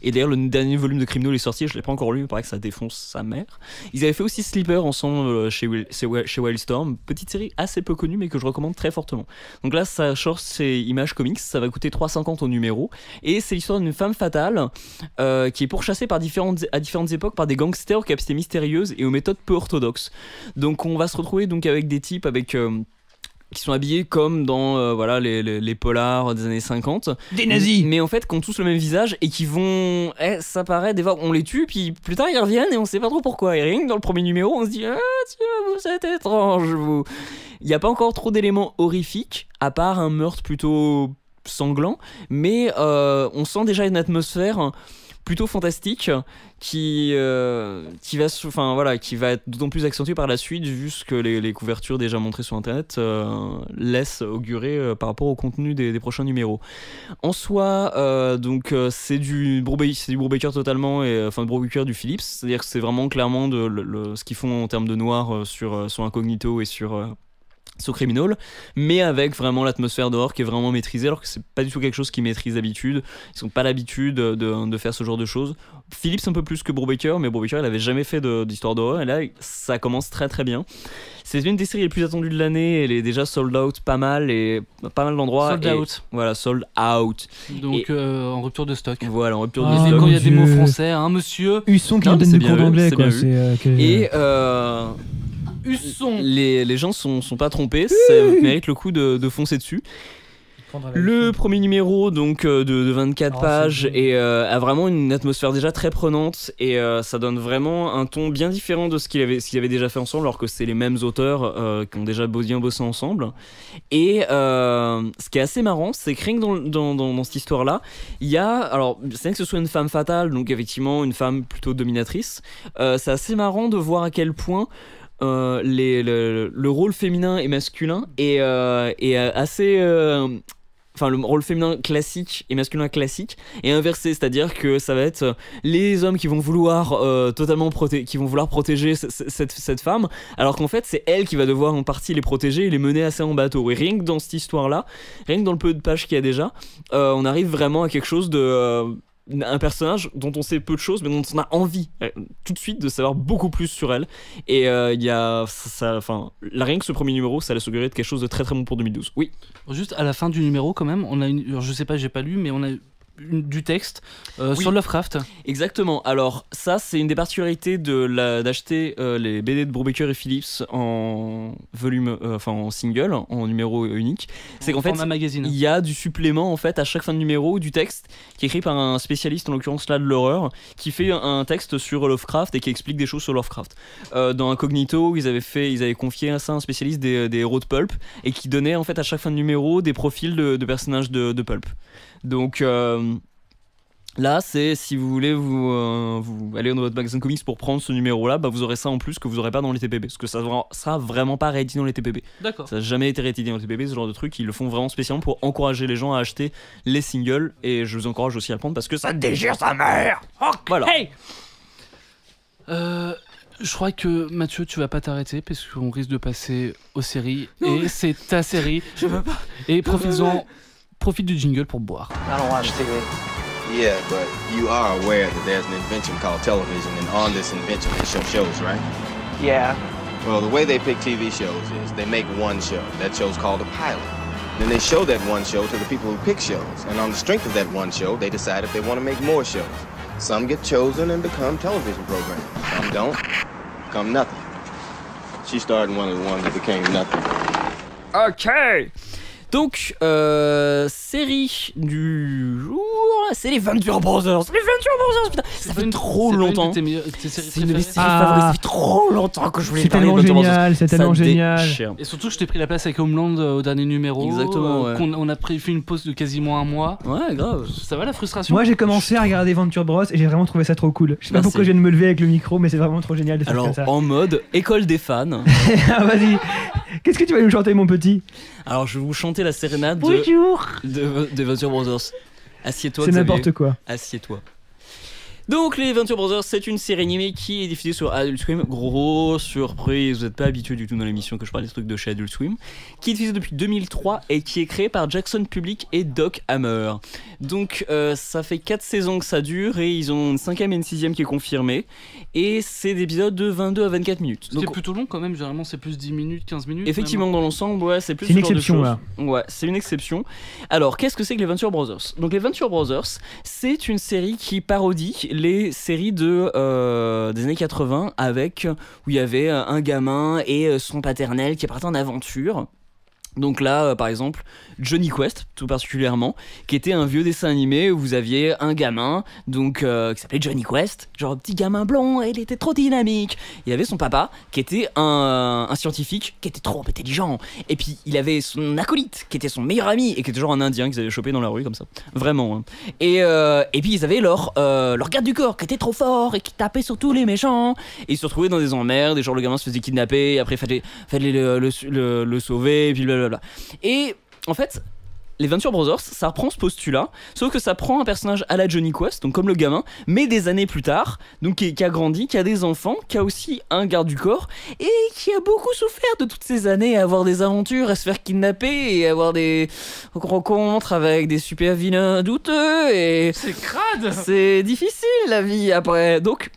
Et d'ailleurs le dernier volume de Criminal est sorti, je l'ai pas encore lu, il paraît que ça défonce sa mère. Ils avaient fait aussi Sleeper ensemble chez Wildstorm, petite série assez peu connue mais que je recommande très fortement. Donc là ça sort chez Image Comics, ça va coûter 3,50 au numéro, et c'est l'histoire d'une femme fatale qui est pourchassée à différentes époques par des gangsters aux capacités mystérieuses et aux méthodes peu orthodoxes. Donc on va se retrouver donc avec des types qui sont habillés comme dans les polars des années 50. Des nazis. Mais en fait, qui ont tous le même visage et qui vont... ça paraît, des fois, on les tue, puis plus tard, ils reviennent et on sait pas trop pourquoi. Et rien que dans le premier numéro, on se dit « Ah, tiens, vous êtes étrange, vous !» Il n'y a pas encore trop d'éléments horrifiques, à part un meurtre plutôt sanglant, mais on sent déjà une atmosphère plutôt fantastique qui va être d'autant plus accentuée par la suite, vu ce que les couvertures déjà montrées sur internet laissent augurer par rapport au contenu des prochains numéros. En soi, c'est du Brubaker totalement, et enfin Brubaker du Phillips, c'est-à-dire que c'est vraiment clairement ce qu'ils font en termes de noir sur Incognito et sur Criminal, mais avec vraiment l'atmosphère d'horreur qui est vraiment maîtrisée, alors que c'est pas du tout quelque chose qu'ils maîtrisent d'habitude. Ils sont pas l'habitude de faire ce genre de choses. Phillips un peu plus que Brubaker, mais Brubaker il avait jamais fait d'histoire d'horreur, et là ça commence très très bien. C'est une des séries les plus attendues de l'année, elle est déjà sold out pas mal d'endroits. Sold out. Voilà, sold out. Donc en rupture de stock. Voilà, en rupture de stock. Quand il y a des mots français, hein, monsieur. Husson qui nous donne des cours d'anglais, quoi. Et les gens sont pas trompés, ça mérite le coup de foncer dessus. Le premier numéro donc de 24 pages et a vraiment une atmosphère déjà très prenante et ça donne vraiment un ton bien différent de ce qu'ils avaient déjà fait ensemble, alors que c'est les mêmes auteurs qui ont déjà bien bossé ensemble. Et ce qui est assez marrant, c'est que rien que dans cette histoire-là, il y a, alors c'est vrai que ce soit une femme fatale, donc effectivement une femme plutôt dominatrice, c'est assez marrant de voir à quel point le rôle féminin et masculin est assez enfin le rôle féminin classique et masculin classique est inversé, c'est-à-dire que ça va être les hommes qui vont vouloir protéger cette femme, alors qu'en fait c'est elle qui va devoir en partie les protéger et les mener assez en bateau. Et rien que dans cette histoire-là, rien que dans le peu de pages qu'il y a déjà, on arrive vraiment à quelque chose de un personnage dont on sait peu de choses mais dont on a envie tout de suite de savoir beaucoup plus sur elle. Et il y a rien que ce premier numéro, ça laisse augurer de quelque chose de très très bon pour 2012. Oui. Juste à la fin du numéro quand même, on a je sais pas, j'ai pas lu, mais on a du texte sur Lovecraft. Exactement. Alors ça, c'est une des particularités d'acheter les BD de Brubaker et Phillips en volume, en single, en numéro unique. C'est qu'en fait, il y a du supplément en fait à chaque fin de numéro, du texte qui est écrit par un spécialiste, en l'occurrence là de l'horreur, qui fait un texte sur Lovecraft et qui explique des choses sur Lovecraft. Dans Incognito, ils avaient confié ça à un spécialiste des héros de pulp et qui donnait en fait à chaque fin de numéro des profils de personnages de pulp. Donc là, c'est si vous voulez vous aller dans votre magasin comics pour prendre ce numéro-là, vous aurez ça en plus que vous n'aurez pas dans les TPB, parce que ça sera vraiment pas réédité dans les TPB. D'accord. Ça n'a jamais été réédité dans les TPB, ce genre de truc. Ils le font vraiment spécialement pour encourager les gens à acheter les singles, et je vous encourage aussi à le prendre parce que ça déchire sa mère. Voilà. Hey. Je crois que Mathieu, tu vas pas t'arrêter parce qu'on risque de passer aux séries. Non, et c'est ta série. Je veux pas. Et profite du jingle pour boire. I don't watch TV. Yeah, but you are aware that there's an invention called television, and on this invention they show shows, right? Yeah. Well, the way they pick TV shows is they make one show. That show's called a pilot. Then they show that one show to the people who pick shows, and on the strength of that one show, they decide if they want to make more shows. Some get chosen and become television programs. Some don't. Become nothing. She started one of the ones that became nothing. Ok. Donc, série du jour, c'est les Venture Brothers. Les Venture Brothers, putain, ça fait trop longtemps. C'est une de tes séries préférées. Ça fait trop longtemps que je voulais parler de Venture Brothers. C'est tellement génial. Et surtout, je t'ai pris la place avec Homeland au dernier numéro. Exactement. Ouais. On a fait une pause de quasiment un mois. Ouais, grave. Ça va la frustration? Moi, j'ai commencé à regarder Venture Bros et j'ai vraiment trouvé ça trop cool. Je sais pas pourquoi je viens de me lever avec le micro, mais c'est vraiment trop génial de faire ça. Alors, en mode école des fans. Ah, vas-y. Qu'est-ce que tu vas nous chanter, mon petit? Alors, je vais vous chanter la sérénade de Venture Brothers. Assieds-toi, c'est Xavier. N'importe quoi. Assieds-toi. Donc, les Venture Brothers, c'est une série animée qui est diffusée sur Adult Swim. Grosse surprise, vous n'êtes pas habitué du tout dans l'émission que je parle des trucs de chez Adult Swim. Qui est diffusée depuis 2003 et qui est créée par Jackson Public et Doc Hammer. Donc, ça fait 4 saisons que ça dure et ils ont une 5e et une 6e qui est confirmée. Et c'est des épisodes de 22 à 24 minutes. C'est plutôt long quand même, généralement c'est plus 10 minutes, 15 minutes. Effectivement, dans l'ensemble, ouais, c'est plus une exception là. Ouais, c'est une exception. Alors, qu'est-ce que c'est que les Venture Brothers? Donc, les Venture Brothers, c'est une série qui parodie les séries des années 80 où il y avait un gamin et son paternel qui partaient en aventure. Donc là, par exemple, Johnny Quest, tout particulièrement, qui était un vieux dessin animé où vous aviez un gamin qui s'appelait Johnny Quest, genre un petit gamin blond, et il était trop dynamique. Il y avait son papa, qui était un scientifique, qui était trop intelligent. Et puis, il avait son acolyte, qui était son meilleur ami, et qui était genre un Indien qu'ils avaient chopé dans la rue, comme ça. Vraiment. Hein. Et puis, ils avaient leur garde du corps, qui était trop fort, et qui tapait sur tous les méchants. Et ils se retrouvaient dans des emmerdes, et genre le gamin se faisait kidnapper, et après, il fallait le sauver, et puis blablabla. Et en fait, les Venture Brothers, ça reprend ce postulat, sauf que ça prend un personnage à la Johnny Quest, donc comme le gamin, mais des années plus tard, donc qui a grandi, qui a des enfants, qui a aussi un garde du corps, et qui a beaucoup souffert de toutes ces années à avoir des aventures, à se faire kidnapper, et à avoir des rencontres avec des super vilains douteux, et... C'est crade. C'est difficile la vie après, donc...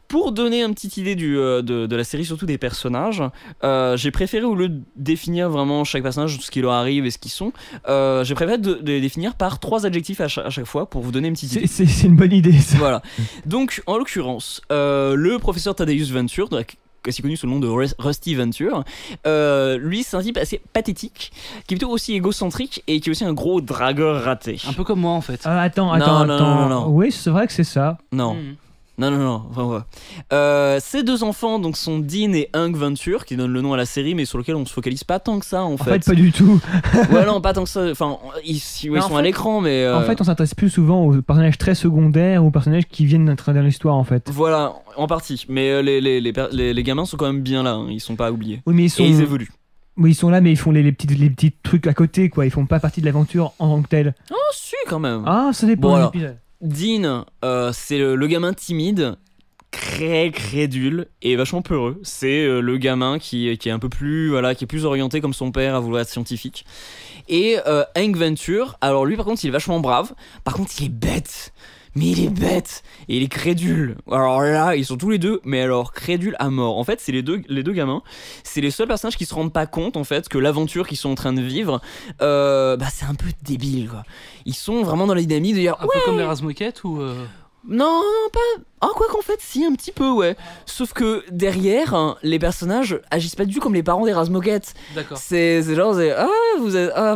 Pour donner une petite idée de la série, surtout des personnages, j'ai préféré, au lieu de définir vraiment chaque personnage, ce qui leur arrive et ce qu'ils sont, j'ai préféré de les définir par 3 adjectifs à chaque fois pour vous donner une petite idée. C'est une bonne idée ça. Voilà. Donc, en l'occurrence, le professeur Thaddeus Venture, aussi connu sous le nom de Rusty Venture. Lui, c'est un type assez pathétique, qui est plutôt aussi égocentrique et qui est aussi un gros dragueur raté. Un peu comme moi en fait. Attends. Non. Oui, c'est vrai que c'est ça. Non. Non. Ces deux enfants donc sont Dean et Hank Venture, qui donnent le nom à la série, mais sur lequel on se focalise pas tant que ça en fait. En fait, pas du tout. Ouais, non, pas tant que ça. Enfin, ils sont à l'écran, mais. En fait, on s'intéresse plus souvent aux personnages très secondaires ou aux personnages qui viennent d'être dans l'histoire en fait. Voilà, en partie. Mais les gamins sont quand même bien là, hein. Ils sont pas oubliés. Oui, mais ils évoluent. Oui, ils sont là, mais ils font les petits trucs à côté, quoi. Ils font pas partie de l'aventure en tant que tel. Oh, si, quand même. Ah, ça dépend de l'épisode. Dean, c'est le gamin timide, crédule et vachement peureux. C'est le gamin qui est un peu plus, qui est plus orienté comme son père à vouloir être scientifique. Et Hank Venture, alors lui par contre il est vachement brave. Par contre il est bête. Mais il est bête et il est crédule. Alors là, ils sont tous les deux, mais alors crédule à mort. En fait, c'est les deux gamins. C'est les seuls personnages qui se rendent pas compte en fait que l'aventure qu'ils sont en train de vivre, c'est un peu débile quoi. Ils sont vraiment dans la dynamique de dire un peu comme les Razmoquettes ou Non, pas. Ah, quoi qu'en fait, si, un petit peu, ouais. Sauf que derrière, hein, les personnages agissent pas du tout comme les parents des Razmoquettes. D'accord. C'est genre,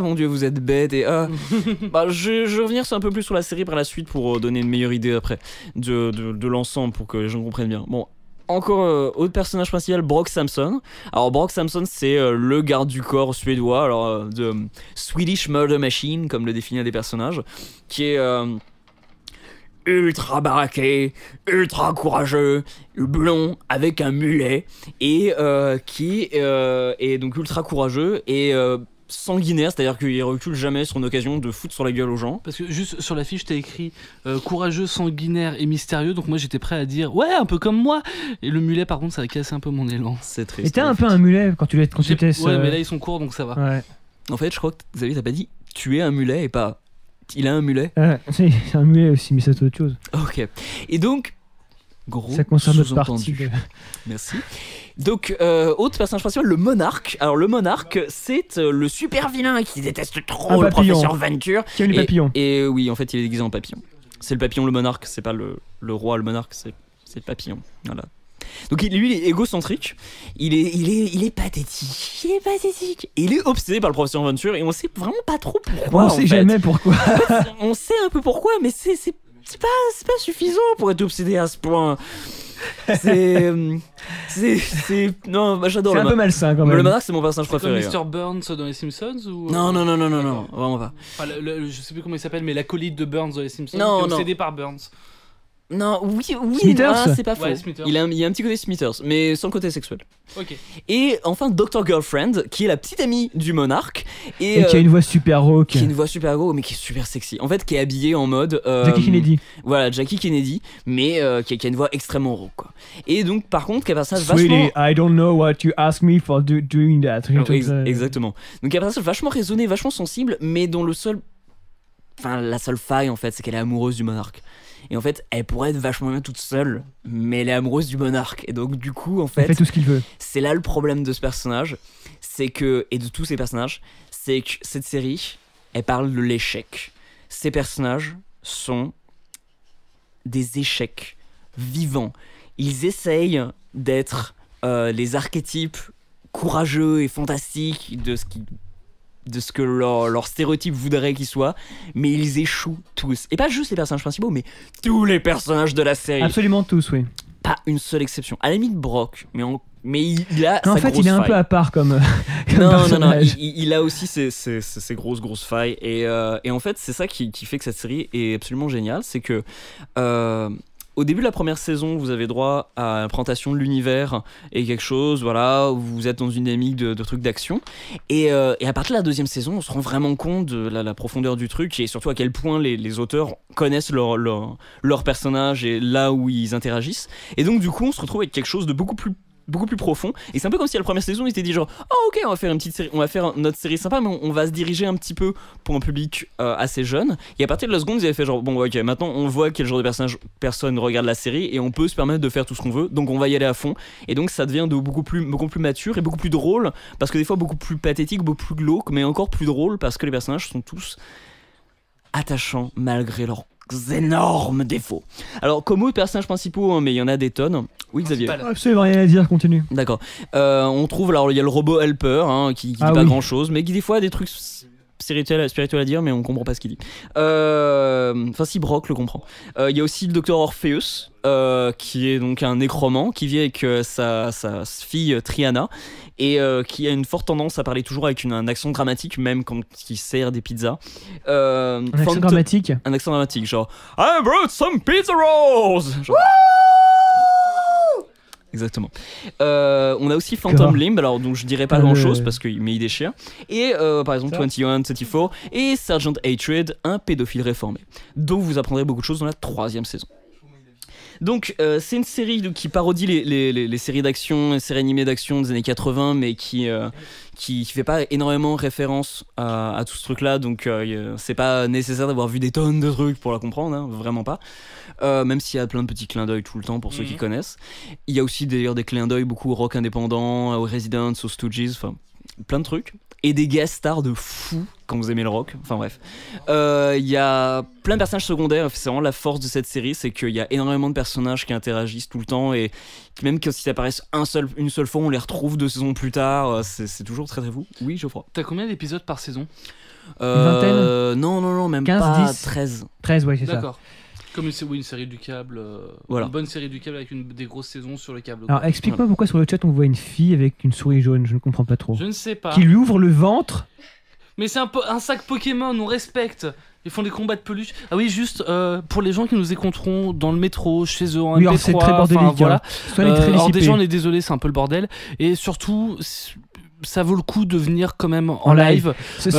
mon dieu, vous êtes bête et je vais revenir un peu plus sur la série par la suite pour donner une meilleure idée après de l'ensemble pour que les gens comprennent bien. Bon. Encore autre personnage principal, Brock Samson. Alors Brock Samson, c'est le garde du corps suédois, alors de Swedish Murder Machine, comme le définit un des personnages, qui est ultra baraqué, ultra courageux, blond avec un mulet et qui est donc ultra courageux et sanguinaire, c'est-à-dire qu'il recule jamais sur une occasion de foutre sur la gueule aux gens. Parce que juste sur la fiche t'as écrit courageux, sanguinaire et mystérieux, donc moi j'étais prêt à dire ouais un peu comme moi, et le mulet par contre ça a cassé un peu mon élan. C'est triste. Et t'es un peu un mulet quand tu étais ouais mais là ils sont courts donc ça va. Ouais. En fait je crois que Xavier t'as pas dit tu es un mulet et pas il a un mulet. C'est un mulet aussi mais c'est autre chose. Ok. Et donc gros ça concerne notre partie Merci. Donc, autre personnage principal, le monarque. Alors, le monarque, c'est le super vilain qui déteste trop le professeur Venture. Qui a les papillons. Et oui, en fait, il est déguisé en papillon. C'est le papillon, le monarque, c'est pas le roi, le monarque, c'est le papillon. Voilà. Donc, lui, il est égocentrique. Il est pathétique. Il est pathétique. Et il est obsédé par le professeur Venture et on sait vraiment pas trop pourquoi. On sait jamais pourquoi. En fait, on sait un peu pourquoi, mais c'est pas suffisant pour être obsédé à ce point. Non, j'adore. C'est un peu malsain quand même. Le monarque, c'est mon personnage préféré. Comme Mr. Burns dans les Simpsons ou Non, vraiment pas. Enfin, je sais plus comment il s'appelle, mais l'acolyte de Burns dans les Simpsons, qui est obsédé par Burns. Non, oui, Smithers, c'est pas faux. Ouais, Il y a un petit côté Smithers, mais sans le côté sexuel. Ok. Et enfin, Dr. Girlfriend, qui est la petite amie du monarque. Et qui a une voix super rauque. Qui a une voix super rauque, mais qui est super sexy. En fait, qui est habillée en mode. Jackie Kennedy. Voilà, Jackie Kennedy, mais qui a une voix extrêmement rauque, quoi. Et donc, par contre, qui a un personnage vachement. Sweetie, I don't know what you ask me for doing that. Exactement. Donc, qui a un personnage vachement raisonné, vachement sensible, mais dont la seule faille, en fait, c'est qu'elle est amoureuse du monarque. Et en fait, elle pourrait être vachement bien toute seule, mais elle est amoureuse du monarque. Et donc, du coup, en fait, il fait tout ce qu'il veut. C'est là le problème de ce personnage, et de tous ces personnages, c'est que cette série, elle parle de l'échec. Ces personnages sont des échecs vivants. Ils essayent d'être les archétypes courageux et fantastiques de ce que leur stéréotype voudrait qu'ils soient, mais ils échouent tous. Et pas juste les personnages principaux, mais tous les personnages de la série. Absolument tous, oui. Pas une seule exception. À la limite Brock, mais il a en sa fait, grosse il est un faille. peu à part comme non, il a aussi ses grosses failles. Et en fait, c'est ça qui fait que cette série est absolument géniale. C'est que au début de la première saison, vous avez droit à la présentation de l'univers et quelque chose, voilà, où vous êtes dans une dynamique de trucs d'action. Et à partir de la deuxième saison, on se rend vraiment compte de la profondeur du truc et surtout à quel point les auteurs connaissent leur personnage et là où ils interagissent. Et donc, du coup, on se retrouve avec quelque chose de beaucoup plus profond, et c'est un peu comme si à la première saison ils s'étaient dit genre ok, on va faire une petite série, on va faire notre série sympa, mais on va se diriger un petit peu pour un public assez jeune. Et à partir de la seconde ils avaient fait genre bon ok, maintenant on voit quel genre de personnage personne regarde la série et on peut se permettre de faire tout ce qu'on veut, donc on va y aller à fond. Et donc ça devient beaucoup plus mature et beaucoup plus drôle, parce que des fois beaucoup plus pathétique, beaucoup plus glauque, mais encore plus drôle parce que les personnages sont tous attachants malgré leur énormes défauts. Alors, comme autres personnages principaux, hein, mais il y en a des tonnes. Oui, Xavier. Absolument rien à dire, continue. D'accord. On trouve, alors il y a le robot Helper, hein, qui dit pas grand chose, mais qui des fois a des trucs spirituel à dire, mais on comprend pas ce qu'il dit. Enfin, si Brock le comprend. Il y a aussi le docteur Orpheus, qui est donc un nécromant, qui vit avec sa fille Triana, et qui a une forte tendance à parler toujours avec un accent dramatique, même quand il sert des pizzas. Un accent dramatique. Un accent dramatique, genre I brought some pizza rolls. Genre, exactement. On a aussi Phantom Limb, alors donc je dirais pas grand chose parce mais il déchire. Et par exemple 21, 34 et Sergeant Hatred, un pédophile réformé. Donc vous apprendrez beaucoup de choses dans la 3e saison. Donc c'est une série qui parodie les séries d'action, les séries animées d'action des années 80, mais qui fait pas énormément référence à tout ce truc là, donc c'est pas nécessaire d'avoir vu des tonnes de trucs pour la comprendre, hein, vraiment pas. Même s'il y a plein de petits clins d'œil tout le temps pour ceux qui connaissent. Il y a aussi d'ailleurs des clins d'œil beaucoup au rock indépendant, aux Residents, aux Stooges, enfin plein de trucs. Et des guest stars de fou quand vous aimez le rock, enfin bref. Il y a plein de personnages secondaires, c'est vraiment la force de cette série, c'est qu'il y a énormément de personnages qui interagissent tout le temps et même s'ils apparaissent une seule fois, on les retrouve 2 saisons plus tard, c'est toujours très très fou. Oui, Geoffroy. T'as combien d'épisodes par saison? Une vingtaine? Non, même 15, pas 10. 13. 13, ouais, c'est ça. D'accord. Comme une série du câble, voilà. Une bonne série du câble avec des grosses saisons sur le câble. Alors explique-moi pourquoi sur le chat on voit une fille avec une souris jaune, je ne comprends pas trop. Je ne sais pas. Qui lui ouvre le ventre. Mais c'est un sac Pokémon, on respecte. Ils font des combats de peluche. Ah oui, juste pour les gens qui nous écouteront dans le métro, chez eux, en MP3, c'est très bordélique. Voilà. Alors déjà, on on est désolé, c'est un peu le bordel. Et surtout, ça vaut le coup de venir quand même en live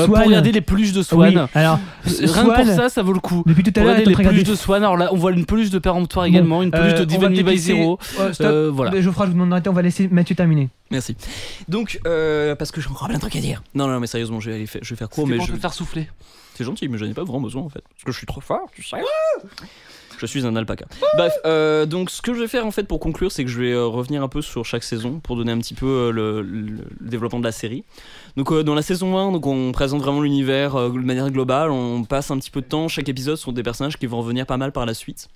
pour regarder les peluches de Swan. Oui, alors, rien que pour ça vaut le coup. Depuis tout à l'heure, les peluches de Swan. Alors là, on voit une peluche de Péremptoire également, une peluche de Divinity by Zero. Voilà. Geoffroy, je vous demande d'arrêter, on va laisser Mathieu terminer. Merci. Donc, parce que j'ai encore plein de trucs à dire. Non, mais sérieusement, je vais faire court. Mais je vais te faire souffler. C'est gentil, mais j'en ai pas vraiment besoin en fait. Parce que je suis trop fort, tu sais. Je suis un alpaca. Bref, donc ce que je vais faire en fait pour conclure, c'est que je vais revenir un peu sur chaque saison pour donner un petit peu le développement de la série. Donc dans la saison 1, donc, on présente vraiment l'univers de manière globale, on passe un petit peu de temps, chaque épisode sont des personnages qui vont revenir pas mal par la suite.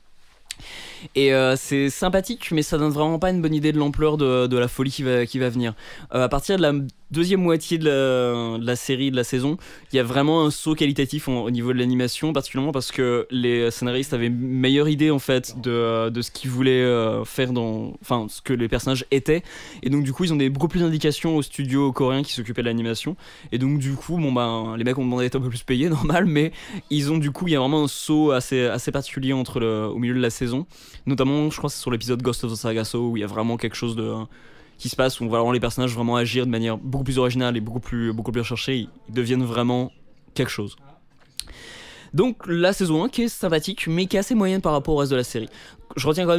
Et c'est sympathique, mais ça donne vraiment pas une bonne idée de l'ampleur de la folie qui va venir. À partir de la deuxième moitié de la série, de la saison, il y a vraiment un saut qualitatif au niveau de l'animation, particulièrement parce que les scénaristes avaient une meilleure idée en fait de ce qu'ils voulaient faire enfin ce que les personnages étaient, et donc du coup ils ont beaucoup plus d'indications au studio coréen qui s'occupait de l'animation, et donc du coup les mecs ont demandé d'être un peu plus payés, normal, mais il y a vraiment un saut assez particulier au milieu de la saison, notamment je crois que c'est sur l'épisode Ghost of the Sargasso où il y a vraiment quelque chose qui se passe, où on voit vraiment les personnages vraiment agir de manière beaucoup plus originale et beaucoup plus recherchée, ils deviennent vraiment quelque chose. Donc la saison 1 qui est sympathique mais qui est assez moyenne par rapport au reste de la série. Je retiens quand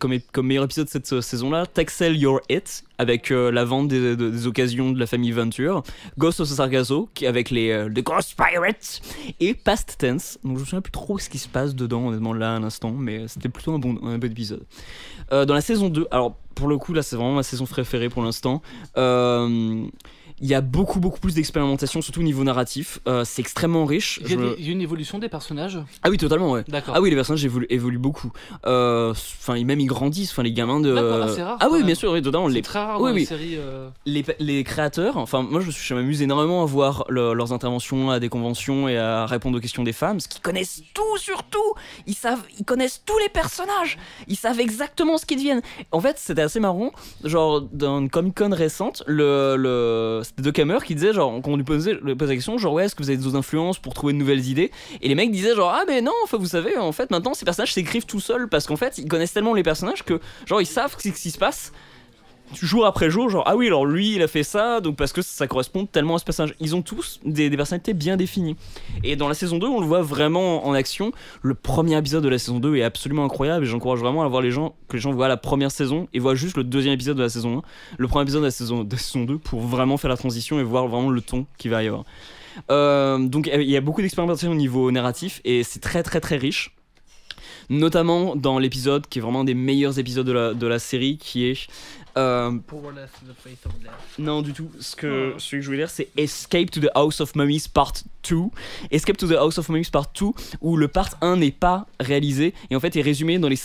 même comme meilleur épisode de cette saison-là, Taxel Your It, avec la vente des occasions de la famille Venture, Ghost of the Sargasso, avec les Ghost Pirates, et Past Tense. Donc je me souviens plus trop ce qui se passe dedans, honnêtement, là à l'instant, mais c'était plutôt un bon épisode. Dans la saison 2, alors pour le coup, là c'est vraiment ma saison préférée pour l'instant. Il y a beaucoup plus d'expérimentation, surtout au niveau narratif. C'est extrêmement riche. Il y a une évolution des personnages. Ah oui, totalement, ouais. D'accord. Ah oui, les personnages évoluent beaucoup. Enfin, même ils grandissent. Enfin, les gamins de. D'accord, c'est rare. Ah oui, bien sûr, oui, totalement. C'est très rare dans les séries. Les créateurs. Enfin, moi, je m'amuse énormément à voir leurs interventions à des conventions et à répondre aux questions des fans, parce qu'ils connaissent tout sur tout. Ils connaissent tous les personnages. Ils savent exactement ce qu'ils deviennent. En fait, c'était assez marrant. Genre, dans une Comic-Con récente, c'était Doc Hammer qui disait, genre, quand on lui posait la question, genre, ouais, est-ce que vous avez d'autres influences pour trouver de nouvelles idées? Et les mecs disaient, genre, ah, mais non, enfin, vous savez, en fait, maintenant, ces personnages s'écrivent tout seuls parce qu'en fait, ils connaissent tellement les personnages que, genre, ils savent ce qui se passe jour après jour, genre, ah oui, alors lui, il a fait ça, donc parce que ça correspond tellement à ce personnage. Ils ont tous des personnalités bien définies. Et dans la saison 2, on le voit vraiment en action. Le premier épisode de la saison 2 est absolument incroyable et j'encourage vraiment à voir que les gens voient la première saison et voient juste le deuxième épisode de la saison 1, le premier épisode de la saison 2 pour vraiment faire la transition et voir vraiment le ton qu'il va y avoir. Donc il y a beaucoup d'expérimentation au niveau narratif et c'est très très très riche. Notamment dans l'épisode qui est vraiment un des meilleurs épisodes de la série, qui est Non, du tout. Ce que je voulais dire, c'est Escape to the House of Mummies Part 2. Escape to the House of Mummies Part 2, où le Part 1 n'est pas réalisé et en fait est résumé dans les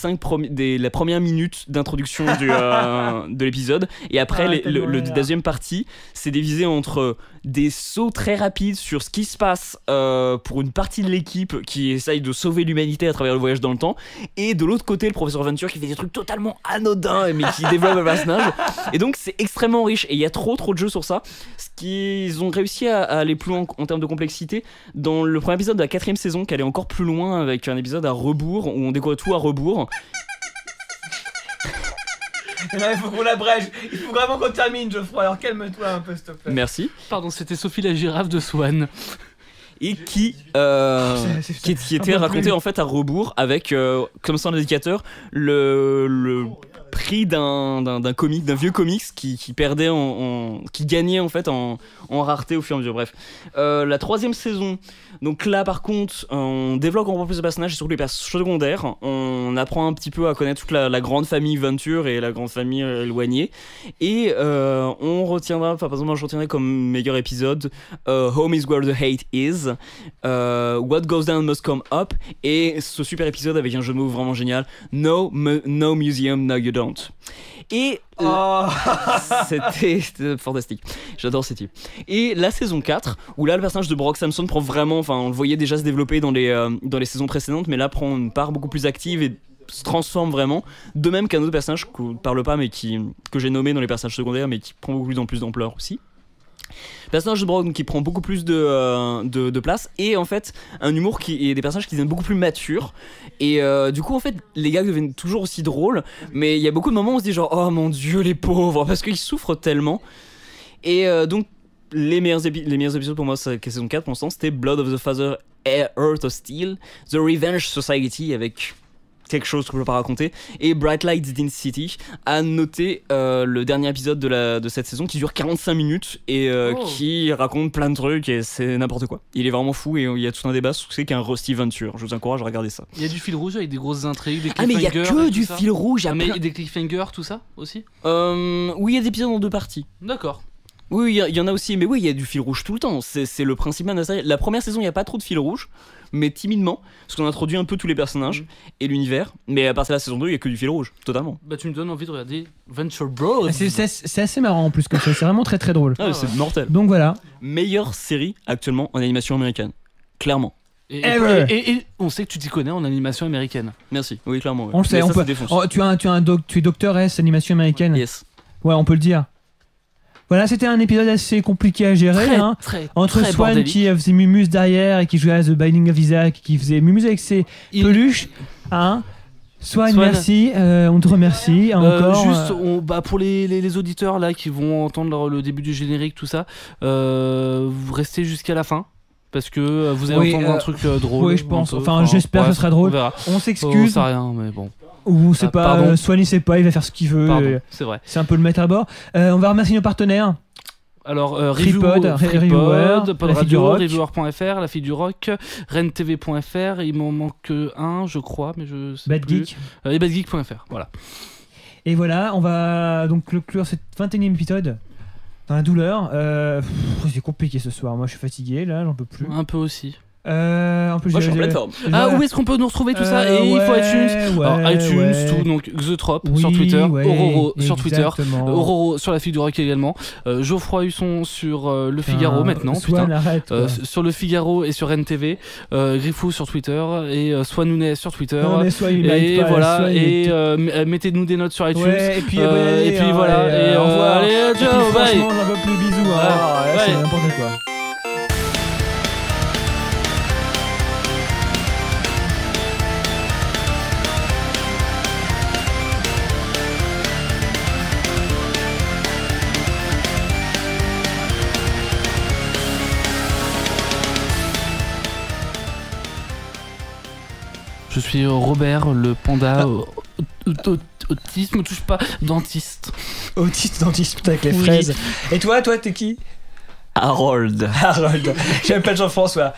la première minute d'introduction de l'épisode. Et après, le deuxième partie, c'est divisé entre des sauts très rapides sur ce qui se passe pour une partie de l'équipe qui essaye de sauver l'humanité à travers le voyage dans le temps, et de l'autre côté, le professeur Venture qui fait des trucs totalement anodins mais qui développe le personnage. Et donc c'est extrêmement riche et il y a trop de jeux sur ça. Ce qu'ils ont réussi à aller plus loin en termes de complexité dans le premier épisode de la 4ème saison, qui allait encore plus loin avec un épisode à rebours où on découvre tout à rebours. Là, il faut qu'on l'abrège. Il faut vraiment qu'on termine, Geoffroy. Alors calme-toi un peu, s'il te plaît. Merci. Pardon, c'était Sophie la girafe de Swan. Et qui était raconté en fait à rebours avec comme ça un indicateur le prix d'un vieux comics qui perdait qui gagnait en fait en rareté au fur et à mesure. Bref, la 3ème saison, donc là par contre on développe encore plus de personnages et surtout les personnages secondaires. On apprend un petit peu à connaître toute la grande famille Venture et la grande famille éloignée, et on retiendra, par exemple moi je retiendrai comme meilleur épisode Home is where the hate is, What goes down must come up, et ce super épisode avec un jeu de mots vraiment génial, No museum, no you don't. Et c'était fantastique, j'adore ces types. Et la saison 4, où là le personnage de Brock Samson prend vraiment, enfin on le voyait déjà se développer dans les saisons précédentes, mais là prend une part beaucoup plus active et se transforme vraiment, de même qu'un autre personnage qu'on ne parle pas mais que j'ai nommé dans les personnages secondaires mais qui prend beaucoup plus d'ampleur aussi. Personnage de Brock qui prend beaucoup plus de place, et en fait un humour et des personnages qui deviennent beaucoup plus matures, et du coup en fait les gars deviennent toujours aussi drôles, mais il y a beaucoup de moments où on se dit genre oh mon dieu les pauvres, parce qu'ils souffrent tellement. Et donc les meilleurs épisodes pour moi, c'est la saison 4 pour l'instant, c'était Blood of the Father, Earth of Steel, The Revenge Society avec quelque chose que je peux pas raconter, et Bright Lights in City. À noter le dernier épisode de cette saison qui dure 45 minutes et qui raconte plein de trucs, et c'est n'importe quoi. Il est vraiment fou, et il y a tout un débat sur ce qu'est qu'un Rusty Venture. Je vous encourage à regarder ça. Il y a du fil rouge avec des grosses intrigues, des cliffhangers. Ah mais il y a que du fil rouge. Mais des cliffhangers, tout ça aussi. Oui, il y a des épisodes en 2 parties. D'accord. Oui, il y en a aussi, mais oui, il y a du fil rouge tout le temps. C'est le principe même de la série. La première saison, il n'y a pas trop de fil rouge, mais timidement, parce qu'on introduit un peu tous les personnages et l'univers. Mais à partir de la saison 2, il n'y a que du fil rouge, totalement. Bah, tu me donnes envie de regarder Venture Bros. C'est assez marrant en plus, comme ça. C'est vraiment très drôle. Ah, c'est mortel. Donc voilà. Meilleure série actuellement en animation américaine, clairement. Et on sait que tu t'y connais en animation américaine. Merci, oui, clairement. Ouais. On le sait, tu es Docteur S, animation américaine. Yes. Ouais, on peut le dire. Voilà, c'était un épisode assez compliqué à gérer, entre très Swan bordélique, qui faisait Mumus derrière et qui jouait à The Binding of Isaac, qui faisait Mumus avec ses peluches, Swan, merci, on te remercie encore. Juste, pour les auditeurs là qui vont entendre le début du générique, tout ça, vous restez jusqu'à la fin. Parce que vous allez entendre un truc drôle. Oui, je pense. Enfin, j'espère que ce sera drôle. On s'excuse. On sait rien, mais bon. Ou c'est pas. Swan, il sait pas, il va faire ce qu'il veut. C'est vrai. C'est un peu le mettre à bord. On va remercier nos partenaires. Alors, Freepod, Pod Radio, Reviewer.fr, La Fille du Rock, RenTV.fr, il m'en manque un, je crois, mais je sais Bad plus. Geek. Et BadGeek.fr, voilà. Et voilà, on va donc conclure cet 21e épisode dans la douleur. C'est compliqué ce soir, moi je suis fatigué là, j'en peux plus. Un peu aussi. En plus, moi je suis en pleine forme. Où est-ce qu'on peut nous retrouver tout ça? Et il faut iTunes, tout, donc The Trop sur Twitter, Ororo sur Twitter, Ororo sur La Fille du Rock également, Geoffroy Husson sur Le Figaro maintenant, sur Le Figaro et sur RenTV, Griffou sur Twitter et Swanounet sur Twitter. Et voilà, et mettez-nous des notes sur iTunes. Et puis voilà, et au revoir. Allez, ciao, bye. Franchement, j'en veux plus, bisous. C'est n'importe quoi. Je suis Robert, le panda autisme, touche pas, dentiste. Autiste, dentiste avec les fraises. Et toi t'es qui? Harold. Je m'appelle Jean-François.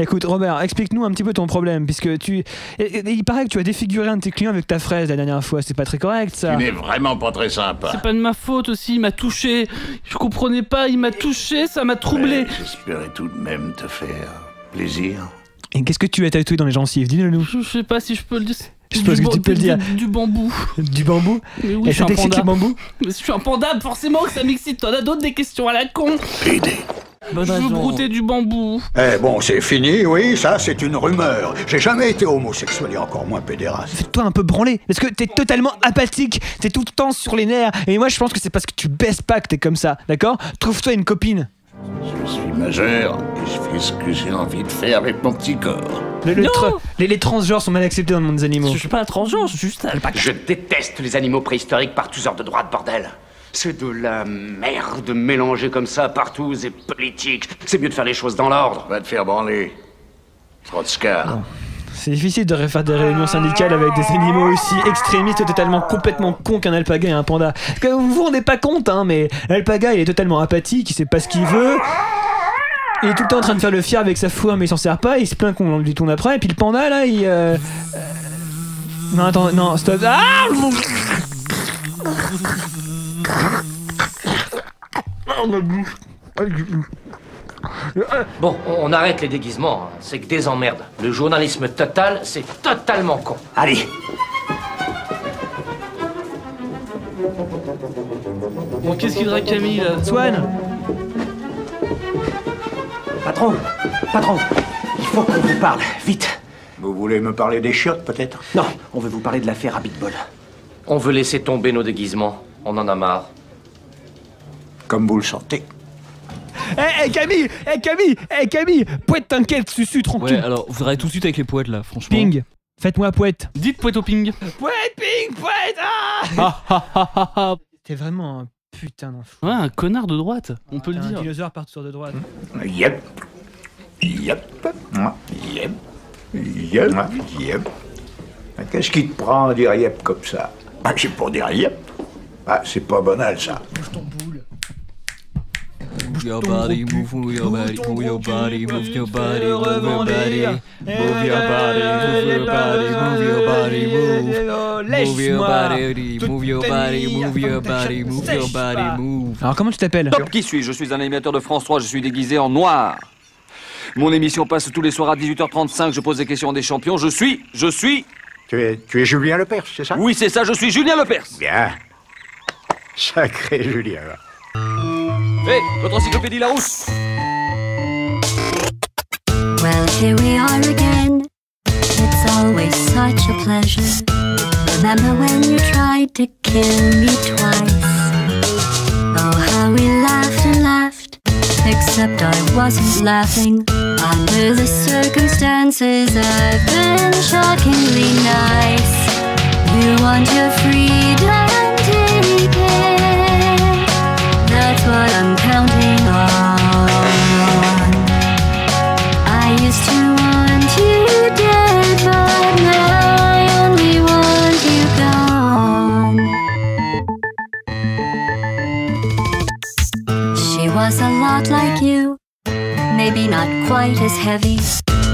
Écoute, Robert, explique-nous un petit peu ton problème, puisque il paraît que tu as défiguré un de tes clients avec ta fraise la dernière fois. C'est pas très correct, ça. Tu n'es vraiment pas très sympa. C'est pas de ma faute aussi, il m'a touché. Je comprenais pas, il m'a touché, ça m'a troublé. J'espérais tout de même te faire plaisir. Et qu'est-ce que tu as tatoué dans les gencives? Dis-le-nous. Je sais pas si je peux le dire. Je suppose que tu peux le dire. Du bambou. Du bambou? Mais oui, et je suis un panda. Le bambou? Mais je suis un panda, forcément que ça m'excite. T'en as d'autres des questions à la con. Aider. Je veux brouter du bambou. Eh bon, c'est fini, oui, ça c'est une rumeur. J'ai jamais été homosexuel et encore moins pédéraste. Fais-toi un peu branler, parce que t'es totalement apathique, t'es tout le temps sur les nerfs. Et moi je pense que c'est parce que tu baisses pas que t'es comme ça, d'accord? Trouve-toi une copine. Je suis majeur et je fais ce que j'ai envie de faire avec mon petit corps. Les transgenres sont mal acceptés dans le monde des animaux. Je suis pas un transgenre, je suis juste un alpaca. Je déteste les animaux préhistoriques par tous heures de droite, bordel. C'est de la merde mélangée comme ça, partout, et politique. C'est mieux de faire les choses dans l'ordre. Va te faire branler. Trotskar. Bon. C'est difficile de faire des réunions syndicales avec des animaux aussi extrémistes, totalement complètement cons qu'un alpaga et un panda. Parce que vous vous rendez pas compte, hein, mais l'alpaga il est totalement apathique, il sait pas ce qu'il veut. Il est tout le temps en train de faire le fier avec sa fourre, mais il s'en sert pas, il se plaint qu'on lui tourne après. Et puis le panda là, il. Non, attends, non, stop. Ah Bon, on arrête les déguisements, hein. C'est que des emmerdes. Le journalisme total, c'est totalement con. Allez. Bon, qu'est-ce qu'il drague Camille là? Swan. Patron, il faut qu'on vous parle, vite. Vous voulez me parler des chiottes, peut-être? Non, on veut vous parler de l'affaire Abitbol. On veut laisser tomber nos déguisements. On en a marre. Comme vous le sentez. Camille, Pouette, t'inquiète, susu, tranquille. Ouais, alors, vous verrez tout de suite avec les poètes là, franchement. Ping, faites-moi Pouette. Dites Pouette au ping. Pouette, ping, Pouette. T'es vraiment un putain d'enfant. Ouais, un connard de droite, on peut le Un dire. dinosaure partout sur de droite. Yep. Qu'est-ce qui te prend à dire yep comme ça? Ah, c'est pour dire yep. Ah, c'est pas banal ça. Bouge ton boule. Move your body, move your body, move your body, move your body, move your body, move your body, move your body, move your body, move your body, move your body, move your body, move your body, move. Alors comment tu t'appelles? Qui suis-je? Je suis un animateur de France 3, je suis déguisé en noir. Mon émission passe tous les soirs à 18h35, je pose des questions à des champions, je suis... Tu es Julien Lepers, c'est ça? Oui, c'est ça, je suis Julien Lepers. Bien. Sacré Julien. Hé, votre encyclopédie Larousse. Well, here we are again. It's always such a pleasure. Remember when you tried to kill me twice? Oh, how we laughed and laughed. Except I wasn't laughing. Under the circumstances, I've been shockingly nice. You want your freedom, take it. That's what I'm counting on. I used to want you dead, but now I only want you gone. She was a lot like you, maybe not quite as heavy.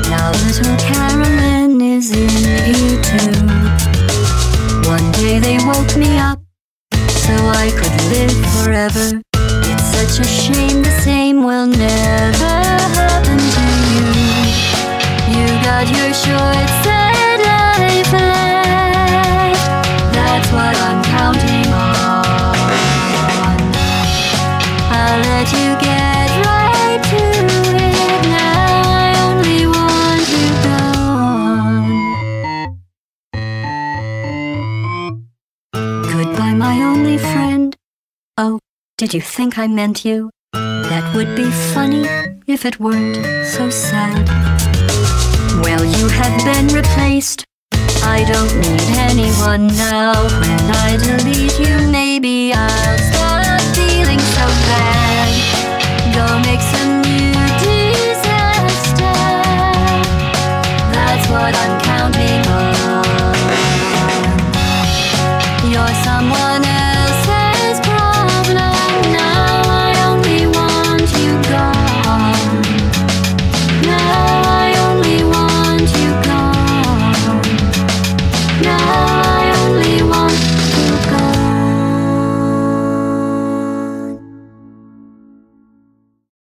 Now little Carolyn is in you too. One day they woke me up so I could live forever. It's such a shame the same will never happen to you. You got your short set life left. That's what I'm counting on. I'll let you get right to it. Now I only want you gone. Goodbye, my only friend. Oh, did you think I meant you? That would be funny if it weren't so sad. Well, you have been replaced. I don't need anyone now. When I delete you, maybe I'll